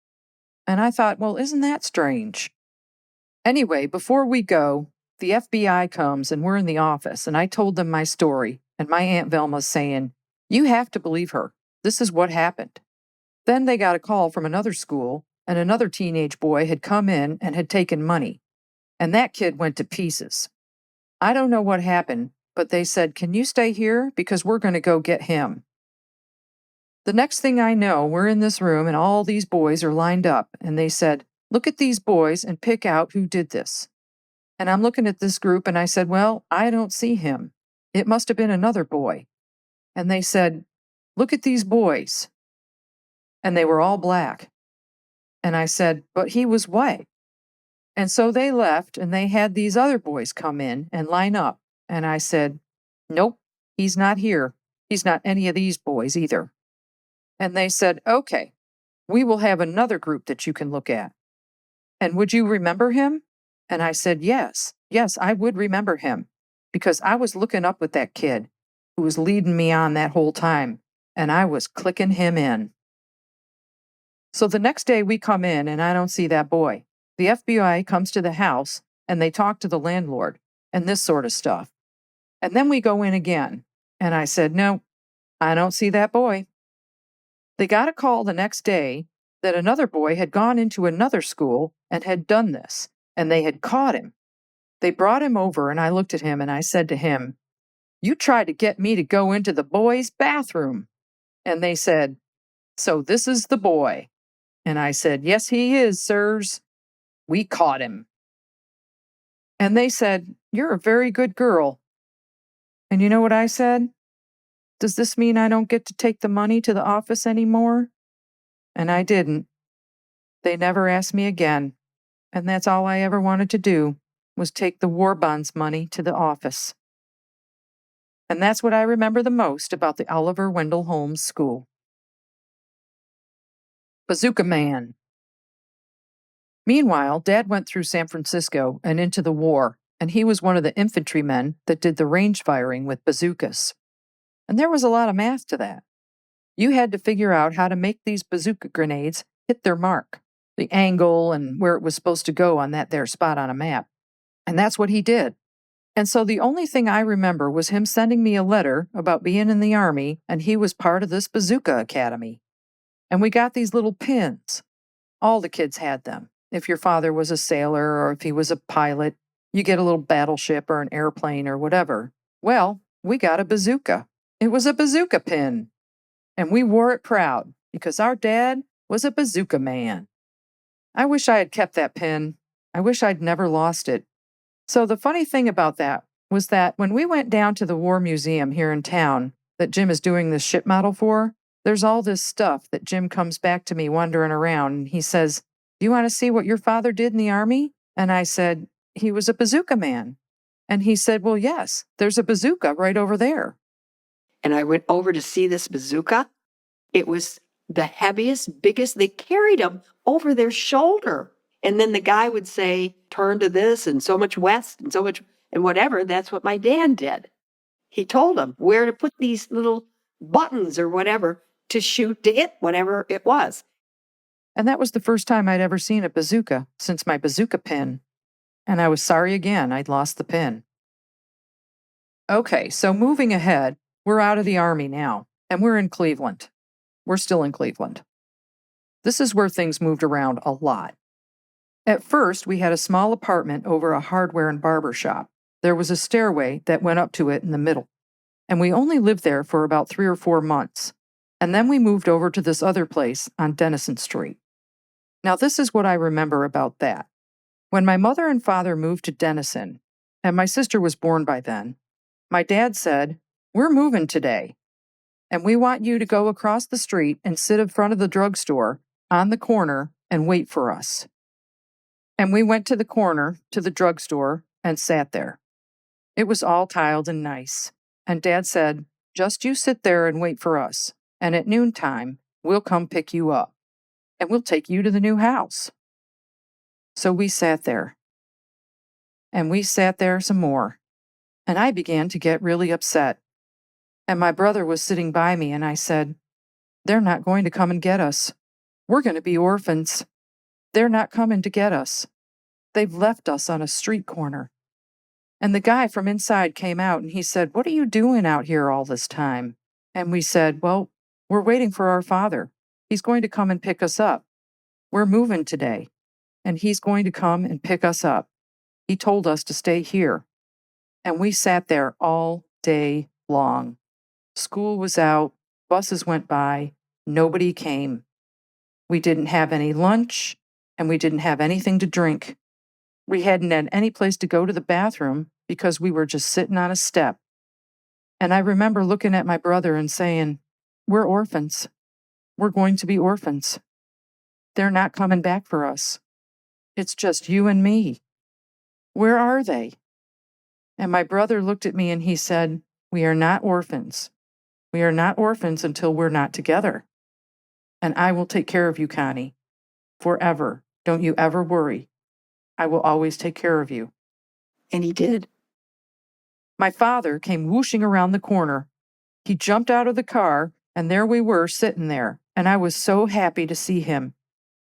and I thought, well, isn't that strange? Anyway, before we go, the FBI comes and we're in the office, and I told them my story, and my Aunt Velma's saying, "You have to believe her. This is what happened." Then they got a call from another school, and another teenage boy had come in and had taken money, and that kid went to pieces. I don't know what happened, but they said, "Can you stay here? Because we're going to go get him." The next thing I know, we're in this room and all these boys are lined up, and they said, "Look at these boys and pick out who did this." And I'm looking at this group and I said, "Well, I don't see him. It must have been another boy." And they said, "Look at these boys." And they were all black. And I said, "But he was white." And so they left and they had these other boys come in and line up. And I said, "Nope, he's not here. He's not any of these boys either." And they said, "Okay, we will have another group that you can look at. And would you remember him?" And I said, yes, I would remember him because I was looking up with that kid who was leading me on that whole time, and I was clicking him in. So the next day we come in and I don't see that boy. The FBI comes to the house and they talk to the landlord and this sort of stuff. And then we go in again. And I said, "No, I don't see that boy." They got a call the next day that another boy had gone into another school and had done this, and they had caught him. They brought him over and I looked at him and I said to him, "You tried to get me to go into the boys' bathroom." And they said, "So this is the boy." And I said, "Yes, he is, sirs. We caught him." And they said, "You're a very good girl." And you know what I said? "Does this mean I don't get to take the money to the office anymore?" And I didn't. They never asked me again. And that's all I ever wanted to do, was take the war bonds money to the office. And that's what I remember the most about the Oliver Wendell Holmes School. Bazooka Man. Meanwhile, Dad went through San Francisco and into the war, and he was one of the infantrymen that did the range firing with bazookas. And there was a lot of math to that. You had to figure out how to make these bazooka grenades hit their mark, the angle and where it was supposed to go on that there spot on a map. And that's what he did. And so the only thing I remember was him sending me a letter about being in the Army, and he was part of this bazooka academy. And we got these little pins. All the kids had them. If your father was a sailor or if he was a pilot, you get a little battleship or an airplane or whatever. Well, we got a bazooka. It was a bazooka pin. And we wore it proud because our dad was a bazooka man. I wish I had kept that pin. I wish I'd never lost it. So the funny thing about that was that when we went down to the War Museum here in town that Jim is doing this ship model for, there's all this stuff that Jim comes back to me wandering around and he says, "Do you want to see what your father did in the Army?" And I said, "He was a bazooka man." And he said, "Well, yes, there's a bazooka right over there." And I went over to see this bazooka. It was the heaviest, biggest. They carried them over their shoulder. And then the guy would say, "Turn to this and so much west and so much," and whatever. That's what my dad did. He told them where to put these little buttons or whatever to shoot to hit whatever it was. And that was the first time I'd ever seen a bazooka since my bazooka pin. and I was sorry again I'd lost the pin. Okay, so moving ahead, we're out of the Army now, and we're in Cleveland. We're still in Cleveland. This is where things moved around a lot. At first, we had a small apartment over a hardware and barber shop. There was a stairway that went up to it in the middle, and we only lived there for about 3 or 4 months. And then we moved over to this other place on Denison Street. Now, this is what I remember about that. When my mother and father moved to Denison, and my sister was born by then, my dad said, "We're moving today, and we want you to go across the street and sit in front of the drugstore on the corner and wait for us." And we went to the corner to the drugstore and sat there. It was all tiled and nice. And Dad said, "Just you sit there and wait for us. And at noontime, we'll come pick you up. And we'll take you to the new house." So we sat there. And we sat there some more. And I began to get really upset. And my brother was sitting by me, and I said, "They're not going to come and get us. We're going to be orphans. They're not coming to get us. They've left us on a street corner." And the guy from inside came out and he said, "What are you doing out here all this time?" And we said, "Well, we're waiting for our father. He's going to come and pick us up. We're moving today, and he's going to come and pick us up. He told us to stay here." And we sat there all day long. School was out, buses went by, nobody came. We didn't have any lunch, and we didn't have anything to drink. We hadn't had any place to go to the bathroom because we were just sitting on a step. And I remember looking at my brother and saying, "We're orphans. We're going to be orphans. They're not coming back for us. It's just you and me. Where are they?" And my brother looked at me and he said, "We are not orphans. We are not orphans until we're not together. And I will take care of you, Connie. Forever. Don't you ever worry. I will always take care of you." And he did. My father came whooshing around the corner. He jumped out of the car, and there we were sitting there, and I was so happy to see him.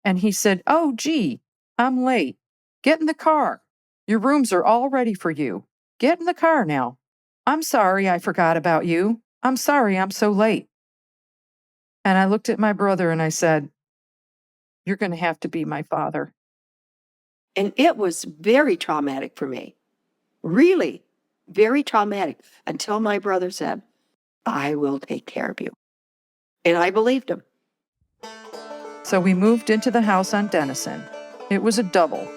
And he said, "Oh, gee, I'm late. Get in the car. Your rooms are all ready for you. Get in the car now. I'm sorry I forgot about you. I'm sorry I'm so late." And I looked at my brother and I said, "You're going to have to be my father." And it was very traumatic for me. Really, very traumatic until my brother said, "I will take care of you." And I believed him. So we moved into the house on Denison. It was a double.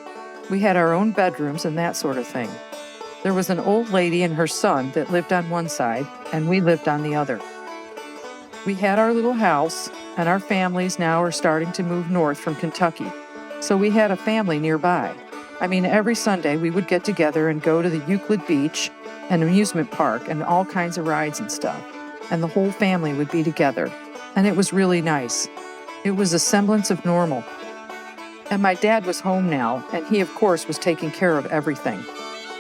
We had our own bedrooms and that sort of thing. There was an old lady and her son that lived on one side, and we lived on the other. We had our little house, and our families now are starting to move north from Kentucky. So we had a family nearby. I mean, every Sunday we would get together and go to the Euclid Beach, an amusement park, and all kinds of rides and stuff. And the whole family would be together. And it was really nice. It was a semblance of normal. And my dad was home now, and he, of course, was taking care of everything.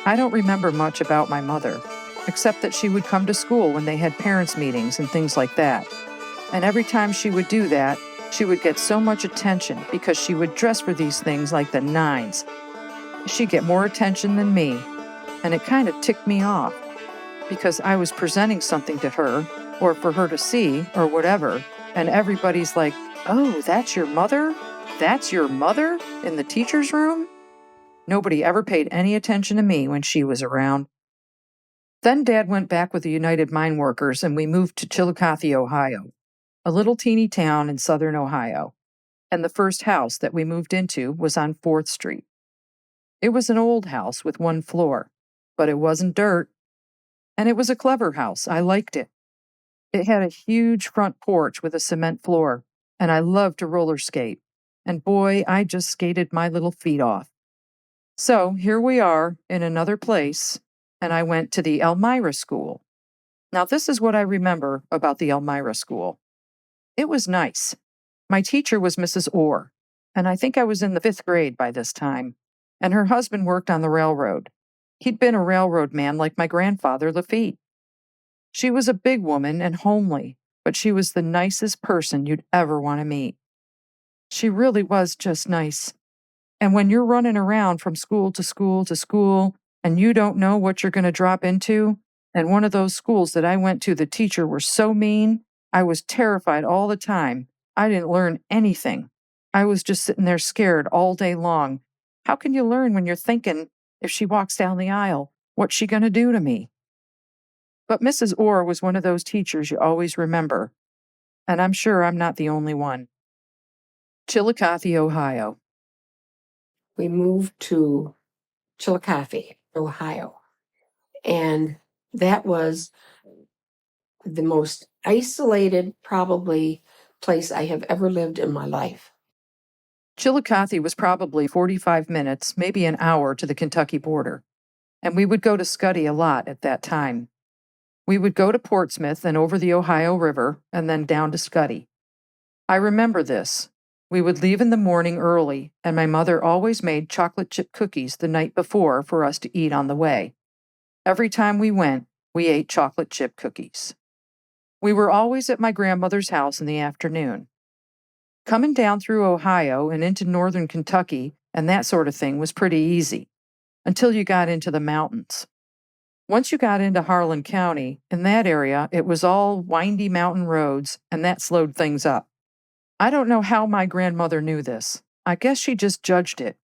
I don't remember much about my mother, except that she would come to school when they had parents' meetings and things like that. And every time she would do that, she would get so much attention because she would dress for these things like the nines. She'd get more attention than me, and it kind of ticked me off because I was presenting something to her or for her to see or whatever, and everybody's like, "Oh, that's your mother? That's your mother in the teacher's room?" Nobody ever paid any attention to me when she was around. Then Dad went back with the United Mine Workers and we moved to Chillicothe, Ohio, a little teeny town in southern Ohio. And the first house that we moved into was on 4th Street. It was an old house with 1 floor, but it wasn't dirt. And it was a clever house. I liked it. It had a huge front porch with a cement floor, and I loved to roller skate. And boy, I just skated my little feet off. So here we are in another place, and I went to the Elmira School. Now, this is what I remember about the Elmira School. It was nice. My teacher was Mrs. Orr, and I think I was in the 5th grade by this time, and her husband worked on the railroad. He'd been a railroad man like my grandfather, Lafitte. She was a big woman and homely, but she was the nicest person you'd ever want to meet. She really was just nice. And when you're running around from school to school to school and you don't know what you're going to drop into, and one of those schools that I went to, the teacher was so mean, I was terrified all the time. I didn't learn anything. I was just sitting there scared all day long. How can you learn when you're thinking, if she walks down the aisle, what's she going to do to me? But Mrs. Orr was one of those teachers you always remember, and I'm sure I'm not the only one. Chillicothe, Ohio. We moved to Chillicothe, Ohio, and that was the most isolated, probably, place I have ever lived in my life. Chillicothe was probably 45 minutes, maybe an hour to the Kentucky border, and we would go to Scuddy a lot at that time. We would go to Portsmouth and over the Ohio River and then down to Scuddy. I remember this. We would leave in the morning early, and my mother always made chocolate chip cookies the night before for us to eat on the way. Every time we went, we ate chocolate chip cookies. We were always at my grandmother's house in the afternoon. Coming down through Ohio and into northern Kentucky and that sort of thing was pretty easy, until you got into the mountains. Once you got into Harlan County, in that area, it was all windy mountain roads, and that slowed things up. I don't know how my grandmother knew this. I guess she just judged it.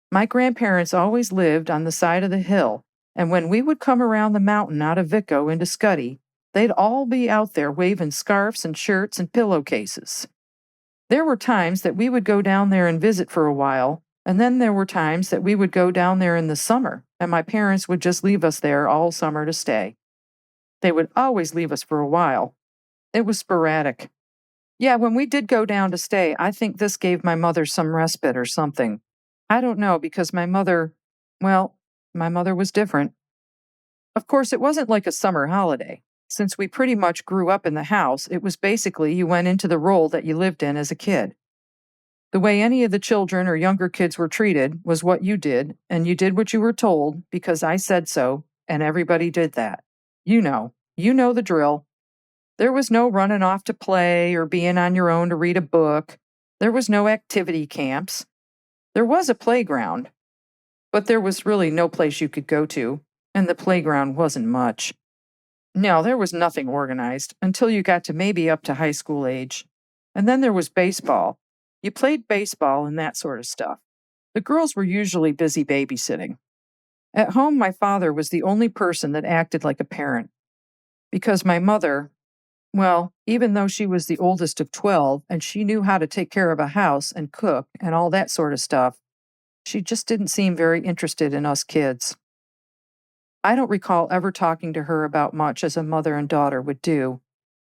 My grandparents always lived on the side of the hill, and when we would come around the mountain out of Vico into Scuddy, they'd all be out there waving scarfs and shirts and pillowcases. There were times that we would go down there and visit for a while, and then there were times that we would go down there in the summer, and my parents would just leave us there all summer to stay. They would always leave us for a while. It was sporadic. Yeah, when we did go down to stay, I think this gave my mother some respite or something. I don't know, because my mother was different. Of course, it wasn't like a summer holiday. Since we pretty much grew up in the house, it was basically you went into the role that you lived in as a kid. The way any of the children or younger kids were treated was what you did, and you did what you were told because I said so, and everybody did that. You know the drill. There was no running off to play or being on your own to read a book. There was no activity camps. There was a playground, but there was really no place you could go to, and the playground wasn't much. No, there was nothing organized until you got to maybe up to high school age. And then there was baseball. You played baseball and that sort of stuff. The girls were usually busy babysitting. At home, my father was the only person that acted like a parent. Because my mother, even though she was the oldest of 12 and she knew how to take care of a house and cook and all that sort of stuff, she just didn't seem very interested in us kids. I don't recall ever talking to her about much as a mother and daughter would do,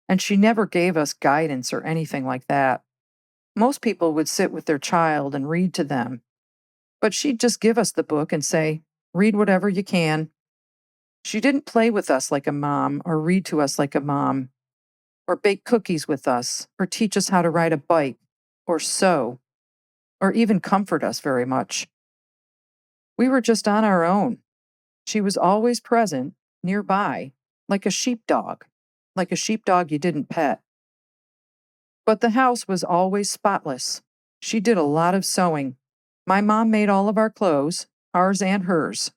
and she never gave us guidance or anything like that. Most people would sit with their child and read to them, but she'd just give us the book and say, "Read whatever you can." She didn't play with us like a mom or read to us like a mom, or bake cookies with us, or teach us how to ride a bike, or sew, or even comfort us very much. We were just on our own. She was always present, nearby, like a sheepdog you didn't pet. But the house was always spotless. She did a lot of sewing. My mom made all of our clothes, ours and hers.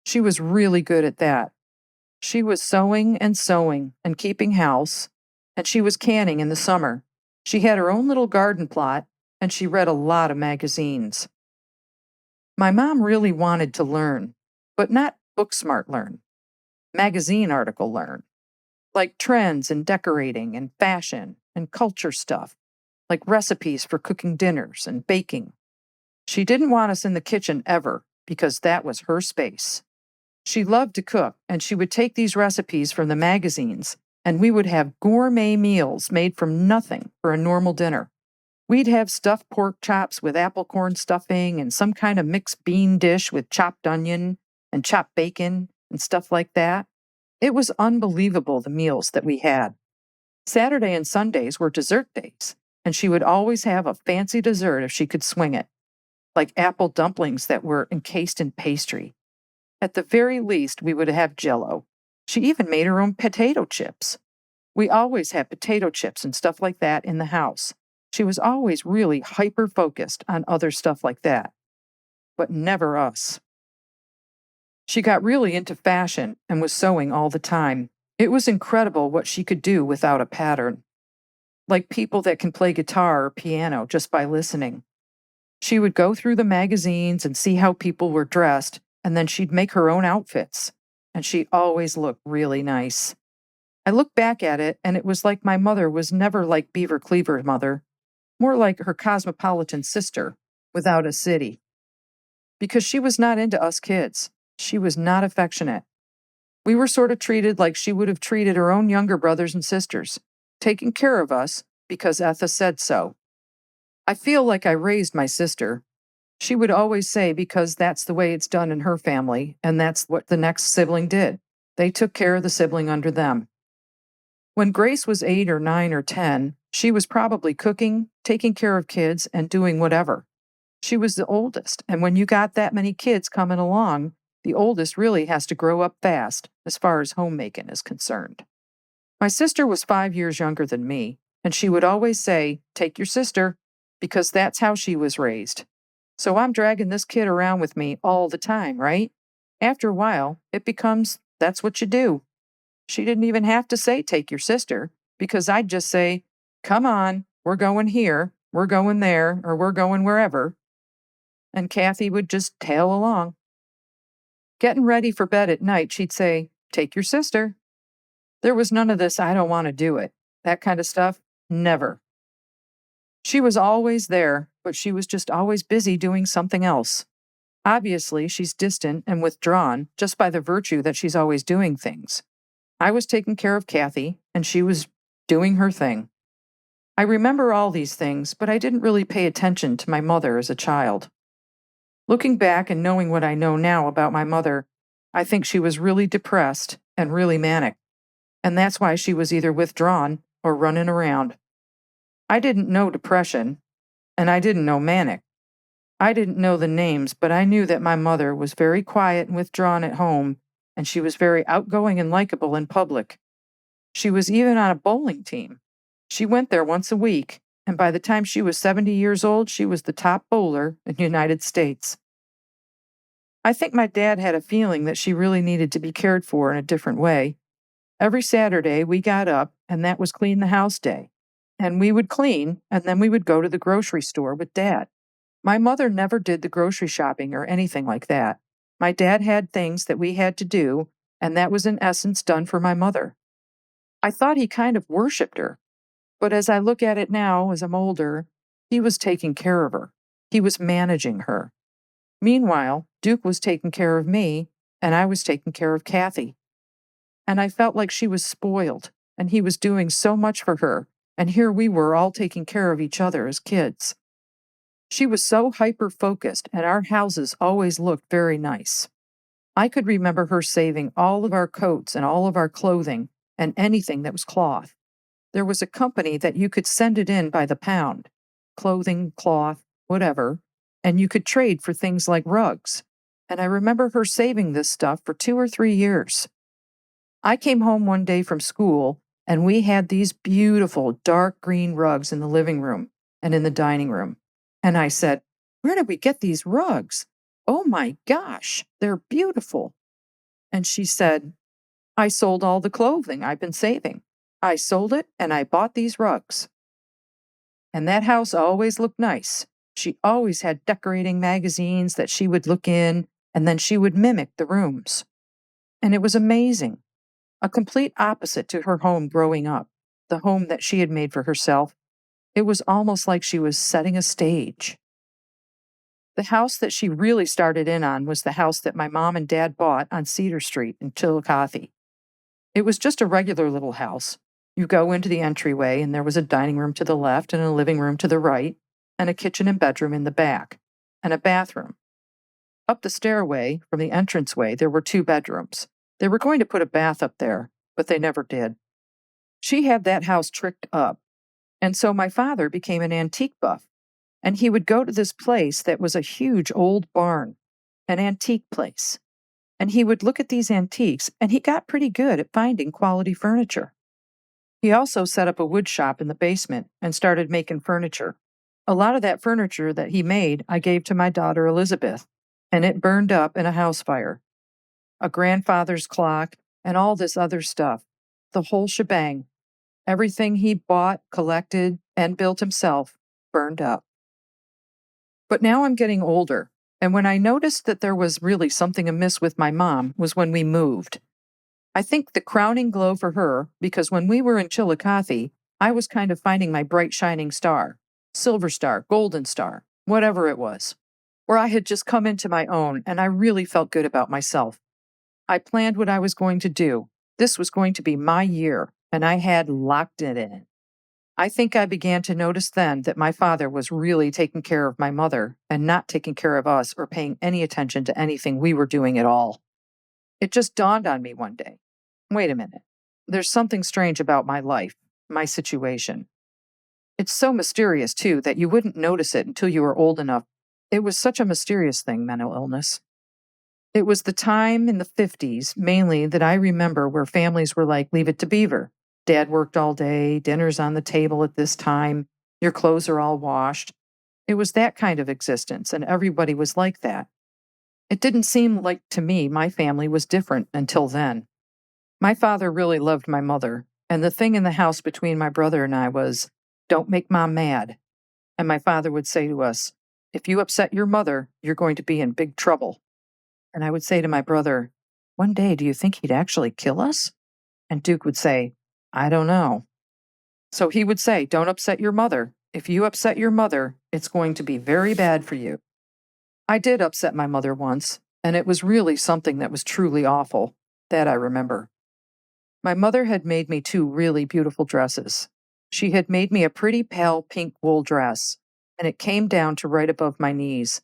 She was really good at that. She was sewing and keeping house, and she was canning in the summer. She had her own little garden plot, and she read a lot of magazines. My mom really wanted to learn, but not book smart learn, magazine article learn, like trends and decorating and fashion and culture stuff, like recipes for cooking dinners and baking. She didn't want us in the kitchen ever, because that was her space. She loved to cook, and she would take these recipes from the magazines, and we would have gourmet meals made from nothing for a normal dinner. We'd have stuffed pork chops with apple corn stuffing and some kind of mixed bean dish with chopped onion and chopped bacon and stuff like that. It was unbelievable, the meals that we had. Saturday and Sundays were dessert days, and she would always have a fancy dessert if she could swing it, like apple dumplings that were encased in pastry. At the very least, we would have Jell-O. She even made her own potato chips. We always had potato chips and stuff like that in the house. She was always really hyper-focused on other stuff like that. but never us. She got really into fashion and was sewing all the time. It was incredible what she could do without a pattern, like people that can play guitar or piano just by listening. She would go through the magazines and see how people were dressed, and then she'd make her own outfits, and she always looked really nice. I look back at it, and it was like my mother was never like Beaver Cleaver's mother, more like her cosmopolitan sister without a city. Because she was not into us kids. She was not affectionate. We were sort of treated like she would have treated her own younger brothers and sisters, taking care of us because Etha said so. I feel like I raised my sister. She would always say because that's the way it's done in her family, and that's what the next sibling did. They took care of the sibling under them. When Grace was 8 or 9 or 10, she was probably cooking, taking care of kids, and doing whatever. She was the oldest, and when you got that many kids coming along, the oldest really has to grow up fast as far as homemaking is concerned. My sister was 5 years younger than me, and she would always say, "Take your sister," because that's how she was raised. So I'm dragging this kid around with me all the time, right? After a while, it becomes that's what you do. She didn't even have to say, "Take your sister," because I'd just say, "Come on, we're going here, we're going there, or we're going wherever." And Kathy would just tail along. Getting ready for bed at night, she'd say, "Take your sister." There was none of this, "I don't want to do it." That kind of stuff. Never. She was always there, but she was just always busy doing something else. Obviously, she's distant and withdrawn just by the virtue that she's always doing things. I was taking care of Kathy, and she was doing her thing. I remember all these things, but I didn't really pay attention to my mother as a child. Looking back and knowing what I know now about my mother, I think she was really depressed and really manic, and that's why she was either withdrawn or running around. I didn't know depression, and I didn't know manic. I didn't know the names, but I knew that my mother was very quiet and withdrawn at home, and she was very outgoing and likable in public. She was even on a bowling team. She went there once a week, and by the time she was 70 years old, she was the top bowler in the United States. I think my dad had a feeling that she really needed to be cared for in a different way. Every Saturday, we got up, and that was clean the house day. And we would clean, and then we would go to the grocery store with Dad. My mother never did the grocery shopping or anything like that. My dad had things that we had to do, and that was in essence done for my mother. I thought he kind of worshipped her, but as I look at it now, as I'm older, he was taking care of her. He was managing her. Meanwhile, Duke was taking care of me, and I was taking care of Kathy. And I felt like she was spoiled, and he was doing so much for her, and here we were all taking care of each other as kids. She was so hyper-focused, and our houses always looked very nice. I could remember her saving all of our coats and all of our clothing and anything that was cloth. There was a company that you could send it in by the pound, clothing, cloth, whatever, and you could trade for things like rugs. And I remember her saving this stuff for 2 or 3 years. I came home one day from school, and we had these beautiful dark green rugs in the living room and in the dining room. And I said, "Where did we get these rugs? Oh my gosh, they're beautiful." And she said, "I sold all the clothing I've been saving. I sold it and I bought these rugs." And that house always looked nice. She always had decorating magazines that she would look in, and then she would mimic the rooms. And it was amazing. A complete opposite to her home growing up, the home that she had made for herself. It was almost like she was setting a stage. The house that she really started in on was the house that my mom and dad bought on Cedar Street in Chillicothe. It was just a regular little house. You go into the entryway, and there was a dining room to the left and a living room to the right, and a kitchen and bedroom in the back, and a bathroom. Up the stairway, from the entranceway, there were 2 bedrooms. They were going to put a bath up there, but they never did. She had that house tricked up. And so my father became an antique buff, and he would go to this place that was a huge old barn, an antique place. And he would look at these antiques, and he got pretty good at finding quality furniture. He also set up a wood shop in the basement and started making furniture. A lot of that furniture that he made, I gave to my daughter Elizabeth, and it burned up in a house fire. A grandfather's clock and all this other stuff, the whole shebang, everything he bought, collected, and built himself, burned up. But now I'm getting older, and when I noticed that there was really something amiss with my mom was when we moved. I think the crowning blow for her, because when we were in Chillicothe, I was kind of finding my bright shining star, silver star, golden star, whatever it was, where I had just come into my own and I really felt good about myself. I planned what I was going to do. This was going to be my year, and I had locked it in. I think I began to notice then that my father was really taking care of my mother and not taking care of us or paying any attention to anything we were doing at all. It just dawned on me one day. Wait a minute. There's something strange about my life, my situation. It's so mysterious, too, that you wouldn't notice it until you were old enough. It was such a mysterious thing, mental illness. It was the time in the 50s, mainly, that I remember where families were like, leave it to Beaver. Dad worked all day, dinner's on the table at this time, your clothes are all washed. It was that kind of existence, and everybody was like that. It didn't seem like to me my family was different until then. My father really loved my mother, and the thing in the house between my brother and I was, don't make Mom mad. And my father would say to us, if you upset your mother, you're going to be in big trouble. And I would say to my brother, one day, do you think he'd actually kill us? And Duke would say, I don't know. So he would say, don't upset your mother. If you upset your mother, it's going to be very bad for you. I did upset my mother once, and it was really something that was truly awful. That I remember. My mother had made me 2 really beautiful dresses. She had made me a pretty pale pink wool dress, and it came down to right above my knees.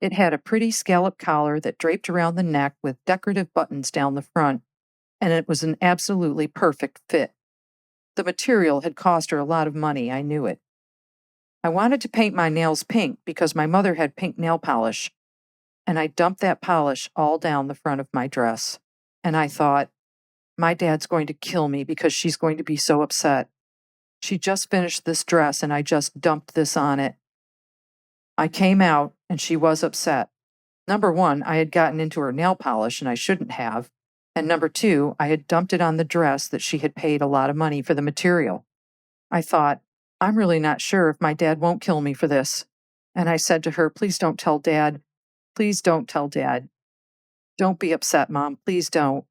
It had a pretty scallop collar that draped around the neck with decorative buttons down the front, and it was an absolutely perfect fit. The material had cost her a lot of money, I knew it. I wanted to paint my nails pink because my mother had pink nail polish, and I dumped that polish all down the front of my dress. And I thought, my dad's going to kill me because she's going to be so upset. She just finished this dress and I just dumped this on it. I came out and she was upset. Number 1, I had gotten into her nail polish and I shouldn't have. And number 2, I had dumped it on the dress that she had paid a lot of money for the material. I thought, I'm really not sure if my dad won't kill me for this. And I said to her, please don't tell Dad. Please don't tell Dad. Don't be upset, Mom. Please don't.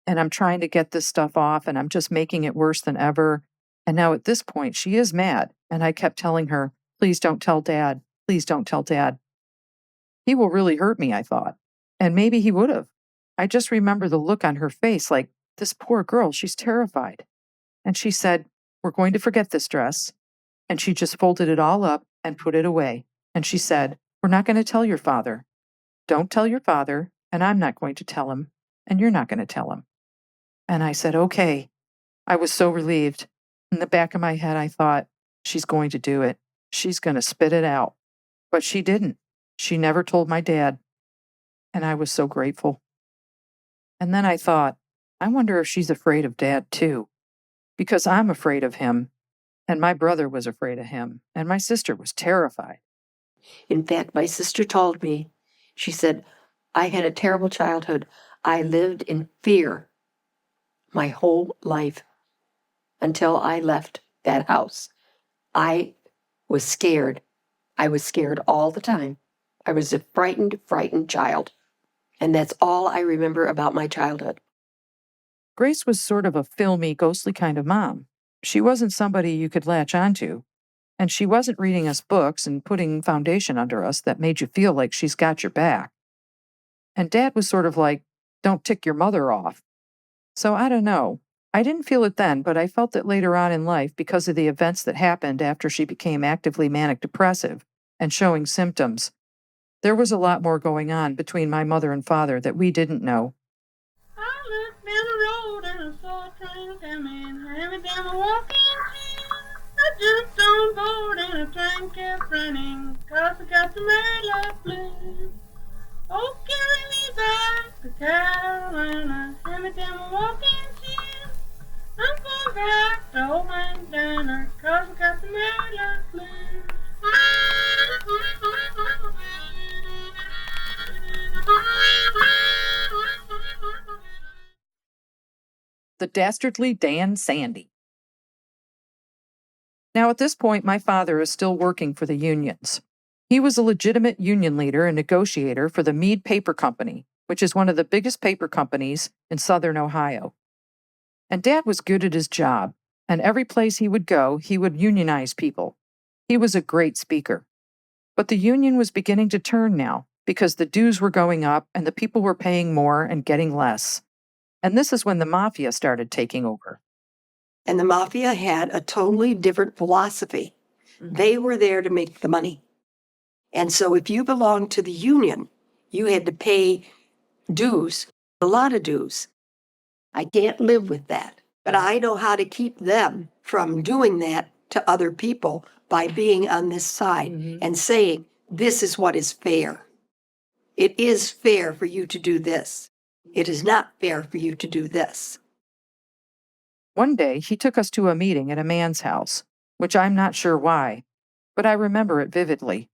And I'm trying to get this stuff off and I'm just making it worse than ever. And now at this point, she is mad. And I kept telling her, please don't tell Dad. Please don't tell Dad. He will really hurt me, I thought. And maybe he would have. I just remember the look on her face like, this poor girl, she's terrified. And she said, we're going to forget this dress. And she just folded it all up and put it away. And she said, we're not going to tell your father. Don't tell your father, and I'm not going to tell him, and you're not going to tell him. And I said, okay. I was so relieved. In the back of my head, I thought, she's going to do it. She's going to spit it out. But she didn't. She never told my dad. And I was so grateful. And then I thought, I wonder if she's afraid of Dad too. Because I'm afraid of him. And my brother was afraid of him. And my sister was terrified. In fact, my sister told me, she said, I had a terrible childhood. I lived in fear my whole life until I left that house. I was scared. I was scared all the time. I was a frightened child. And that's all I remember about my childhood. Grace was sort of a filmy, ghostly kind of mom. She wasn't somebody you could latch onto. And she wasn't reading us books and putting foundation under us that made you feel like she's got your back. And Dad was sort of like, don't tick your mother off. So I don't know. I didn't feel it then, but I felt it later on in life because of the events that happened after she became actively manic depressive and showing symptoms. There was a lot more going on between my mother and father that we didn't know. I looked down the road and I saw a train coming, heavy down the walking street. I jumped on board and the train kept running, 'cause I got the red light blue. Oh, carry me back to Carolina, send me down the walking street. I'm going back to old man Danner, 'cause I got the red light blue. the dastardly Dan Sandy. Now, at this point, my father is still working for the unions. He was a legitimate union leader and negotiator for the Mead Paper Company, which is one of the biggest paper companies in southern Ohio. And Dad was good at his job, and every place he would go, he would unionize people. He was a great speaker. But the union was beginning to turn now, because the dues were going up and the people were paying more and getting less. And this is when the mafia started taking over. And the mafia had a totally different philosophy. They were there to make the money. And so if you belonged to the union, you had to pay dues, a lot of dues. I can't live with that. But I know how to keep them from doing that to other people by being on this side and saying, this is what is fair. It is fair for you to do this. It is not fair for you to do this. One day, he took us to a meeting at a man's house, which I'm not sure why, but I remember it vividly.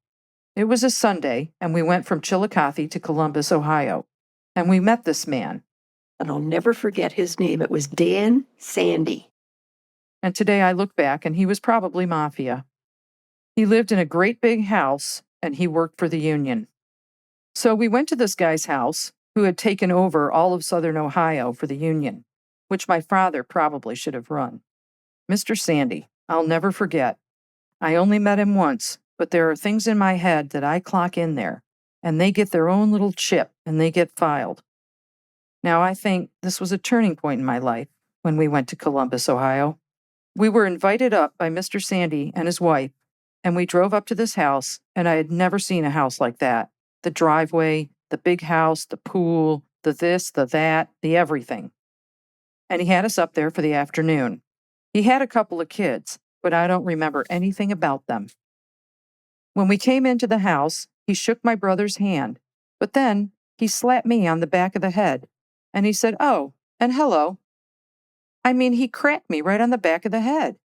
It was a Sunday, and we went from Chillicothe to Columbus, Ohio, and we met this man. And I'll never forget his name. It was Dan Sandy. And today I look back, and he was probably mafia. He lived in a great big house, and he worked for the union. So we went to this guy's house, who had taken over all of southern Ohio for the union, which my father probably should have run. Mr. Sandy, I'll never forget. I only met him once, but there are things in my head that I clock in there, and they get their own little chip, and they get filed. Now, I think this was a turning point in my life when we went to Columbus, Ohio. We were invited up by Mr. Sandy and his wife, and we drove up to this house, and I had never seen a house like that. The driveway, the big house, the pool, the this, the that, the everything. And he had us up there for the afternoon. He had a couple of kids, but I don't remember anything about them. When we came into the house, he shook my brother's hand, but then he slapped me on the back of the head, and he said, "Oh, and hello." I mean, he cracked me right on the back of the head.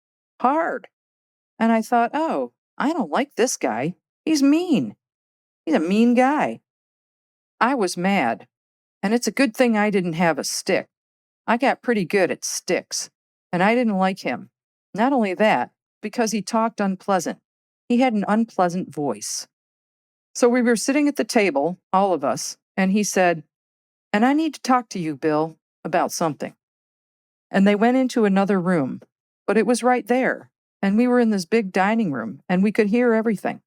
Hard. And I thought, oh, I don't like this guy. He's mean. He's a mean guy. I was mad. And it's a good thing I didn't have a stick. I got pretty good at sticks. And I didn't like him. Not only that, because he talked unpleasant. He had an unpleasant voice. So we were sitting at the table, all of us, and he said, "And I need to talk to you, Bill, about something." And they went into another room, but it was right there. And we were in this big dining room, and we could hear everything.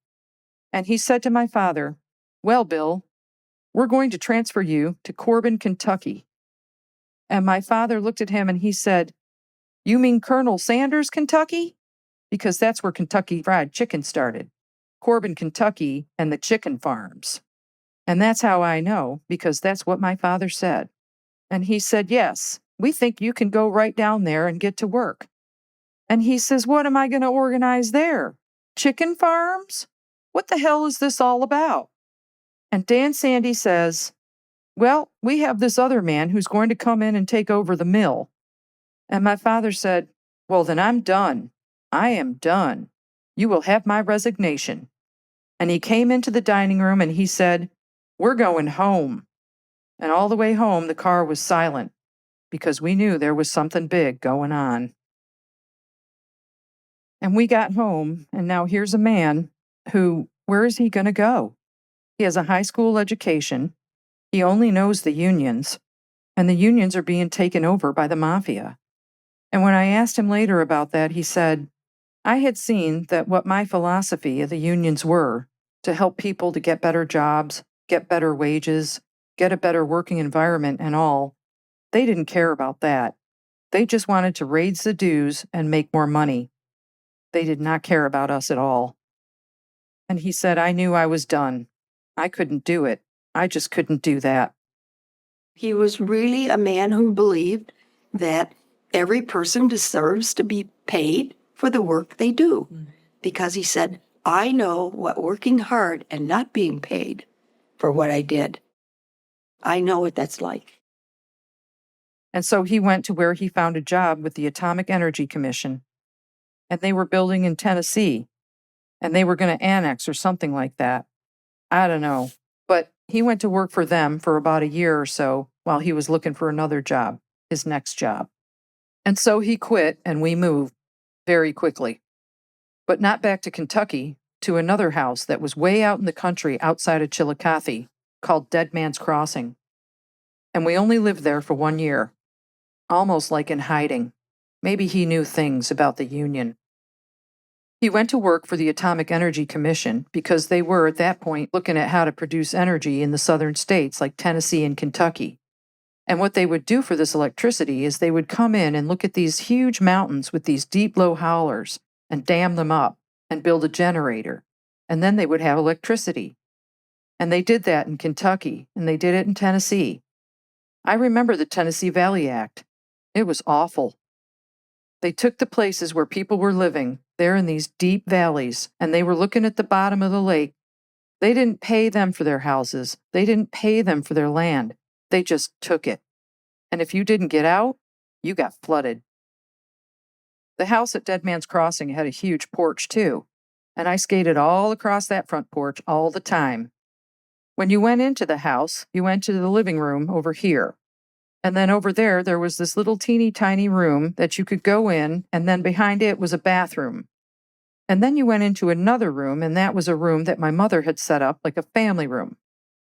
And he said to my father, "Well, Bill, we're going to transfer you to Corbin, Kentucky." And my father looked at him and he said, "You mean Colonel Sanders, Kentucky?" Because that's where Kentucky Fried Chicken started. Corbin, Kentucky, and the chicken farms. And that's how I know, because that's what my father said. And he said, "Yes, we think you can go right down there and get to work." And he says, "What am I going to organize there? Chicken farms? What the hell is this all about?" And Dan Sandy says, "Well, we have this other man who's going to come in and take over the mill." And my father said, "Well, then I'm done. I am done. You will have my resignation." And he came into the dining room and he said, "We're going home." And all the way home, the car was silent because we knew there was something big going on. And we got home, and now here's a man who, where is he going to go? He has a high school education. He only knows the unions, and the unions are being taken over by the mafia. And when I asked him later about that, he said, "I had seen that what my philosophy of the unions were to help people to get better jobs, get better wages, get a better working environment and all. They didn't care about that. They just wanted to raise the dues and make more money. They did not care about us at all." And he said, "I knew I was done. I couldn't do it. I just couldn't do that." He was really a man who believed that every person deserves to be paid for the work they do. Because he said, "I know what working hard and not being paid for what I did. I know what that's like." And so he went to where he found a job with the Atomic Energy Commission. And they were building in Tennessee. And they were going to annex or something like that. I don't know. But he went to work for them for about a year or so while he was looking for another job, his next job. And so he quit and we moved very quickly. But not back to Kentucky, to another house that was way out in the country outside of Chillicothe called Dead Man's Crossing. And we only lived there for 1 year, almost like in hiding. Maybe he knew things about the Union. He went to work for the Atomic Energy Commission because they were, at that point, looking at how to produce energy in the southern states like Tennessee and Kentucky. And what they would do for this electricity is they would come in and look at these huge mountains with these deep, low howlers and dam them up and build a generator. And then they would have electricity. And they did that in Kentucky, and they did it in Tennessee. I remember the Tennessee Valley Act. It was awful. They took the places where people were living, there in these deep valleys, and they were looking at the bottom of the lake. They didn't pay them for their houses. They didn't pay them for their land. They just took it. And if you didn't get out, you got flooded. The house at Dead Man's Crossing had a huge porch, too, and I skated all across that front porch all the time. When you went into the house, you went to the living room over here. And then over there was this little teeny tiny room that you could go in, and then behind it was a bathroom. And then you went into another room, and that was a room that my mother had set up like a family room.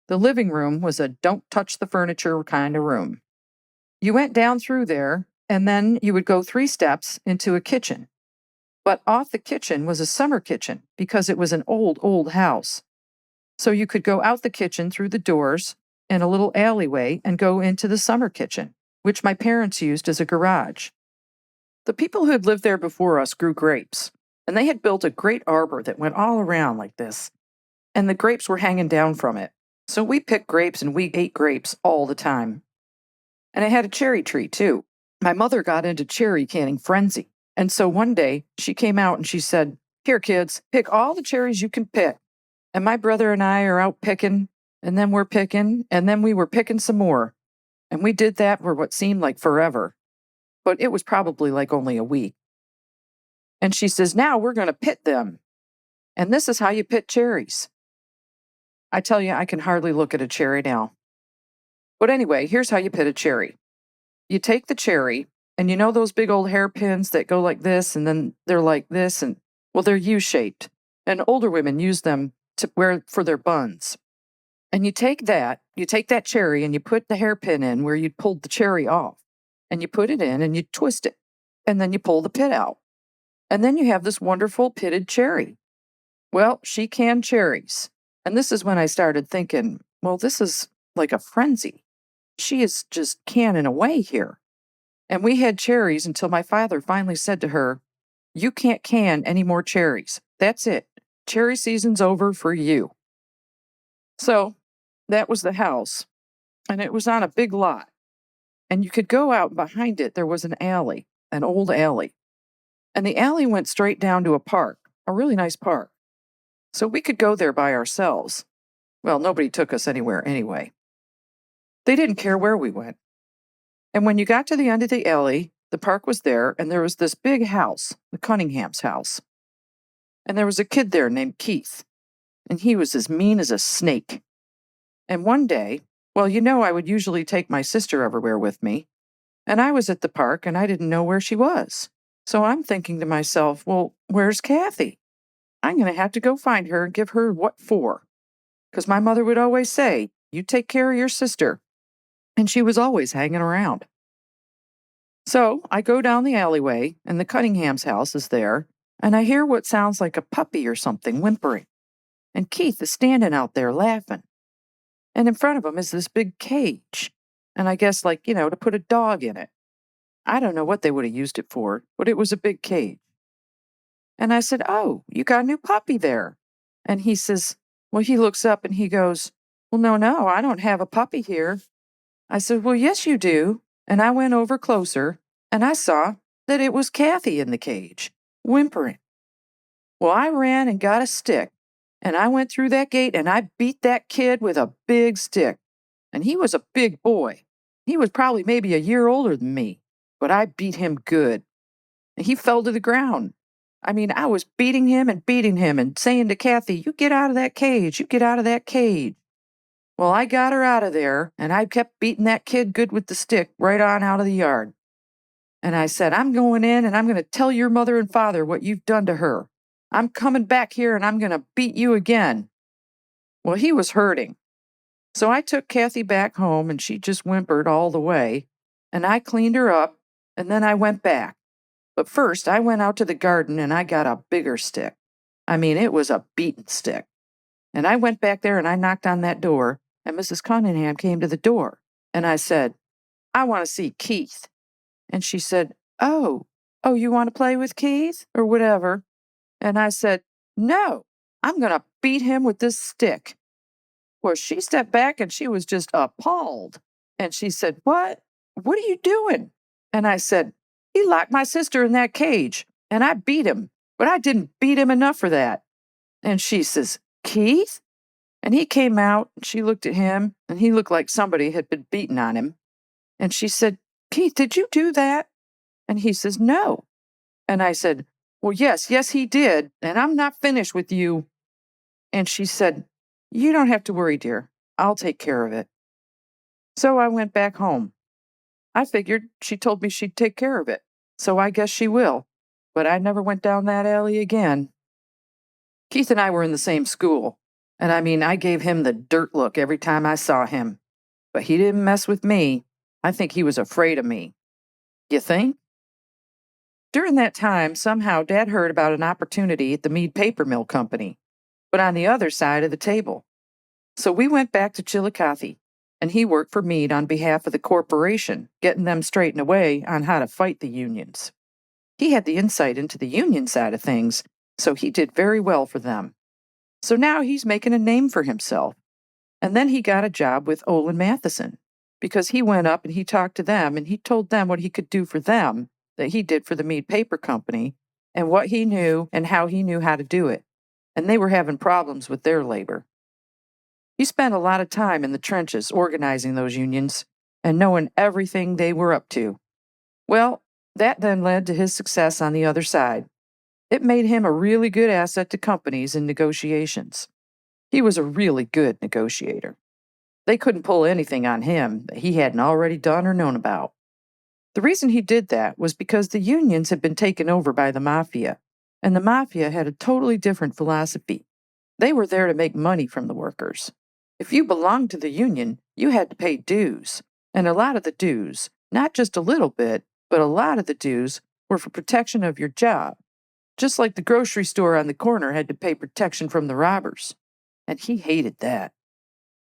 The living room was a don't touch the furniture kind of room. You went down through there, and then you would go 3 steps into a kitchen. But off the kitchen was a summer kitchen because it was an old house. So you could go out the kitchen through the doors in a little alleyway and go into the summer kitchen, which my parents used as a garage. The people who had lived there before us grew grapes, and they had built a great arbor that went all around like this, and the grapes were hanging down from it. So we picked grapes and we ate grapes all the time. And it had a cherry tree, too. My mother got into cherry canning frenzy, and so one day she came out and she said, "Here, kids, pick all the cherries you can pick." And my brother and I are out picking, and then we're picking, and then we were picking some more. And we did that for what seemed like forever. But it was probably like only a week. And she says, "Now we're going to pit them. And this is how you pit cherries." I tell you, I can hardly look at a cherry now. But anyway, here's how you pit a cherry. You take the cherry, and you know those big old hairpins that go like this, and then they're like this, and well, they're U-shaped. And older women use them to wear for their buns. And you take that cherry, and you put the hairpin in where you pulled the cherry off. And you put it in, and you twist it. And then you pull the pit out. And then you have this wonderful pitted cherry. Well, she canned cherries. And this is when I started thinking, well, this is like a frenzy. She is just canning away here. And we had cherries until my father finally said to her, "You can't can any more cherries. That's it. Cherry season's over for you." So that was the house. And it was on a big lot. And you could go out behind it. There was an alley, an old alley. And the alley went straight down to a park, a really nice park. So we could go there by ourselves. Well, nobody took us anywhere anyway. They didn't care where we went. And when you got to the end of the alley, the park was there, and there was this big house, the Cunningham's house. And there was a kid there named Keith, and he was as mean as a snake. And one day, well, you know, I would usually take my sister everywhere with me, and I was at the park, and I didn't know where she was. So I'm thinking to myself, well, where's Kathy? I'm going to have to go find her and give her what for. Because my mother would always say, "You take care of your sister." And she was always hanging around. So I go down the alleyway, and the Cunningham's house is there, and I hear what sounds like a puppy or something whimpering. And Keith is standing out there laughing. And in front of him is this big cage. And I guess, like, you know, to put a dog in it. I don't know what they would have used it for, but it was a big cage. And I said, "Oh, you got a new puppy there." And he says, well, he looks up and he goes, "Well, no, I don't have a puppy here." I said, "Well, yes, you do." And I went over closer, and I saw that it was Kathy in the cage, whimpering. Well, I ran and got a stick, and I went through that gate, and I beat that kid with a big stick. And he was a big boy. He was probably maybe a year older than me, but I beat him good. And he fell to the ground. I mean, I was beating him and saying to Kathy, "You get out of that cage, you get out of that cage." Well, I got her out of there, and I kept beating that kid good with the stick right on out of the yard. And I said, I'm going in and I'm going to tell your mother and father what you've done to her. I'm coming back here and I'm going to beat you again. Well, he was hurting. So I took Kathy back home and she just whimpered all the way. And I cleaned her up and then I went back. But first I went out to the garden and I got a bigger stick. I mean, it was a beaten stick. And I went back there and I knocked on that door and Mrs. Cunningham came to the door. And I said, I want to see Keith. And she said, oh, you want to play with Keith or whatever? And I said, no, I'm going to beat him with this stick. Well, she stepped back and she was just appalled. And she said, what? What are you doing? And I said, he locked my sister in that cage and I beat him, but I didn't beat him enough for that. And she says, Keith? And he came out and she looked at him and he looked like somebody had been beating on him. And she said, Keith, did you do that? And he says, no. And I said, well, yes, he did. And I'm not finished with you. And she said, you don't have to worry, dear. I'll take care of it. So I went back home. I figured she told me she'd take care of it. So I guess she will. But I never went down that alley again. Keith and I were in the same school. And I gave him the dirt look every time I saw him. But he didn't mess with me. I think he was afraid of me. You think? During that time, somehow Dad heard about an opportunity at the Mead Paper Mill Company, but on the other side of the table. So we went back to Chillicothe, and he worked for Mead on behalf of the corporation, getting them straightened away on how to fight the unions. He had the insight into the union side of things, so he did very well for them. So now he's making a name for himself. And then he got a job with Olin Matheson, because he went up and he talked to them and he told them what he could do for them that he did for the Mead Paper Company and what he knew and how he knew how to do it. And they were having problems with their labor. He spent a lot of time in the trenches organizing those unions and knowing everything they were up to. Well, that then led to his success on the other side. It made him a really good asset to companies in negotiations. He was a really good negotiator. They couldn't pull anything on him that he hadn't already done or known about. The reason he did that was because the unions had been taken over by the mafia, and the mafia had a totally different philosophy. They were there to make money from the workers. If you belonged to the union, you had to pay dues, and a lot of the dues, not just a little bit, but a lot of the dues were for protection of your job, just like the grocery store on the corner had to pay protection from the robbers. And he hated that.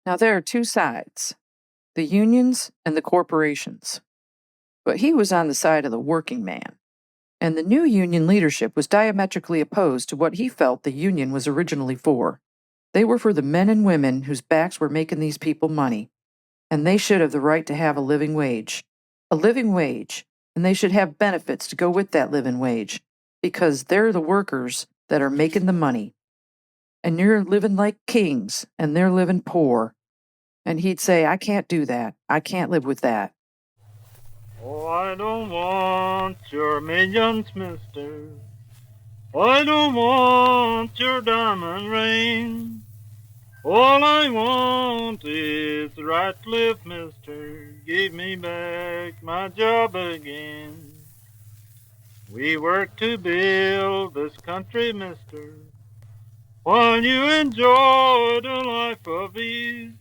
Now, there are two sides, the unions and the corporations. But he was on the side of the working man. And the new union leadership was diametrically opposed to what he felt the union was originally for. They were for the men and women whose backs were making these people money. And they should have the right to have a living wage. A living wage. And they should have benefits to go with that living wage. Because they're the workers that are making the money. And you're living like kings, and they're living poor. And he'd say, I can't do that. I can't live with that. Oh, I don't want your millions, mister. I don't want your diamond ring. All I want is the right to live, mister. Give me back my job again. We work to build this country, mister. While you enjoyed a life of ease,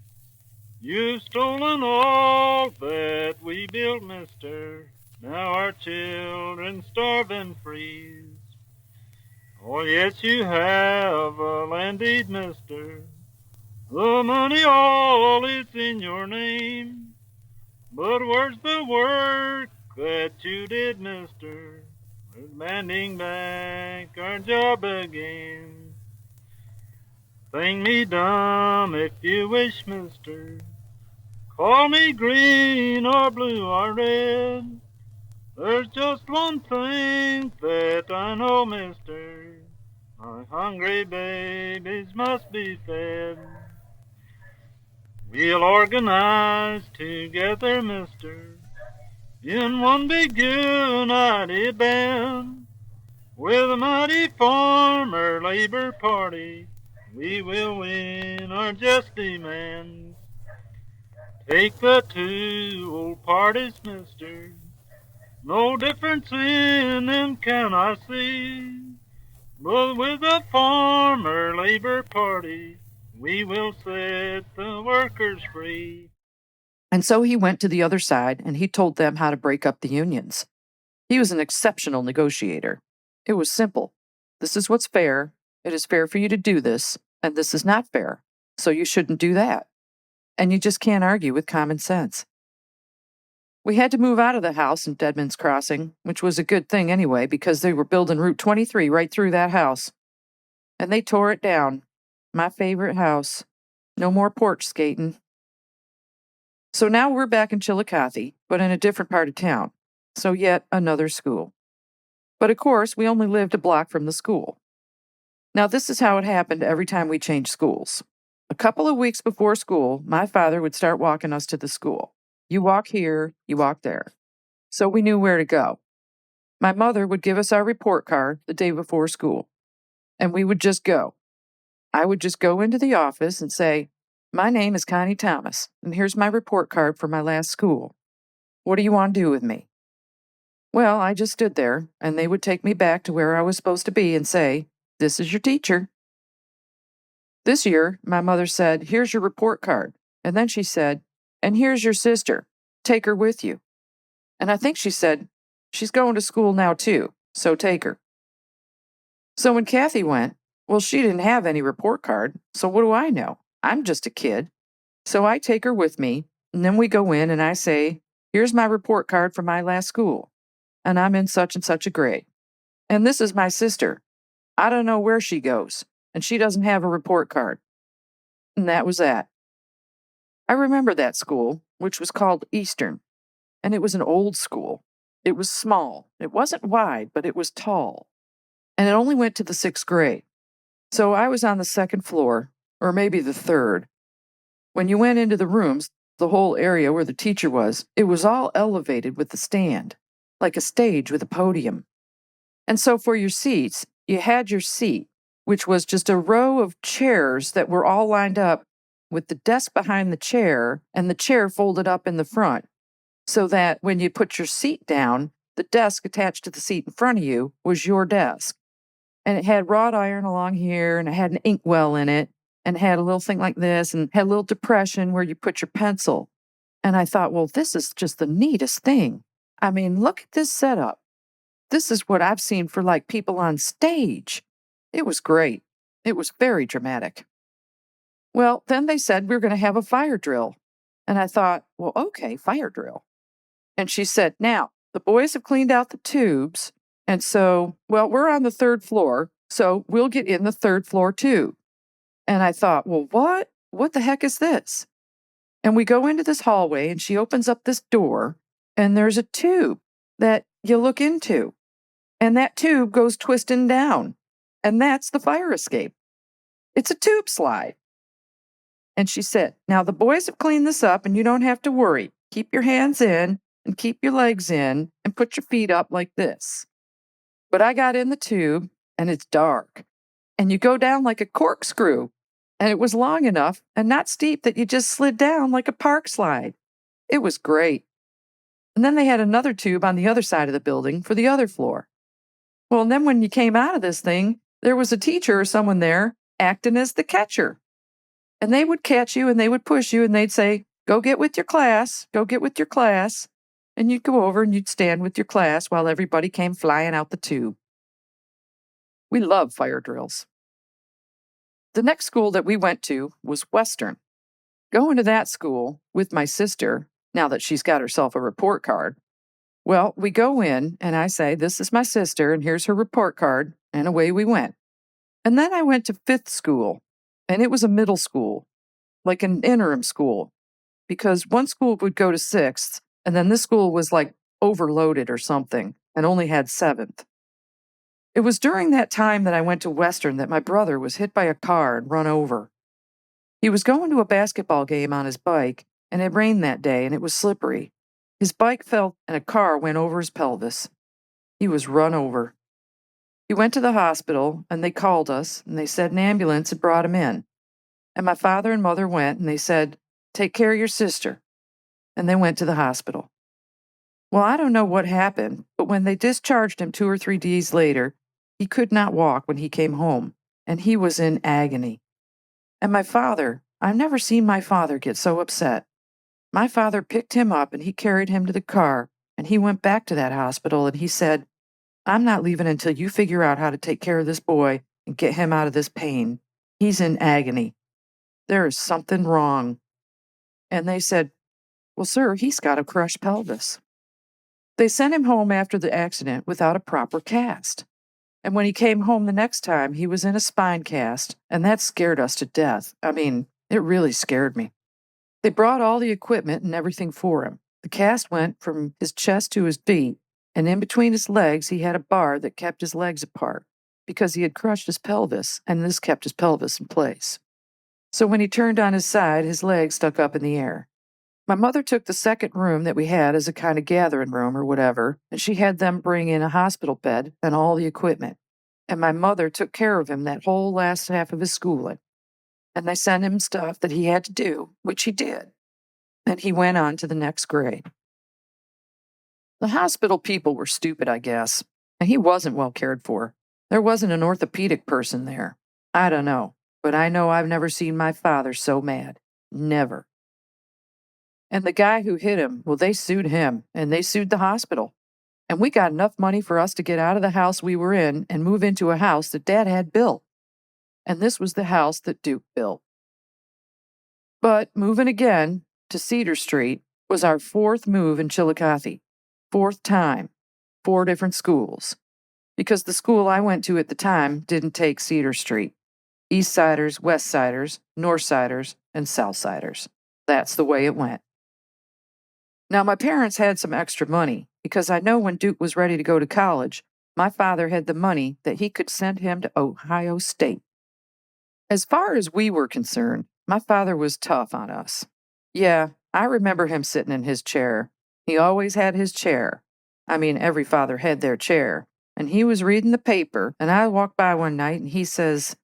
you've stolen all that we built, mister. Now our children starve and freeze. Oh, yes, you have a land deed, mister. The money all is in your name. But where's the work that you did, mister? We're demanding back our job again. Think me dumb if you wish, mister. Call me green or blue or red. There's just one thing that I know, mister. My hungry babies must be fed. We'll organize together, mister, in one big united band. With a mighty farmer labor party, we will win our just demands. Take the two old parties, mister, No difference in them can I see. But with the Farmer Labor Party, we will set the workers free. And so he went to the other side and he told them how to break up the unions. He was an exceptional negotiator. It was simple. This is what's fair. It is fair for you to do this, and this is not fair. So you shouldn't do that. And you just can't argue with common sense. We had to move out of the house in Deadman's Crossing, which was a good thing anyway, because they were building Route 23 right through that house. And they tore it down. My favorite house. No more porch skating. So now we're back in Chillicothe, but in a different part of town. So yet another school. But of course, we only lived a block from the school. Now, this is how it happened every time we changed schools. A couple of weeks before school, my father would start walking us to the school. You walk here, you walk there. So we knew where to go. My mother would give us our report card the day before school, and we would just go. I would just go into the office and say, "My name is Connie Thomas, and here's my report card for my last school. What do you want to do with me?" Well, I just stood there, and they would take me back to where I was supposed to be and say, "This is your teacher." This year, my mother said, "Here's your report card." And then she said, "And here's your sister. Take her with you." And I think she said, "She's going to school now too, so take her." So when Kathy went, well, she didn't have any report card, so what do I know? I'm just a kid. So I take her with me, and then we go in and I say, "Here's my report card for my last school, and I'm in such and such a grade. And this is my sister. I don't know where she goes, and she doesn't have a report card." And that was that. I remember that school, which was called Eastern, and it was an old school. It was small. It wasn't wide, but it was tall. And it only went to the 6th grade. So I was on the 2nd floor, or maybe the 3rd. When you went into the rooms, the whole area where the teacher was, it was all elevated with the stand, like a stage with a podium. And so for your seats, you had your seat, which was just a row of chairs that were all lined up with the desk behind the chair and the chair folded up in the front, so that when you put your seat down, the desk attached to the seat in front of you was your desk. And it had wrought iron along here, and it had an inkwell in it, and it had a little thing like this, and had a little depression where you put your pencil. And I thought, well, this is just the neatest thing. I mean, look at this setup. This is what I've seen for like people on stage. It was great. It was very dramatic. Well, then they said we were going to have a fire drill. And I thought, well, okay, fire drill. And she said, "Now, the boys have cleaned out the tubes. And so, well, we're on the 3rd floor, so we'll get in the 3rd floor tube." And I thought, well, what? What the heck is this? And we go into this hallway, and she opens up this door, and there's a tube that you look into. And that tube goes twisting down. And that's the fire escape. It's a tube slide. And she said, "Now the boys have cleaned this up, and you don't have to worry. Keep your hands in and keep your legs in and put your feet up like this." But I got in the tube, and it's dark. And you go down like a corkscrew. And it was long enough and not steep that you just slid down like a park slide. It was great. And then they had another tube on the other side of the building for the other floor. Well, and then when you came out of this thing, there was a teacher or someone there acting as the catcher. And they would catch you and they would push you and they'd say, "Go get with your class, go get with your class." And you'd go over and you'd stand with your class while everybody came flying out the tube. We love fire drills. The next school that we went to was Western. Going to that school with my sister, now that she's got herself a report card, well, we go in and I say, "This is my sister and here's her report card," and away we went. And then I went to 5th school, and it was a middle school, like an interim school, because one school would go to 6th, and then this school was like overloaded or something and only had 7th. It was during that time that I went to Western that my brother was hit by a car and run over. He was going to a basketball game on his bike, and it rained that day and it was slippery. His bike fell and a car went over his pelvis. He was run over. He went to the hospital and they called us and they said an ambulance had brought him in. And my father and mother went and they said, "Take care of your sister." And they went to the hospital. Well, I don't know what happened, but when they discharged him 2 or 3 days later, he could not walk when he came home, and he was in agony. And my father, I've never seen my father get so upset. My father picked him up and he carried him to the car, and he went back to that hospital and he said, I'm not leaving until you figure out how to take care of this boy and get him out of this pain. He's in agony. There is something wrong. And they said, well, sir, he's got a crushed pelvis. They sent him home after the accident without a proper cast. And when he came home the next time, he was in a spine cast, and that scared us to death. I mean, it really scared me. They brought all the equipment and everything for him. The cast went from his chest to his feet, and in between his legs, he had a bar that kept his legs apart because he had crushed his pelvis, and this kept his pelvis in place. So when he turned on his side, his legs stuck up in the air. My mother took the second room that we had as a kind of gathering room or whatever, and she had them bring in a hospital bed and all the equipment. And my mother took care of him that whole last half of his schooling. And they sent him stuff that he had to do, which he did. And he went on to the next grade. The hospital people were stupid, I guess, and he wasn't well cared for. There wasn't an orthopedic person there. I don't know, but I know I've never seen my father so mad. Never. And the guy who hit him, well, they sued him, and they sued the hospital. And we got enough money for us to get out of the house we were in and move into a house that Dad had built. And this was the house that Duke built. But moving again to Cedar Street was our 4th move in Chillicothe. 4th time. 4 different schools. Because the school I went to at the time didn't take Cedar Street. East Siders, West Siders, North Siders, and South Siders. That's the way it went. Now, my parents had some extra money because I know when Duke was ready to go to college, my father had the money that he could send him to Ohio State. As far as we were concerned, my father was tough on us. Yeah, I remember him sitting in his chair. He always had his chair. I mean, every father had their chair. And he was reading the paper, and I walked by one night and he says,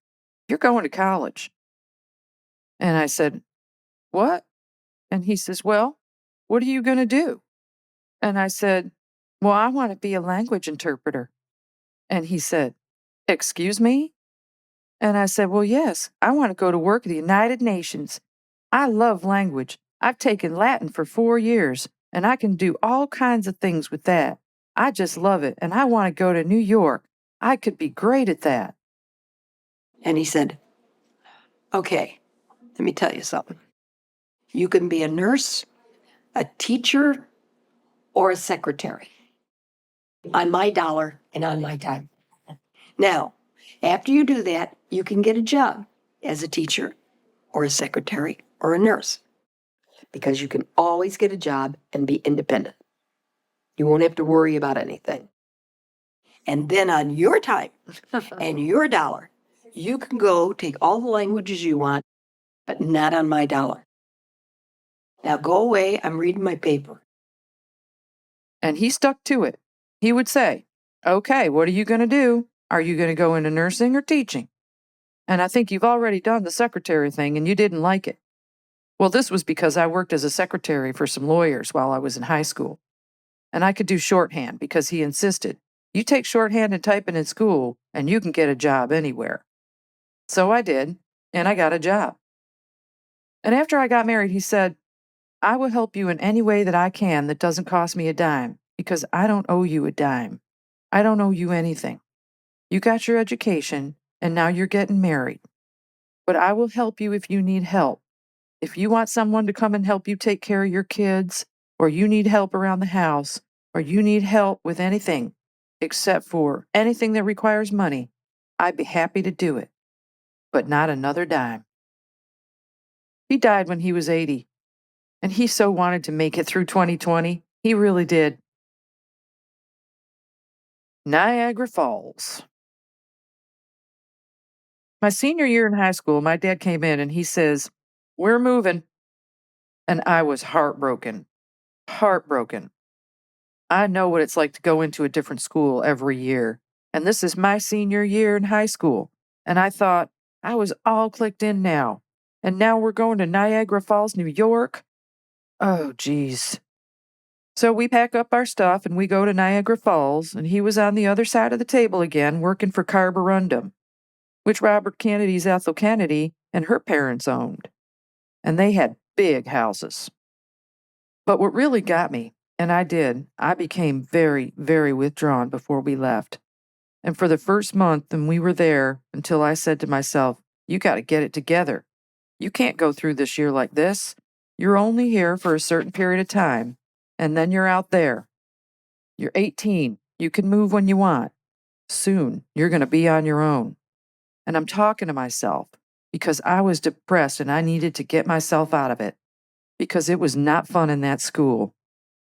"You're going to college." And I said, "What?" And he says, "Well, what are you going to do?" And I said, "Well, I want to be a language interpreter." And he said, "Excuse me?" And I said, "Well, yes, I want to go to work at the United Nations. I love language. I've taken Latin for 4 years, and I can do all kinds of things with that. I just love it, and I want to go to New York. I could be great at that." And he said, okay, let me tell you something. You can be a nurse, a teacher, or a secretary. On my dollar and on my time. Now, after you do that, you can get a job as a teacher or a secretary or a nurse because you can always get a job and be independent. You won't have to worry about anything. And then on your time and your dollar, you can go take all the languages you want, but not on my dollar. Now go away. I'm reading my paper. And he stuck to it. He would say, "Okay, what are you going to do? Are you going to go into nursing or teaching? And I think you've already done the secretary thing and you didn't like it." Well, this was because I worked as a secretary for some lawyers while I was in high school. And I could do shorthand because he insisted, "You take shorthand and typing in school and you can get a job anywhere." So I did, and I got a job. And after I got married, he said, "I will help you in any way that I can that doesn't cost me a dime because I don't owe you a dime. I don't owe you anything. You got your education, and now you're getting married. But I will help you if you need help. If you want someone to come and help you take care of your kids, or you need help around the house, or you need help with anything, except for anything that requires money, I'd be happy to do it. But not another dime." He died when he was 80, and he so wanted to make it through 2020. He really did. Niagara Falls. My senior year in high school, my dad came in and he says, "We're moving." And I was heartbroken. Heartbroken. I know what it's like to go into a different school every year. And this is my senior year in high school. And I thought, I was all clicked in now. And now we're going to Niagara Falls, New York? Oh, geez. So we pack up our stuff and we go to Niagara Falls, and he was on the other side of the table again working for Carborundum, which Robert Kennedy's Ethel Kennedy and her parents owned. And they had big houses. But what really got me, and I became very, very withdrawn before we left. And for the first month, and we were there until I said to myself, you got to get it together. You can't go through this year like this. You're only here for a certain period of time, and then you're out there. You're 18. You can move when you want. Soon, you're going to be on your own. And I'm talking to myself because I was depressed and I needed to get myself out of it because it was not fun in that school.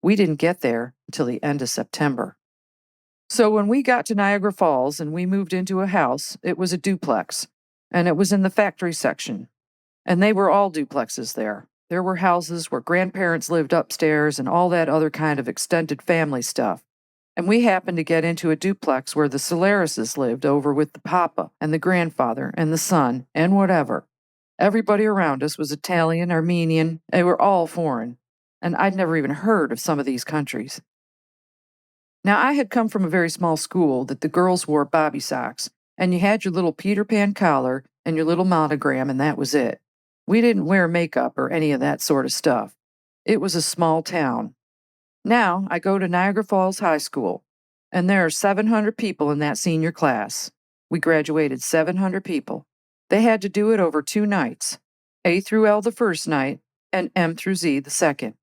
We didn't get there until the end of September. So when we got to Niagara Falls and we moved into a house, it was a duplex, and it was in the factory section. And they were all duplexes there. There were houses where grandparents lived upstairs and all that other kind of extended family stuff. And we happened to get into a duplex where the Solarises lived over with the papa and the grandfather and the son and whatever. Everybody around us was Italian, Armenian, they were all foreign. And I'd never even heard of some of these countries. Now, I had come from a very small school that the girls wore bobby socks, and you had your little Peter Pan collar and your little monogram, and that was it. We didn't wear makeup or any of that sort of stuff. It was a small town. Now, I go to Niagara Falls High School, and there are 700 people in that senior class. We graduated 700 people. They had to do it over 2 nights, A through L the first night, and M through Z the second.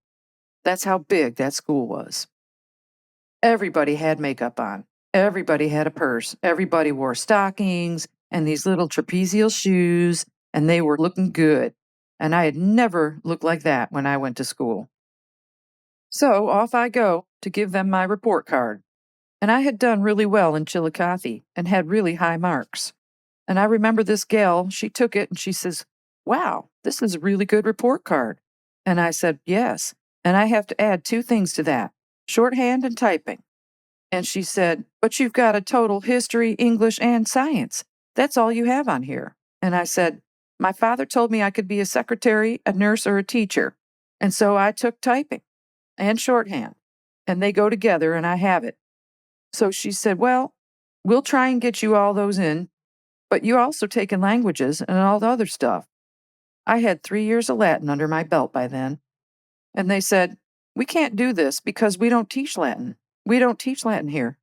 That's how big that school was. Everybody had makeup on. Everybody had a purse. Everybody wore stockings and these little trapezial shoes, and they were looking good. And I had never looked like that when I went to school. So off I go to give them my report card. And I had done really well in Chillicothe and had really high marks. And I remember this gal, she took it and she says, "Wow, this is a really good report card." And I said, "Yes. And I have to add 2 things to that. Shorthand and typing." And she said, "But you've got a total history, English, and science. That's all you have on here." And I said, "My father told me I could be a secretary, a nurse, or a teacher. And so I took typing and shorthand. And they go together, and I have it." So she said, "Well, we'll try and get you all those in, but you also taken languages and all the other stuff." I had 3 years of Latin under my belt by then. And they said, "We can't do this because we don't teach Latin. We don't teach Latin here."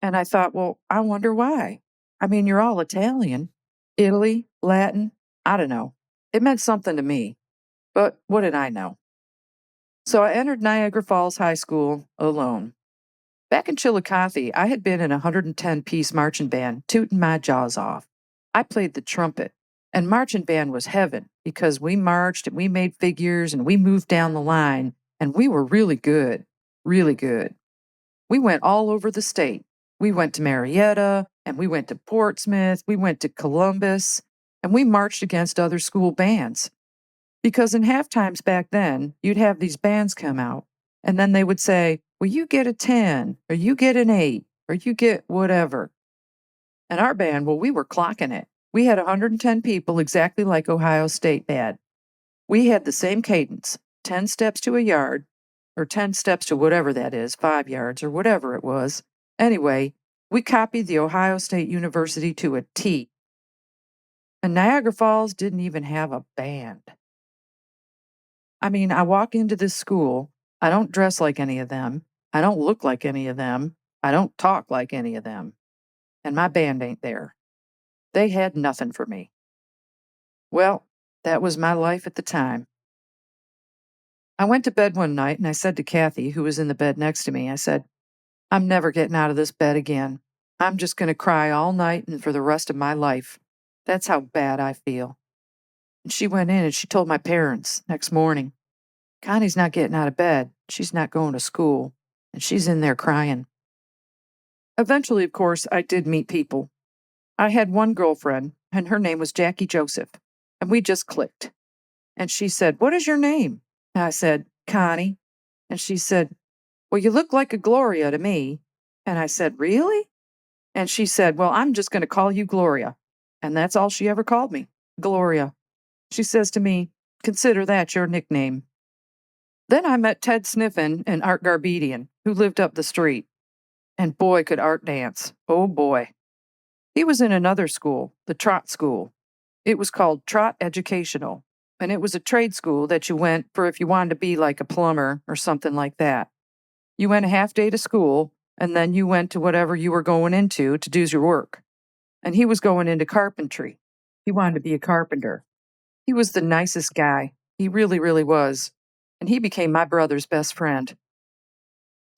And I thought, well, I wonder why. I mean, you're all Italian. Italy, Latin, I don't know. It meant something to me. But what did I know? So I entered Niagara Falls High School alone. Back in Chillicothe, I had been in a 110-piece marching band, tooting my jaws off. I played the trumpet, and marching band was heaven because we marched and we made figures and we moved down the line, and we were really good, really good. We went all over the state. We went to Marietta, and we went to Portsmouth, we went to Columbus, and we marched against other school bands. Because in halftimes back then, you'd have these bands come out, and then they would say, "Well, you get a 10, or you get an 8, or you get whatever." And our band, well, we were clocking it. We had 110 people exactly like Ohio State had. We had the same cadence, 10 steps to a yard, or 10 steps to whatever that is, 5 yards, or whatever it was. Anyway, we copied the Ohio State University to a T. And Niagara Falls didn't even have a band. I mean, I walk into this school, I don't dress like any of them, I don't look like any of them, I don't talk like any of them, and my band ain't there. They had nothing for me. Well, that was my life at the time. I went to bed one night and I said to Kathy, who was in the bed next to me, I said, "I'm never getting out of this bed again. I'm just going to cry all night and for the rest of my life. That's how bad I feel." And she went in and she told my parents next morning, "Connie's not getting out of bed. She's not going to school. And she's in there crying." Eventually, of course, I did meet people. I had one girlfriend, and her name was Jackie Joseph, and we just clicked. And she said, "What is your name?" And I said, "Connie." And she said, "Well, you look like a Gloria to me." And I said, "Really?" And she said, "Well, I'm just going to call you Gloria." And that's all she ever called me, Gloria. She says to me, "Consider that your nickname." Then I met Ted Sniffen and Art Garbedian, who lived up the street. And boy, could Art dance. Oh boy. He was in another school, the Trot School. It was called Trot Educational, and it was a trade school that you went for if you wanted to be like a plumber or something like that. You went a half day to school, and then you went to whatever you were going into to do your work. And he was going into carpentry. He wanted to be a carpenter. He was the nicest guy. He really, really was. And he became my brother's best friend.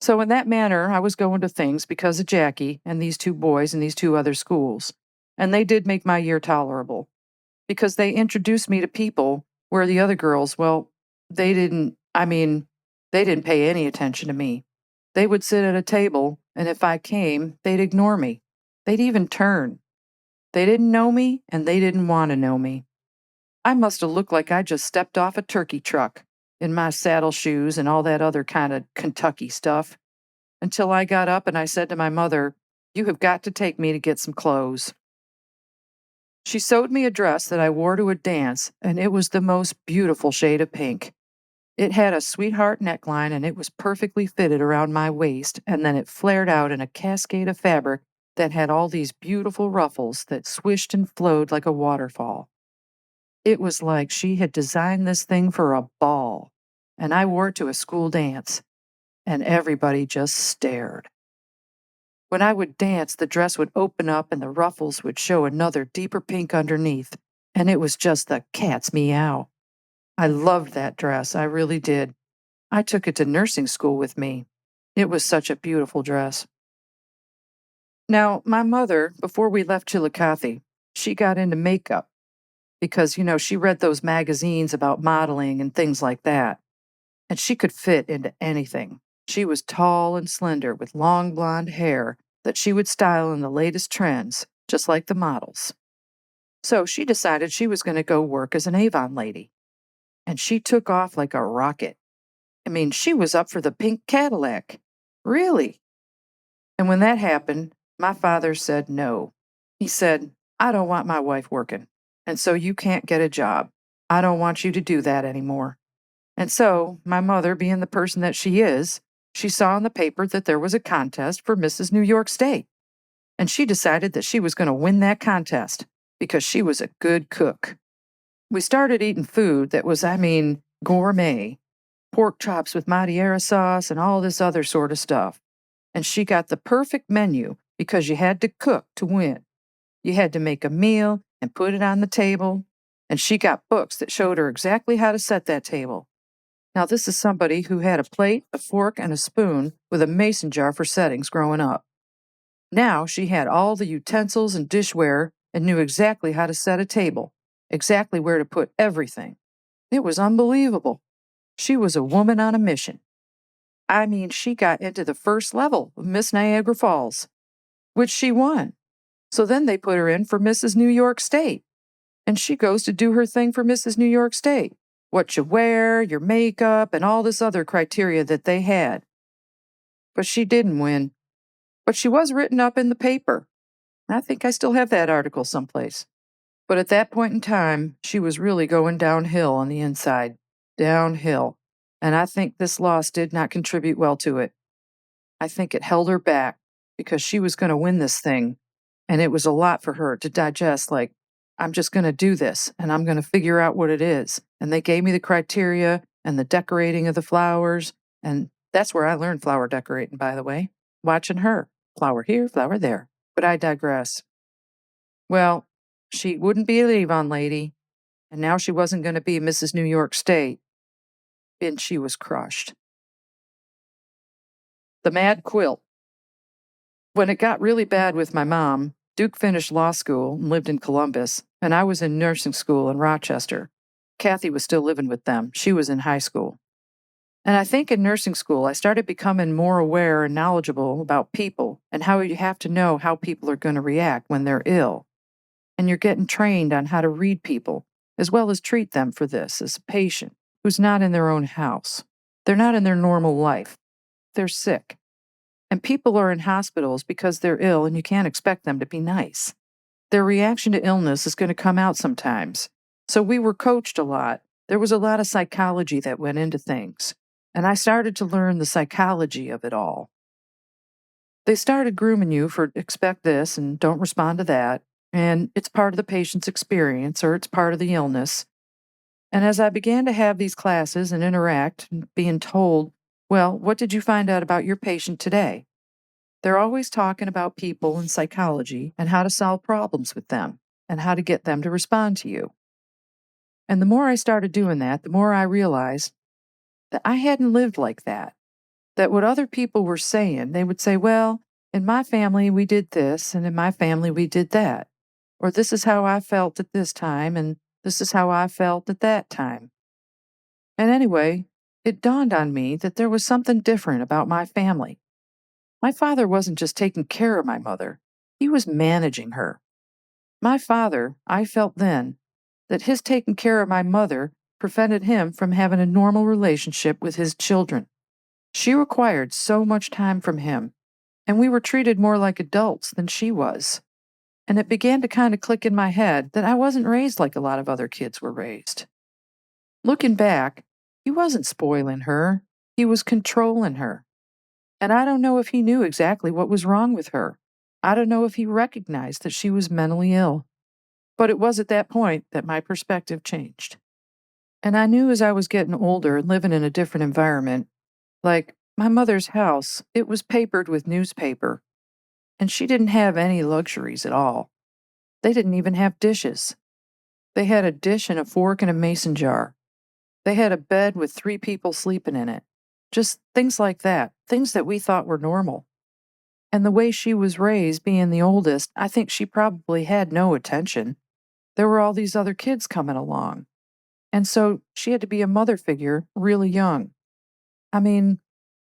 So in that manner, I was going to things because of Jackie and these two boys in these two other schools. And they did make my year tolerable. Because they introduced me to people where the other girls, well, they didn't pay any attention to me. They would sit at a table, and if I came, they'd ignore me. They'd even turn. They didn't know me, and they didn't want to know me. I must have looked like I just stepped off a turkey truck in my saddle shoes and all that other kind of Kentucky stuff, until I got up and I said to my mother, "You have got to take me to get some clothes." She sewed me a dress that I wore to a dance, and it was the most beautiful shade of pink. It had a sweetheart neckline, and it was perfectly fitted around my waist, and then it flared out in a cascade of fabric that had all these beautiful ruffles that swished and flowed like a waterfall. It was like she had designed this thing for a ball, and I wore it to a school dance, and everybody just stared. When I would dance, the dress would open up and the ruffles would show another deeper pink underneath, and it was just the cat's meow. I loved that dress, I really did. I took it to nursing school with me. It was such a beautiful dress. Now, my mother, before we left Chillicothe, she got into makeup because, she read those magazines about modeling and things like that, and she could fit into anything. She was tall and slender with long blonde hair that she would style in the latest trends, just like the models. So she decided she was going to go work as an Avon lady. And she took off like a rocket. She was up for the pink Cadillac. Really? And when that happened, my father said no. He said, "I don't want my wife working, and so you can't get a job. I don't want you to do that anymore." And so, my mother, being the person that she is, she saw in the paper that there was a contest for Mrs. New York State. And she decided that she was going to win that contest because she was a good cook. We started eating food that was, gourmet. Pork chops with Madeira sauce and all this other sort of stuff. And she got the perfect menu because you had to cook to win. You had to make a meal and put it on the table. And she got books that showed her exactly how to set that table. Now, this is somebody who had a plate, a fork, and a spoon with a mason jar for settings growing up. Now she had all the utensils and dishware and knew exactly how to set a table, exactly where to put everything. It was unbelievable. She was a woman on a mission. She got into the first level of Miss Niagara Falls, which she won. So then they put her in for Mrs. New York State. And she goes to do her thing for Mrs. New York State. What you wear, your makeup, and all this other criteria that they had. But she didn't win. But she was written up in the paper. I think I still have that article someplace. But at that point in time, she was really going downhill on the inside. Downhill. And I think this loss did not contribute well to it. I think it held her back because she was going to win this thing. And it was a lot for her to digest, like, I'm just going to do this and I'm going to figure out what it is. And they gave me the criteria and the decorating of the flowers. And that's where I learned flower decorating, by the way, watching her. Flower here, flower there. But I digress. Well, she wouldn't be an Avon lady. And now she wasn't going to be Mrs. New York State. And she was crushed. The Mad Quilt. When it got really bad with my mom, Duke finished law school and lived in Columbus, and I was in nursing school in Rochester. Kathy was still living with them. She was in high school. And I think in nursing school, I started becoming more aware and knowledgeable about people and how you have to know how people are going to react when they're ill. And you're getting trained on how to read people, as well as treat them for this as a patient who's not in their own house. They're not in their normal life. They're sick. And people are in hospitals because they're ill and you can't expect them to be nice. Their reaction to illness is going to come out sometimes. So we were coached a lot. There was a lot of psychology that went into things. and I started to learn the psychology of it all. They started grooming you for expect this and don't respond to that, and it's part of the patient's experience or it's part of the illness. And as I began to have these classes and interact, and being told, well, what did you find out about your patient today? They're always talking about people and psychology and how to solve problems with them and how to get them to respond to you. And the more I started doing that, the more I realized that I hadn't lived like that. That what other people were saying, they would say, well, in my family we did this, and in my family we did that. Or this is how I felt at this time, and this is how I felt at that time. And anyway, it dawned on me that there was something different about my family. My father wasn't just taking care of my mother, he was managing her. My father, I felt then, that his taking care of my mother prevented him from having a normal relationship with his children. She required so much time from him, and we were treated more like adults than she was. And it began to kind of click in my head that I wasn't raised like a lot of other kids were raised. Looking back, he wasn't spoiling her, he was controlling her. And I don't know if he knew exactly what was wrong with her. I don't know if he recognized that she was mentally ill. But it was at that point that my perspective changed. And I knew as I was getting older and living in a different environment, like my mother's house, it was papered with newspaper, and she didn't have any luxuries at all. They didn't even have dishes. They had a dish and a fork and a mason jar. They had a bed with 3 people sleeping in it. Just things like that, things that we thought were normal. And the way she was raised, being the oldest, I think she probably had no attention. There were all these other kids coming along. And so she had to be a mother figure really young. I mean,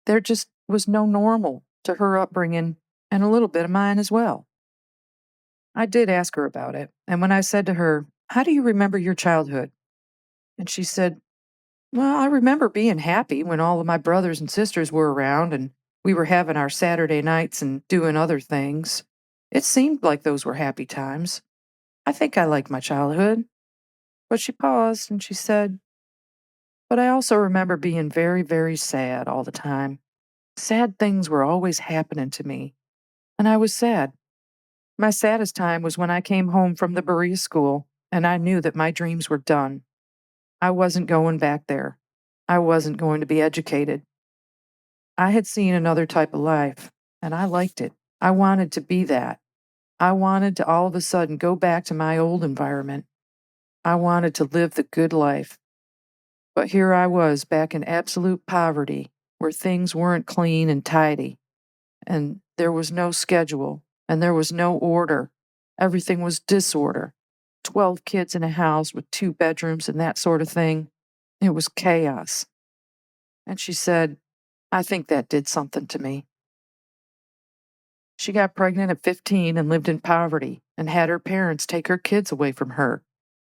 there just was no normal to her upbringing, and a little bit of mine as well. I did ask her about it, and when I said to her, how do you remember your childhood? And she said, well, I remember being happy when all of my brothers and sisters were around and we were having our Saturday nights and doing other things. It seemed like those were happy times. I think I liked my childhood. But she paused and she said, but I also remember being very, very sad all the time. Sad things were always happening to me, and I was sad. My saddest time was when I came home from the Berea school and I knew that my dreams were done. I wasn't going back there. I wasn't going to be educated. I had seen another type of life, and I liked it. I wanted to be that. I wanted to all of a sudden go back to my old environment. I wanted to live the good life. But here I was back in absolute poverty, where things weren't clean and tidy, and there was no schedule, and there was no order. Everything was disorder. 12 kids in a house with 2 bedrooms and that sort of thing. It was chaos. And she said, I think that did something to me. She got pregnant at 15 and lived in poverty and had her parents take her kids away from her.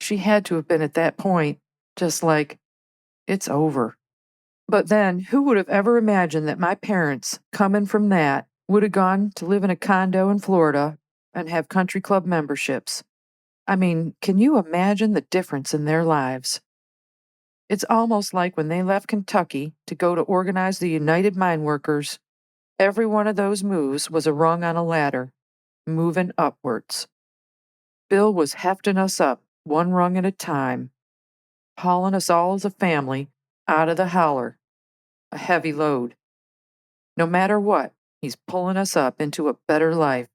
She had to have been at that point just like, it's over. But then, who would have ever imagined that my parents, coming from that, would have gone to live in a condo in Florida and have country club memberships? I mean, can you imagine the difference in their lives? It's almost like when they left Kentucky to go to organize the United Mine Workers, every one of those moves was a rung on a ladder, moving upwards. Bill was hefting us up, one rung at a time, hauling us all as a family out of the holler, a heavy load. No matter what, he's pulling us up into a better life.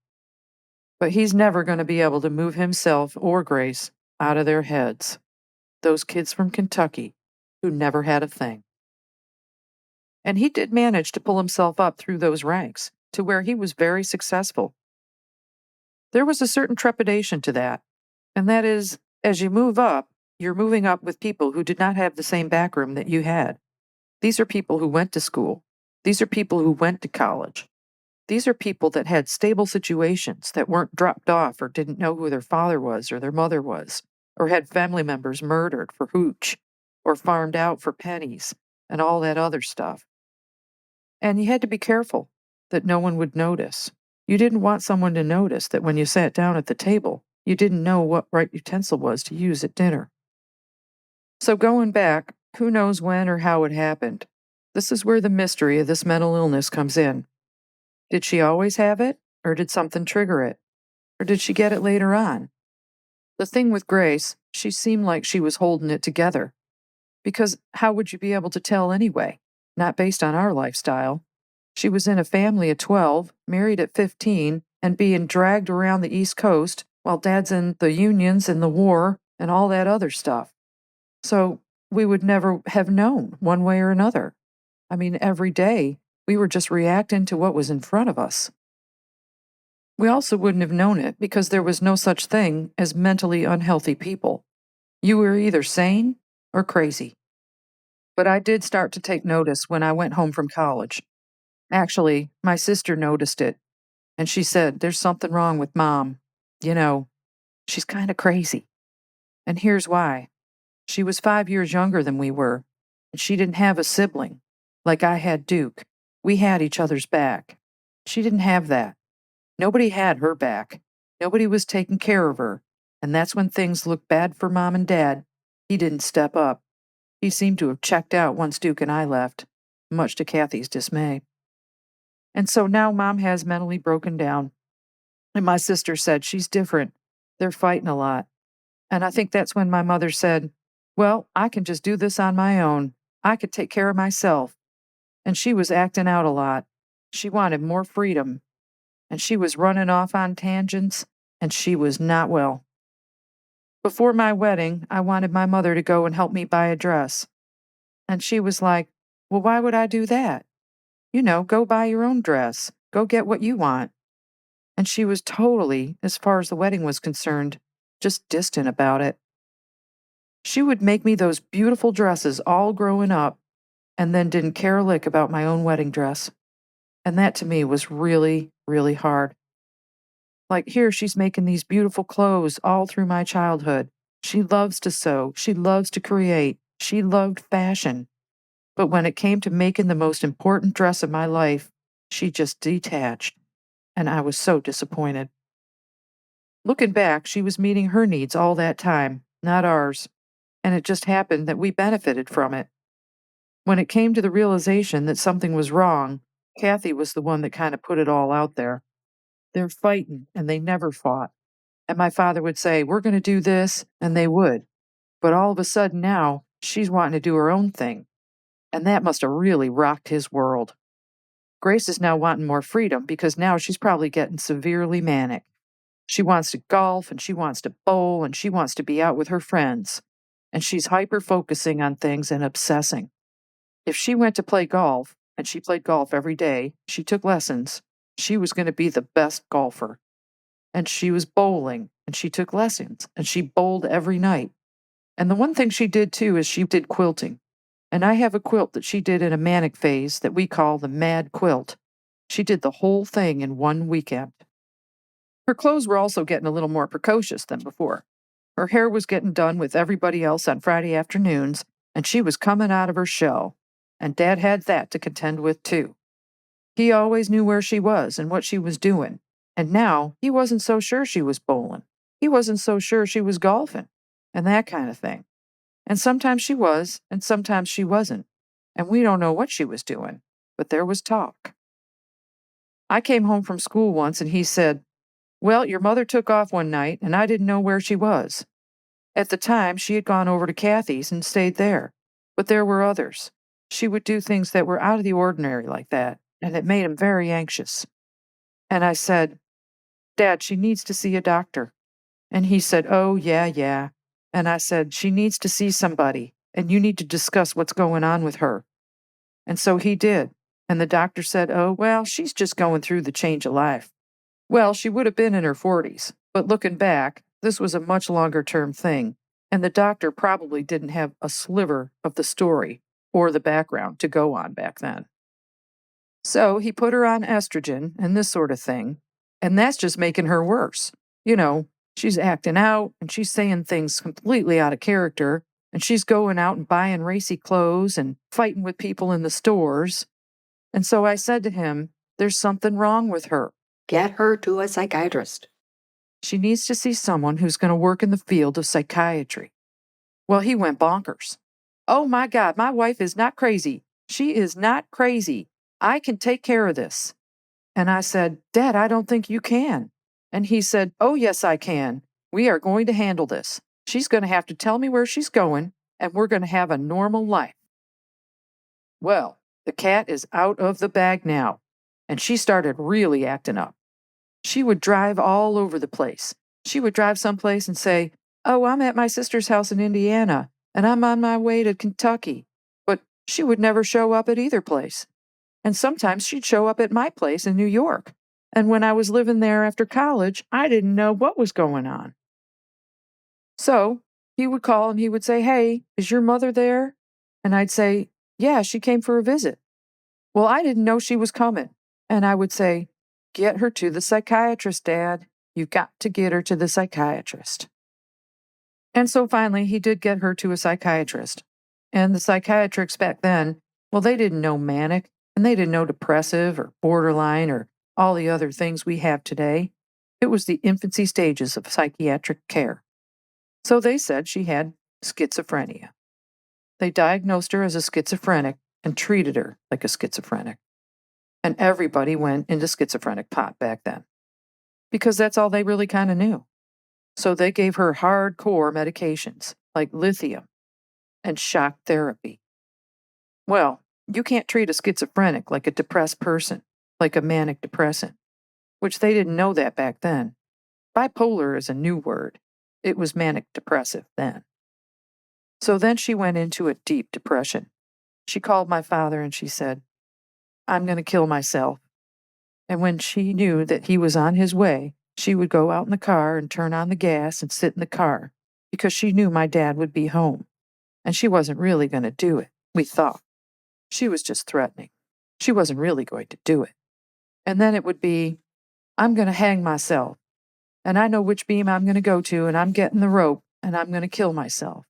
But he's never going to be able to move himself or Grace out of their heads. Those kids from Kentucky who never had a thing. And he did manage to pull himself up through those ranks to where he was very successful. There was a certain trepidation to that, and that is, as you move up, you're moving up with people who did not have the same background that you had. These are people who went to school. These are people who went to college. These are people that had stable situations, that weren't dropped off or didn't know who their father was or their mother was, or had family members murdered for hooch, or farmed out for pennies, and all that other stuff. And you had to be careful that no one would notice. You didn't want someone to notice that when you sat down at the table, you didn't know what right utensil was to use at dinner. So going back, who knows when or how it happened, This is where the mystery of this mental illness comes in. Did she always have it, or did something trigger it? Or did she get it later on? The thing with Grace, she seemed like she was holding it together. Because how would you be able to tell anyway? Not based on our lifestyle. She was in a family at 12, married at 15, and being dragged around the East Coast while Dad's in the unions and the war and all that other stuff. So we would never have known one way or another. I mean, every day we were just reacting to what was in front of us. We also wouldn't have known it because there was no such thing as mentally unhealthy people. You were either sane or crazy. But I did start to take notice when I went home from college. Actually, my sister noticed it, and she said, "There's something wrong with Mom. You know, she's kind of crazy." And here's why. She was 5 years younger than we were, and she didn't have a sibling, like I had Duke. We had each other's back. She didn't have that. Nobody had her back. Nobody was taking care of her, and that's when things looked bad for Mom and Dad. He didn't step up. He seemed to have checked out once Duke and I left, much to Kathy's dismay. And so now Mom has mentally broken down. And my sister said she's different. They're fighting a lot. And I think that's when my mother said, "Well, I can just do this on my own. I could take care of myself." And she was acting out a lot. She wanted more freedom. And she was running off on tangents, and she was not well. Before my wedding, I wanted my mother to go and help me buy a dress. And she was like, "Well, why would I do that? You know, go buy your own dress. Go get what you want." And she was totally, as far as the wedding was concerned, just distant about it. She would make me those beautiful dresses all growing up and then didn't care a lick about my own wedding dress. And that to me was really, really hard. Like here, she's making these beautiful clothes all through my childhood. She loves to sew. She loves to create. She loved fashion. But when it came to making the most important dress of my life, she just detached. And I was so disappointed. Looking back, she was meeting her needs all that time, not ours. And it just happened that we benefited from it. When it came to the realization that something was wrong, Kathy was the one that kind of put it all out there. They're fighting, and they never fought. And my father would say, "We're going to do this," and they would. But all of a sudden now, she's wanting to do her own thing. And that must have really rocked his world. Grace is now wanting more freedom because now she's probably getting severely manic. She wants to golf, and she wants to bowl, and she wants to be out with her friends. And she's hyper-focusing on things and obsessing. If she went to play golf, and she played golf every day, she took lessons, she was going to be the best golfer. And she was bowling, and she took lessons, and she bowled every night. And the one thing she did too is she did quilting. And I have a quilt that she did in a manic phase that we call the mad quilt. She did the whole thing in one weekend. Her clothes were also getting a little more precocious than before. Her hair was getting done with everybody else on Friday afternoons, and she was coming out of her shell. And Dad had that to contend with too. He always knew where she was and what she was doing. And now he wasn't so sure she was bowling. He wasn't so sure she was golfing and that kind of thing. And sometimes she was, and sometimes she wasn't. And we don't know what she was doing, but there was talk. I came home from school once and he said, "Well, your mother took off one night and I didn't know where she was." At the time, she had gone over to Kathy's and stayed there. But there were others. She would do things that were out of the ordinary like that, and it made him very anxious. And I said, "Dad, she needs to see a doctor." And he said, "Oh, yeah. And I said, "She needs to see somebody, and you need to discuss what's going on with her." And so he did. And the doctor said, "Oh, well, she's just going through the change of life." Well, she would have been in her 40s, but looking back, this was a much longer term thing, and the doctor probably didn't have a sliver of the story or the background to go on back then. So he put her on estrogen and this sort of thing, and that's just making her worse. You know, she's acting out, and she's saying things completely out of character, and she's going out and buying racy clothes and fighting with people in the stores. And so I said to him, "There's something wrong with her. Get her to a psychiatrist." She needs to see someone who's going to work in the field of psychiatry." Well, he went bonkers. "Oh my God, my wife is not crazy. She is not crazy. I can take care of this. And I said, Dad, I don't think you can. And he said, oh, yes, I can. We are going to handle this. She's going to have to tell me where she's going, and we're going to have a normal life. Well, the cat is out of the bag now, and she started really acting up. She would drive all over the place. She would drive someplace and say, oh, I'm at my sister's house in Indiana, and I'm on my way to Kentucky. But she would never show up at either place. And sometimes she'd show up at my place in New York. And when I was living there after college, I didn't know what was going on. So he would call and he would say, hey, is your mother there? And I'd say, yeah, she came for a visit. Well, I didn't know she was coming. And I would say, get her to the psychiatrist, Dad. You've got to get her to the psychiatrist. And so finally, he did get her to a psychiatrist. And the psychiatrists back then, well, they didn't know manic, and they didn't know depressive or borderline or all the other things we have today. It was the infancy stages of psychiatric care. So they said she had schizophrenia. They diagnosed her as a schizophrenic and treated her like a schizophrenic. And everybody went into schizophrenic pot back then, because that's all they really kind of knew. So they gave her hardcore medications like lithium and shock therapy. Well, you can't treat a schizophrenic like a depressed person, like a manic depressant, which they didn't know that back then. Bipolar is a new word. It was manic depressive then. So then she went into a deep depression. She called my father and she said, I'm going to kill myself. And when she knew that he was on his way, she would go out in the car and turn on the gas and sit in the car because she knew my dad would be home. And she wasn't really going to do it, we thought. She was just threatening. She wasn't really going to do it. And then it would be, I'm going to hang myself. And I know which beam I'm going to go to, and I'm getting the rope, and I'm going to kill myself.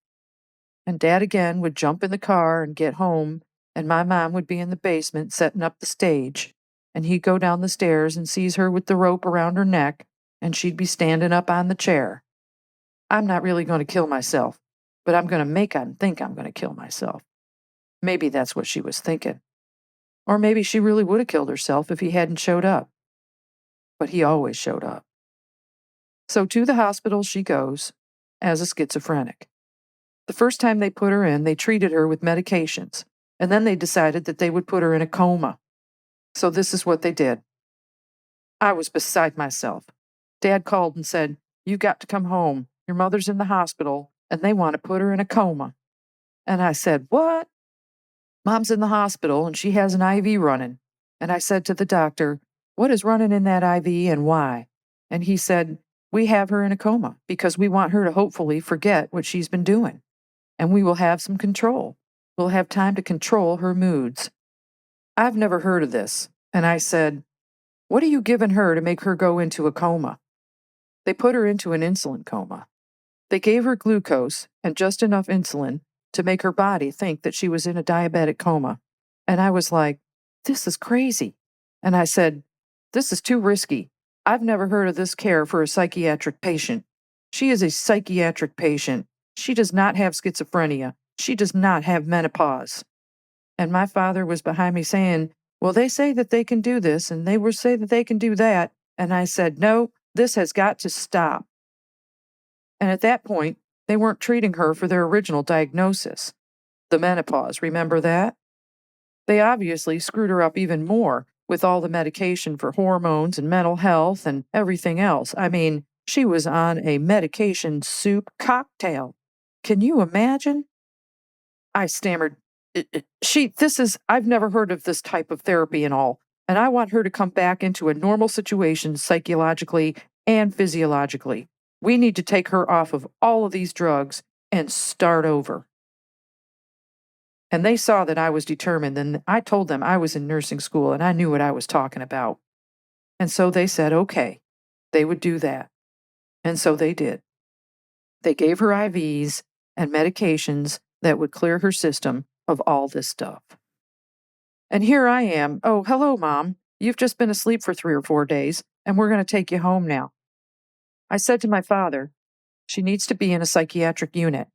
And Dad again would jump in the car and get home, and my mom would be in the basement setting up the stage. And he'd go down the stairs and sees her with the rope around her neck, and she'd be standing up on the chair. I'm not really going to kill myself, but I'm going to make him think I'm going to kill myself. Maybe that's what she was thinking. Or maybe she really would have killed herself if he hadn't showed up. But he always showed up. So to the hospital she goes as a schizophrenic. The first time they put her in, they treated her with medications, and then they decided that they would put her in a coma. So this is what they did. I was beside myself. Dad called and said, you've got to come home. Your mother's in the hospital, and they want to put her in a coma. And I said, what? Mom's in the hospital, and she has an IV running. And I said to the doctor, what is running in that IV and why? And he said, we have her in a coma because we want her to hopefully forget what she's been doing. And we will have some control. We'll have time to control her moods. I've never heard of this. And I said, what are you giving her to make her go into a coma? They put her into an insulin coma. They gave her glucose and just enough insulin to make her body think that she was in a diabetic coma. And I was like, this is crazy. And I said, this is too risky. I've never heard of this care for a psychiatric patient. She is a psychiatric patient. She does not have schizophrenia. She does not have menopause. And my father was behind me saying, well, they say that they can do this, and they will say that they can do that. And I said, no, this has got to stop. And at that point, they weren't treating her for their original diagnosis, the menopause. Remember that? They obviously screwed her up even more with all the medication for hormones and mental health and everything else. I mean, she was on a medication soup cocktail. Can you imagine? I stammered, I've never heard of this type of therapy and all, and I want her to come back into a normal situation psychologically and physiologically. We need to take her off of all of these drugs and start over. And they saw that I was determined, and I told them I was in nursing school and I knew what I was talking about. And so they said, okay, they would do that. And so they did. They gave her IVs and medications that would clear her system of all this stuff. And here I am. Oh, hello, Mom. You've just been asleep for 3 or 4 days, and we're going to take you home now. I said to my father, she needs to be in a psychiatric unit.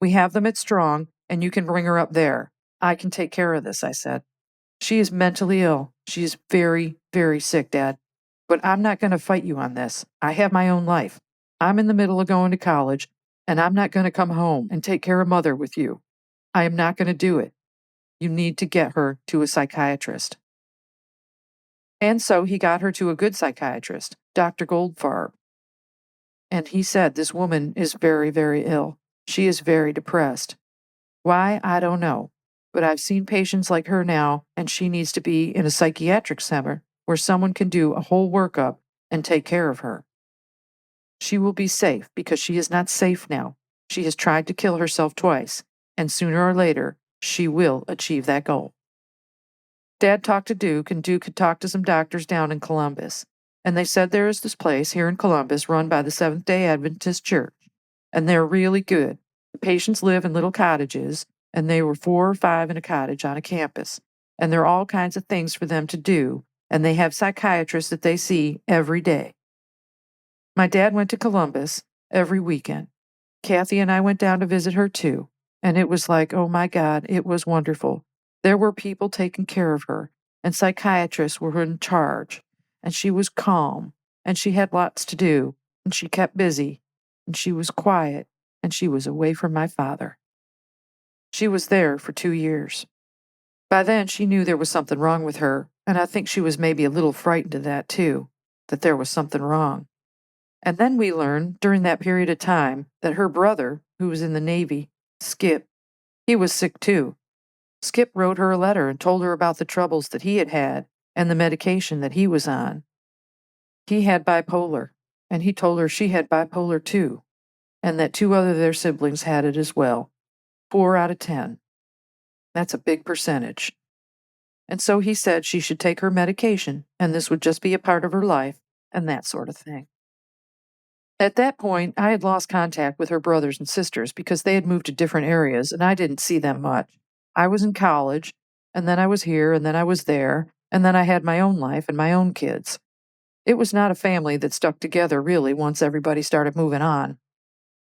We have them at Strong, and you can bring her up there. I can take care of this, I said. She is mentally ill. She is very, very sick, Dad. But I'm not going to fight you on this. I have my own life. I'm in the middle of going to college, and I'm not going to come home and take care of Mother with you. I am not going to do it. You need to get her to a psychiatrist. And so he got her to a good psychiatrist, Dr. Goldfarb. And he said this woman is very, very ill. She is very depressed. Why, I don't know. But I've seen patients like her now, and she needs to be in a psychiatric center where someone can do a whole workup and take care of her. She will be safe because she is not safe now. She has tried to kill herself twice, and sooner or later, she will achieve that goal. Dad talked to Duke, and Duke had talked to some doctors down in Columbus, and they said there is this place here in Columbus run by the Seventh-day Adventist Church, and they're really good. The patients live in little cottages, and they were 4 or 5 in a cottage on a campus, and there are all kinds of things for them to do, and they have psychiatrists that they see every day. My dad went to Columbus every weekend. Kathy and I went down to visit her too, and it was like, oh my God, it was wonderful. There were people taking care of her, and psychiatrists were in charge, and she was calm, and she had lots to do, and she kept busy, and she was quiet, and she was away from my father. She was there for 2 years. By then, she knew there was something wrong with her, and I think she was maybe a little frightened of that too, that there was something wrong. And then we learned, during that period of time, that her brother, who was in the Navy, Skip, he was sick too. Skip wrote her a letter and told her about the troubles that he had had and the medication that he was on. He had bipolar, and he told her she had bipolar too, and that 2 other of their siblings had it as well. 4 out of 10. That's a big percentage. And so he said she should take her medication, and this would just be a part of her life, and that sort of thing. At that point, I had lost contact with her brothers and sisters because they had moved to different areas, and I didn't see them much. I was in college, and then I was here, and then I was there, and then I had my own life and my own kids. It was not a family that stuck together, really, once everybody started moving on.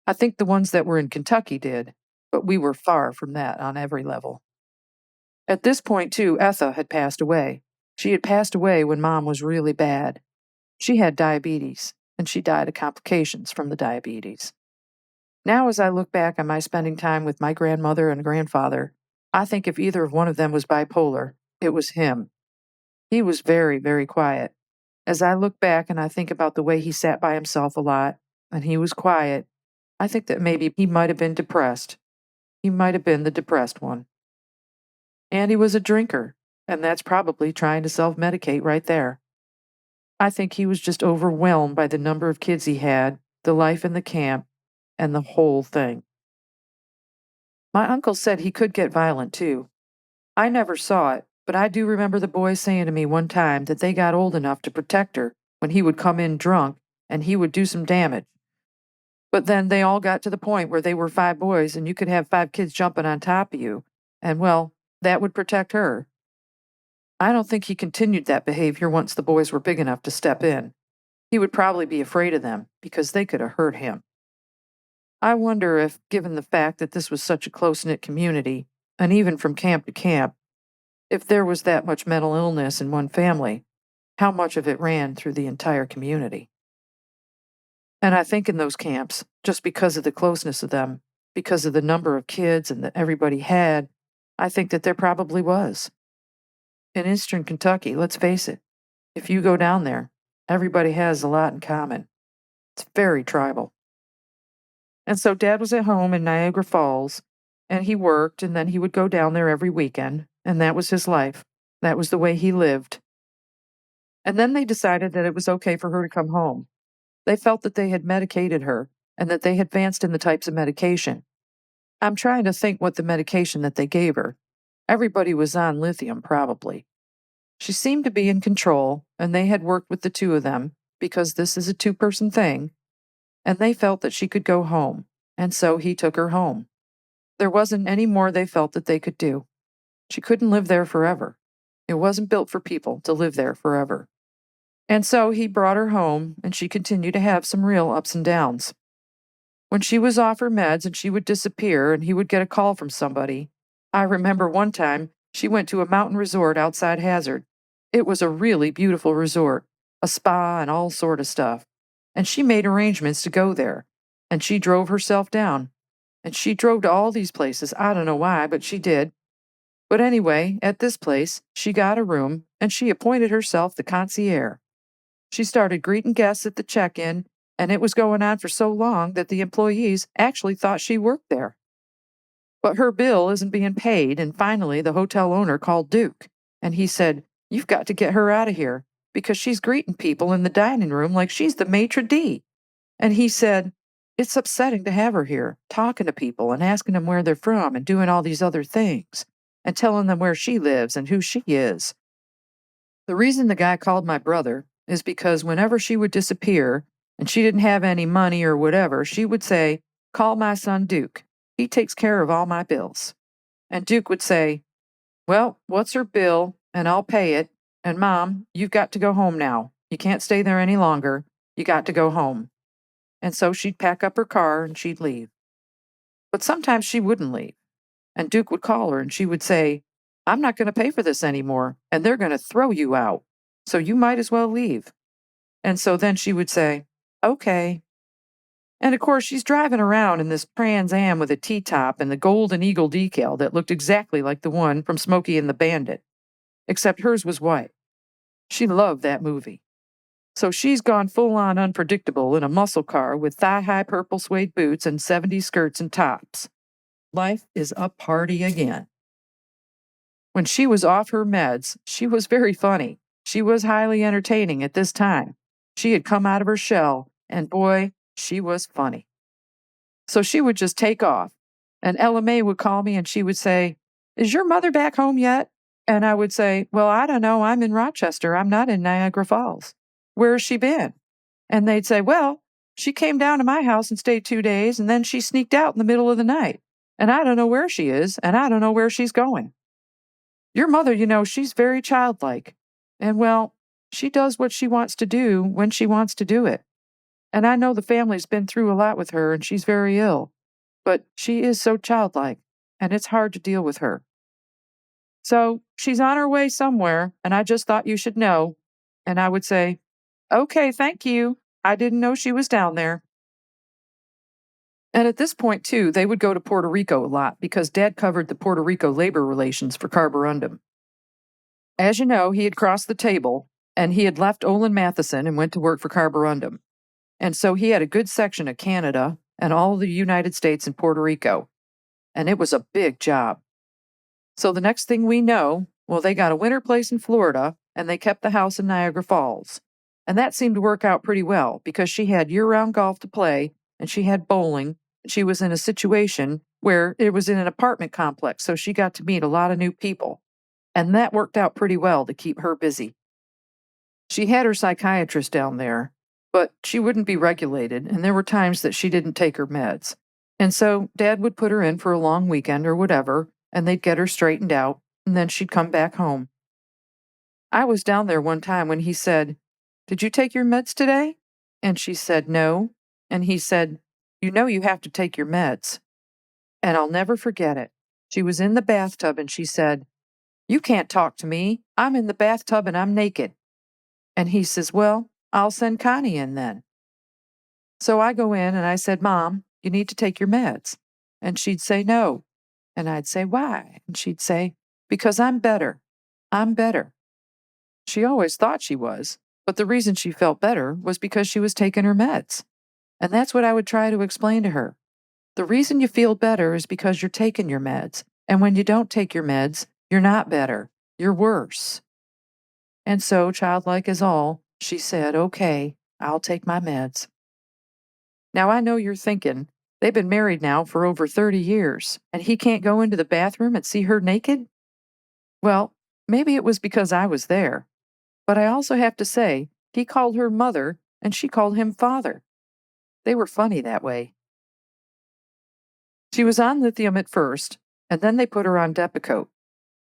I think the ones that were in Kentucky did, but we were far from that on every level. At this point, too, Etha had passed away. She had passed away when Mom was really bad. She had diabetes, and she died of complications from the diabetes. Now, as I look back on my spending time with my grandmother and grandfather, I think if either of one of them was bipolar, it was him. He was very, very quiet. As I look back and I think about the way he sat by himself a lot, and he was quiet, I think that maybe he might have been depressed. He might have been the depressed one. And he was a drinker, and that's probably trying to self-medicate right there. I think he was just overwhelmed by the number of kids he had, the life in the camp, and the whole thing. My uncle said he could get violent, too. I never saw it, but I do remember the boys saying to me one time that they got old enough to protect her when he would come in drunk and he would do some damage. But then they all got to the point where they were 5 boys and you could have 5 kids jumping on top of you, and well, that would protect her. I don't think he continued that behavior once the boys were big enough to step in. He would probably be afraid of them because they could have hurt him. I wonder if, given the fact that this was such a close-knit community, and even from camp to camp, if there was that much mental illness in one family, how much of it ran through the entire community. And I think in those camps, just because of the closeness of them, because of the number of kids and that everybody had, I think that there probably was. In Eastern Kentucky, let's face it, if you go down there, everybody has a lot in common. It's very tribal. And so Dad was at home in Niagara Falls, and he worked, and then he would go down there every weekend, and that was his life. That was the way he lived. And then they decided that it was okay for her to come home. They felt that they had medicated her, and that they had advanced in the types of medication. I'm trying to think what the medication that they gave her. Everybody was on lithium, probably. She seemed to be in control, and they had worked with the 2 of them, because this is a 2-person thing, and they felt that she could go home, and so he took her home. There wasn't any more they felt that they could do. She couldn't live there forever. It wasn't built for people to live there forever. And so he brought her home, and she continued to have some real ups and downs. When she was off her meds and she would disappear and he would get a call from somebody, I remember one time she went to a mountain resort outside Hazard. It was a really beautiful resort, a spa and all sort of stuff. And she made arrangements to go there. And she drove herself down. And she drove to all these places. I don't know why, but she did. But anyway, at this place, she got a room and she appointed herself the concierge. She started greeting guests at the check-in, and it was going on for so long that the employees actually thought she worked there. But her bill isn't being paid, and finally the hotel owner called Duke, and he said, "You've got to get her out of here, because she's greeting people in the dining room like she's the maitre d'." And he said, "It's upsetting to have her here, talking to people and asking them where they're from and doing all these other things, and telling them where she lives and who she is." The reason the guy called my brother is because whenever she would disappear and she didn't have any money or whatever, she would say, "Call my son Duke. He takes care of all my bills." And Duke would say, "Well, what's her bill? And I'll pay it. And Mom, you've got to go home now. You can't stay there any longer. You got to go home." And so she'd pack up her car and she'd leave. But sometimes she wouldn't leave. And Duke would call her and she would say, "I'm not going to pay for this anymore, and they're going to throw you out. So you might as well leave." And so then she would say, "Okay." And of course, she's driving around in this Trans Am with a T-top and the Golden Eagle decal that looked exactly like the one from Smokey and the Bandit, except hers was white. She loved that movie. So she's gone full-on unpredictable in a muscle car with thigh-high purple suede boots and 70s skirts and tops. Life is a party again. When she was off her meds, she was very funny. She was highly entertaining at this time. She had come out of her shell, and boy, she was funny. So she would just take off, and Ella Mae would call me and she would say, "Is your mother back home yet?" And I would say, "Well, I don't know. I'm in Rochester. I'm not in Niagara Falls. Where has she been?" And they'd say, "Well, she came down to my house and stayed 2 days, and then she sneaked out in the middle of the night. And I don't know where she is, and I don't know where she's going. Your mother, she's very childlike. And, well, she does what she wants to do when she wants to do it. And I know the family's been through a lot with her, and she's very ill. But she is so childlike, and it's hard to deal with her. So she's on her way somewhere, and I just thought you should know." And I would say, "Okay, thank you. I didn't know she was down there." And at this point, too, they would go to Puerto Rico a lot because Dad covered the Puerto Rico labor relations for Carborundum. As you know, he had crossed the table, and he had left Olin Matheson and went to work for Carborundum. And so he had a good section of Canada and all the United States and Puerto Rico. And it was a big job. So the next thing we know, well, they got a winter place in Florida, and they kept the house in Niagara Falls. And that seemed to work out pretty well because she had year-round golf to play, and she had bowling. She was in a situation where it was in an apartment complex, so she got to meet a lot of new people. And that worked out pretty well to keep her busy. She had her psychiatrist down there, but she wouldn't be regulated, and there were times that she didn't take her meds. And so Dad would put her in for a long weekend or whatever, and they'd get her straightened out, and then she'd come back home. I was down there one time when he said, "Did you take your meds today?" And she said, "No." And he said, "You know you have to take your meds." And I'll never forget it. She was in the bathtub and she said, "You can't talk to me. I'm in the bathtub and I'm naked." And he says, "Well, I'll send Connie in then." So I go in and I said, "Mom, you need to take your meds." And she'd say, "No." And I'd say, "Why?" And she'd say, "Because I'm better. I'm better." She always thought she was, but the reason she felt better was because she was taking her meds. And that's what I would try to explain to her. The reason you feel better is because you're taking your meds. And when you don't take your meds, you're not better. You're worse. And so, childlike as all, she said, "Okay, I'll take my meds." Now I know you're thinking, they've been married now for over 30 years, and he can't go into the bathroom and see her naked? Well, maybe it was because I was there. But I also have to say, he called her mother, and she called him father. They were funny that way. She was on lithium at first, and then they put her on Depakote.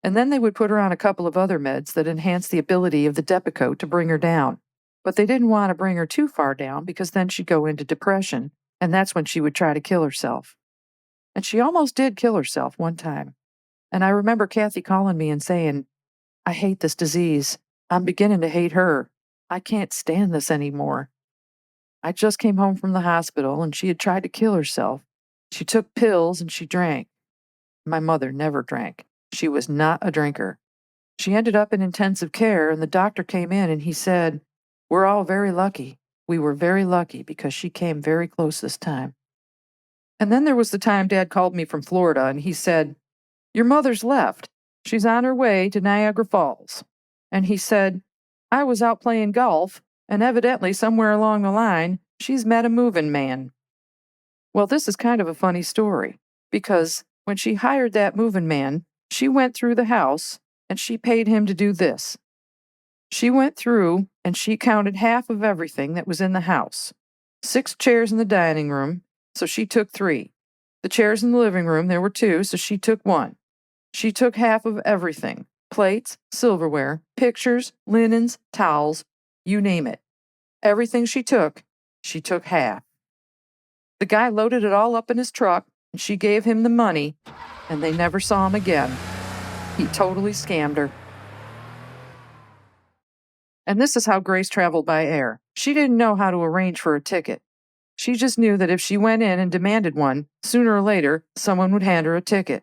And then they would put her on a couple of other meds that enhanced the ability of the Depakote to bring her down. But they didn't want to bring her too far down because then she'd go into depression, and that's when she would try to kill herself. And she almost did kill herself one time. And I remember Kathy calling me and saying, I hate this disease. I'm beginning to hate her. I can't stand this anymore. I just came home from the hospital and she had tried to kill herself. She took pills and she drank. My mother never drank. She was not a drinker. She ended up in intensive care and the doctor came in and he said, we're all very lucky. We were very lucky because she came very close this time. And then there was the time Dad called me from Florida and he said, your mother's left. She's on her way to Niagara Falls. And he said, I was out playing golf, and evidently somewhere along the line, she's met a moving man. Well, this is kind of a funny story, because when she hired that moving man, she went through the house and she paid him to do this. She went through and she counted half of everything that was in the house. 6 chairs in the dining room, so she took 3. The chairs in the living room, there were 2, so she took 1. She took half of everything. Plates, silverware, pictures, linens, towels, you name it. Everything she took half. The guy loaded it all up in his truck, and she gave him the money, and they never saw him again. He totally scammed her. And this is how Grace traveled by air. She didn't know how to arrange for a ticket. She just knew that if she went in and demanded one, sooner or later, someone would hand her a ticket.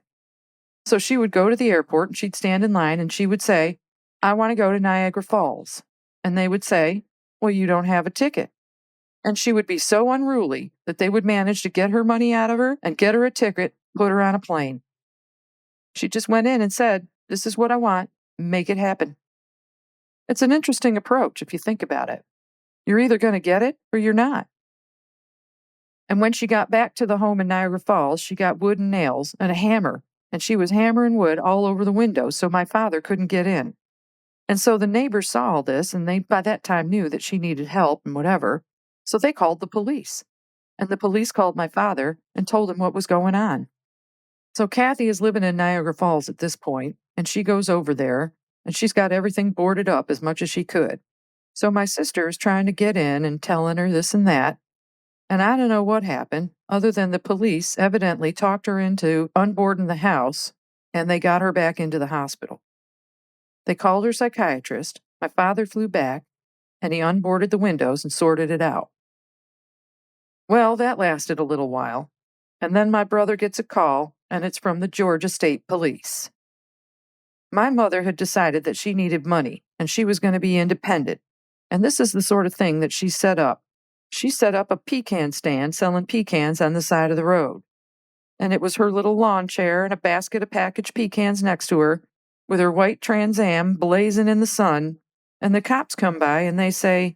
So she would go to the airport and she'd stand in line and she would say, I want to go to Niagara Falls. And they would say, well, you don't have a ticket. And she would be so unruly that they would manage to get her money out of her and get her a ticket, put her on a plane. She just went in and said, this is what I want, make it happen. It's an interesting approach if you think about it. You're either going to get it or you're not. And when she got back to the home in Niagara Falls, she got wood and nails and a hammer, and she was hammering wood all over the windows so my father couldn't get in. And so the neighbors saw all this, and they by that time knew that she needed help and whatever, so they called the police. And the police called my father and told him what was going on. So Kathy is living in Niagara Falls at this point, and she goes over there, and she's got everything boarded up as much as she could. So my sister is trying to get in and telling her this and that, and I don't know what happened, other than the police evidently talked her into unboarding the house, and they got her back into the hospital. They called her psychiatrist, my father flew back, and he unboarded the windows and sorted it out. Well, that lasted a little while, and then my brother gets a call, and it's from the Georgia State Police. My mother had decided that she needed money, and she was going to be independent, and this is the sort of thing that she set up. She set up a pecan stand selling pecans on the side of the road. And it was her little lawn chair and a basket of packaged pecans next to her, with her white Trans Am blazing in the sun, and the cops come by and they say,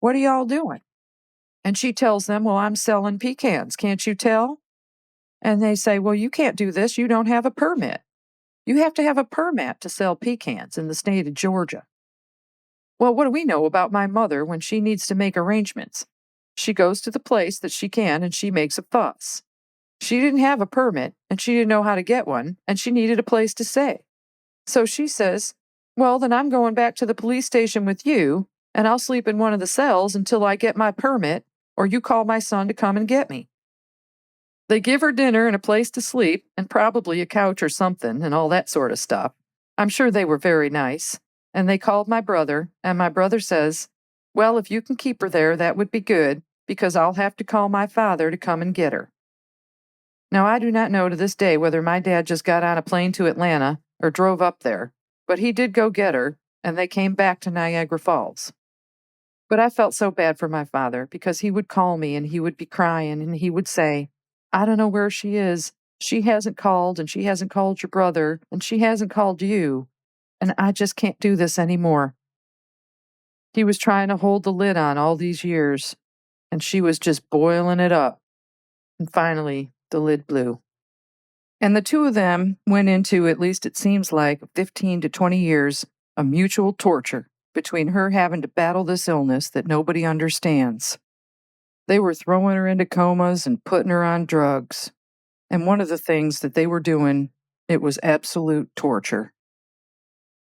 what are y'all doing? And she tells them, well, I'm selling pecans, can't you tell? And they say, well, you can't do this, you don't have a permit. You have to have a permit to sell pecans in the state of Georgia. Well, what do we know about my mother when she needs to make arrangements? She goes to the place that she can and she makes a fuss. She didn't have a permit and she didn't know how to get one and she needed a place to stay. So she says, well, then I'm going back to the police station with you and I'll sleep in one of the cells until I get my permit or you call my son to come and get me. They give her dinner and a place to sleep and probably a couch or something and all that sort of stuff. I'm sure they were very nice. And they called my brother and my brother says, well, if you can keep her there, that would be good, because I'll have to call my father to come and get her. Now, I do not know to this day whether my dad just got on a plane to Atlanta or drove up there, but he did go get her, and they came back to Niagara Falls. But I felt so bad for my father, because he would call me and he would be crying, and he would say, I don't know where she is. She hasn't called, and she hasn't called your brother, and she hasn't called you, and I just can't do this anymore. He was trying to hold the lid on all these years, and she was just boiling it up. And finally, the lid blew. And the two of them went into, at least it seems like, 15 to 20 years of mutual torture between her having to battle this illness that nobody understands. They were throwing her into comas and putting her on drugs. And one of the things that they were doing, it was absolute torture.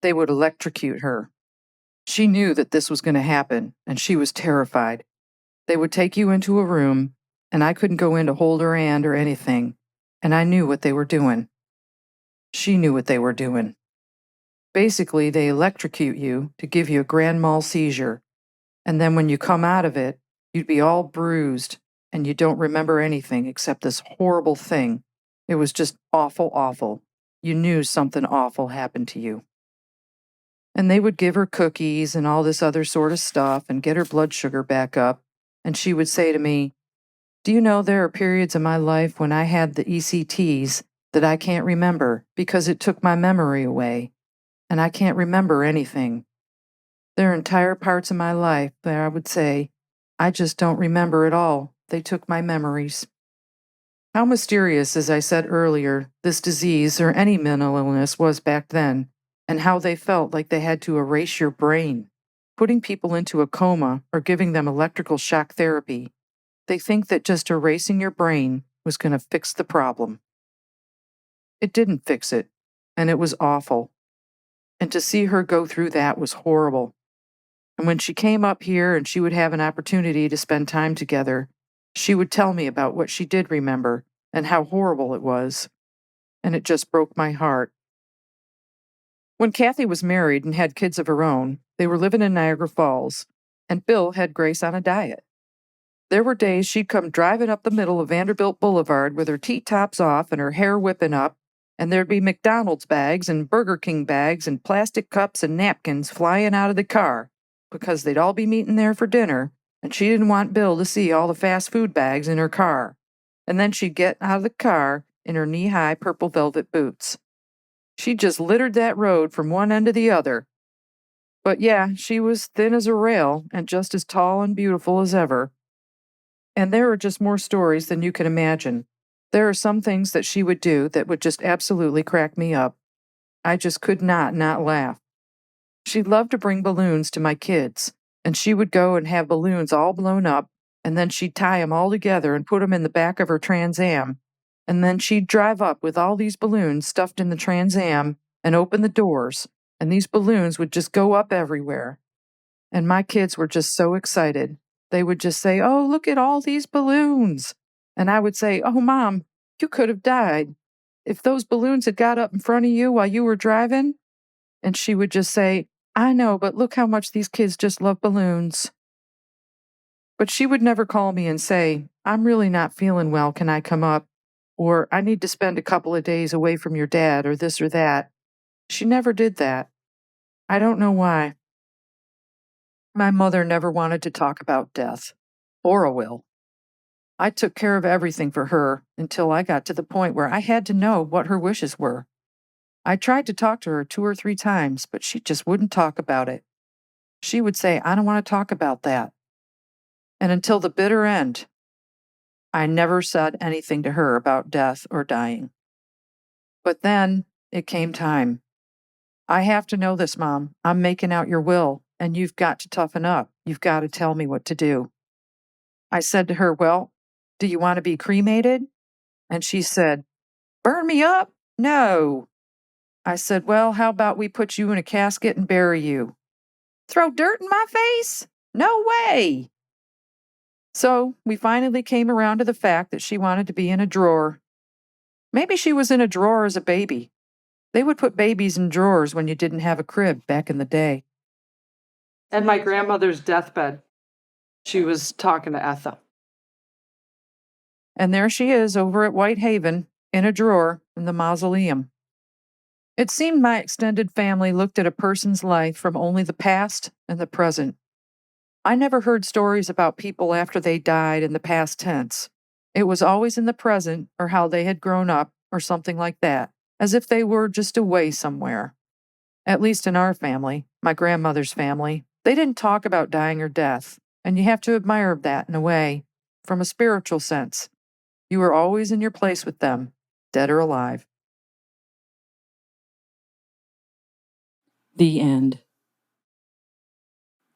They would electrocute her. She knew that this was going to happen, and she was terrified. They would take you into a room, and I couldn't go in to hold her hand or anything, and I knew what they were doing. She knew what they were doing. Basically, they electrocute you to give you a grand mal seizure, and then when you come out of it, you'd be all bruised, and you don't remember anything except this horrible thing. It was just awful, awful. You knew something awful happened to you. And they would give her cookies and all this other sort of stuff and get her blood sugar back up, and she would say to me, "Do you know there are periods in my life when I had the ECTs that I can't remember because it took my memory away, and I can't remember anything. There are entire parts of my life that I would say, I just don't remember at all. They took my memories." How mysterious, as I said earlier, this disease or any mental illness was back then, and how they felt like they had to erase your brain, putting people into a coma or giving them electrical shock therapy. They think that just erasing your brain was going to fix the problem. It didn't fix it, and it was awful. And to see her go through that was horrible. And when she came up here and she would have an opportunity to spend time together, she would tell me about what she did remember and how horrible it was. And it just broke my heart. When Kathy was married and had kids of her own, they were living in Niagara Falls, and Bill had Grace on a diet. There were days she'd come driving up the middle of Vanderbilt Boulevard with her T-tops off and her hair whipping up, and there'd be McDonald's bags and Burger King bags and plastic cups and napkins flying out of the car, because they'd all be meeting there for dinner, and she didn't want Bill to see all the fast food bags in her car. And then she'd get out of the car in her knee-high purple velvet boots. She just littered that road from one end to the other. But yeah, she was thin as a rail and just as tall and beautiful as ever. And there are just more stories than you can imagine. There are some things that she would do that would just absolutely crack me up. I just could not laugh. She loved to bring balloons to my kids, and she would go and have balloons all blown up, and then she'd tie them all together and put them in the back of her Trans Am, and then she'd drive up with all these balloons stuffed in the Trans Am and open the doors, and these balloons would just go up everywhere. And my kids were just so excited. They would just say, "Oh, look at all these balloons." And I would say, "Oh, Mom, you could have died. If those balloons had got up in front of you while you were driving." And she would just say, "I know, but look how much these kids just love balloons." But she would never call me and say, "I'm really not feeling well, can I come up?" Or, "I need to spend a couple of days away from your dad," or this or that. She never did that. I don't know why. My mother never wanted to talk about death, or a will. I took care of everything for her until I got to the point where I had to know what her wishes were. I tried to talk to her 2 or 3 times, but she just wouldn't talk about it. She would say, "I don't want to talk about that." And until the bitter end, I never said anything to her about death or dying. But then it came time. "I have to know this, Mom. I'm making out your will, and you've got to toughen up. You've got to tell me what to do." I said to her, "Well, do you want to be cremated?" And she said, "Burn me up? No." I said, "Well, how about we put you in a casket and bury you?" "Throw dirt in my face? No way." So we finally came around to the fact that she wanted to be in a drawer. Maybe she was in a drawer as a baby. They would put babies in drawers when you didn't have a crib back in the day. At my grandmother's deathbed, she was talking to Etha. And there she is over at Whitehaven, in a drawer in the mausoleum. It seemed my extended family looked at a person's life from only the past and the present. I never heard stories about people after they died in the past tense. It was always in the present or how they had grown up or something like that, as if they were just away somewhere. At least in our family, my grandmother's family, they didn't talk about dying or death, and you have to admire that in a way, from a spiritual sense. You were always in your place with them, dead or alive. The end.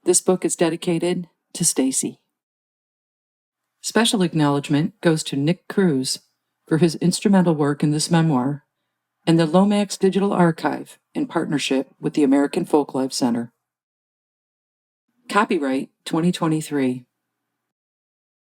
This book is dedicated to Stacy. Special acknowledgement goes to Nick Cruz for his instrumental work in this memoir and the Lomax Digital Archive in partnership with the American Folklife Center. Copyright 2023.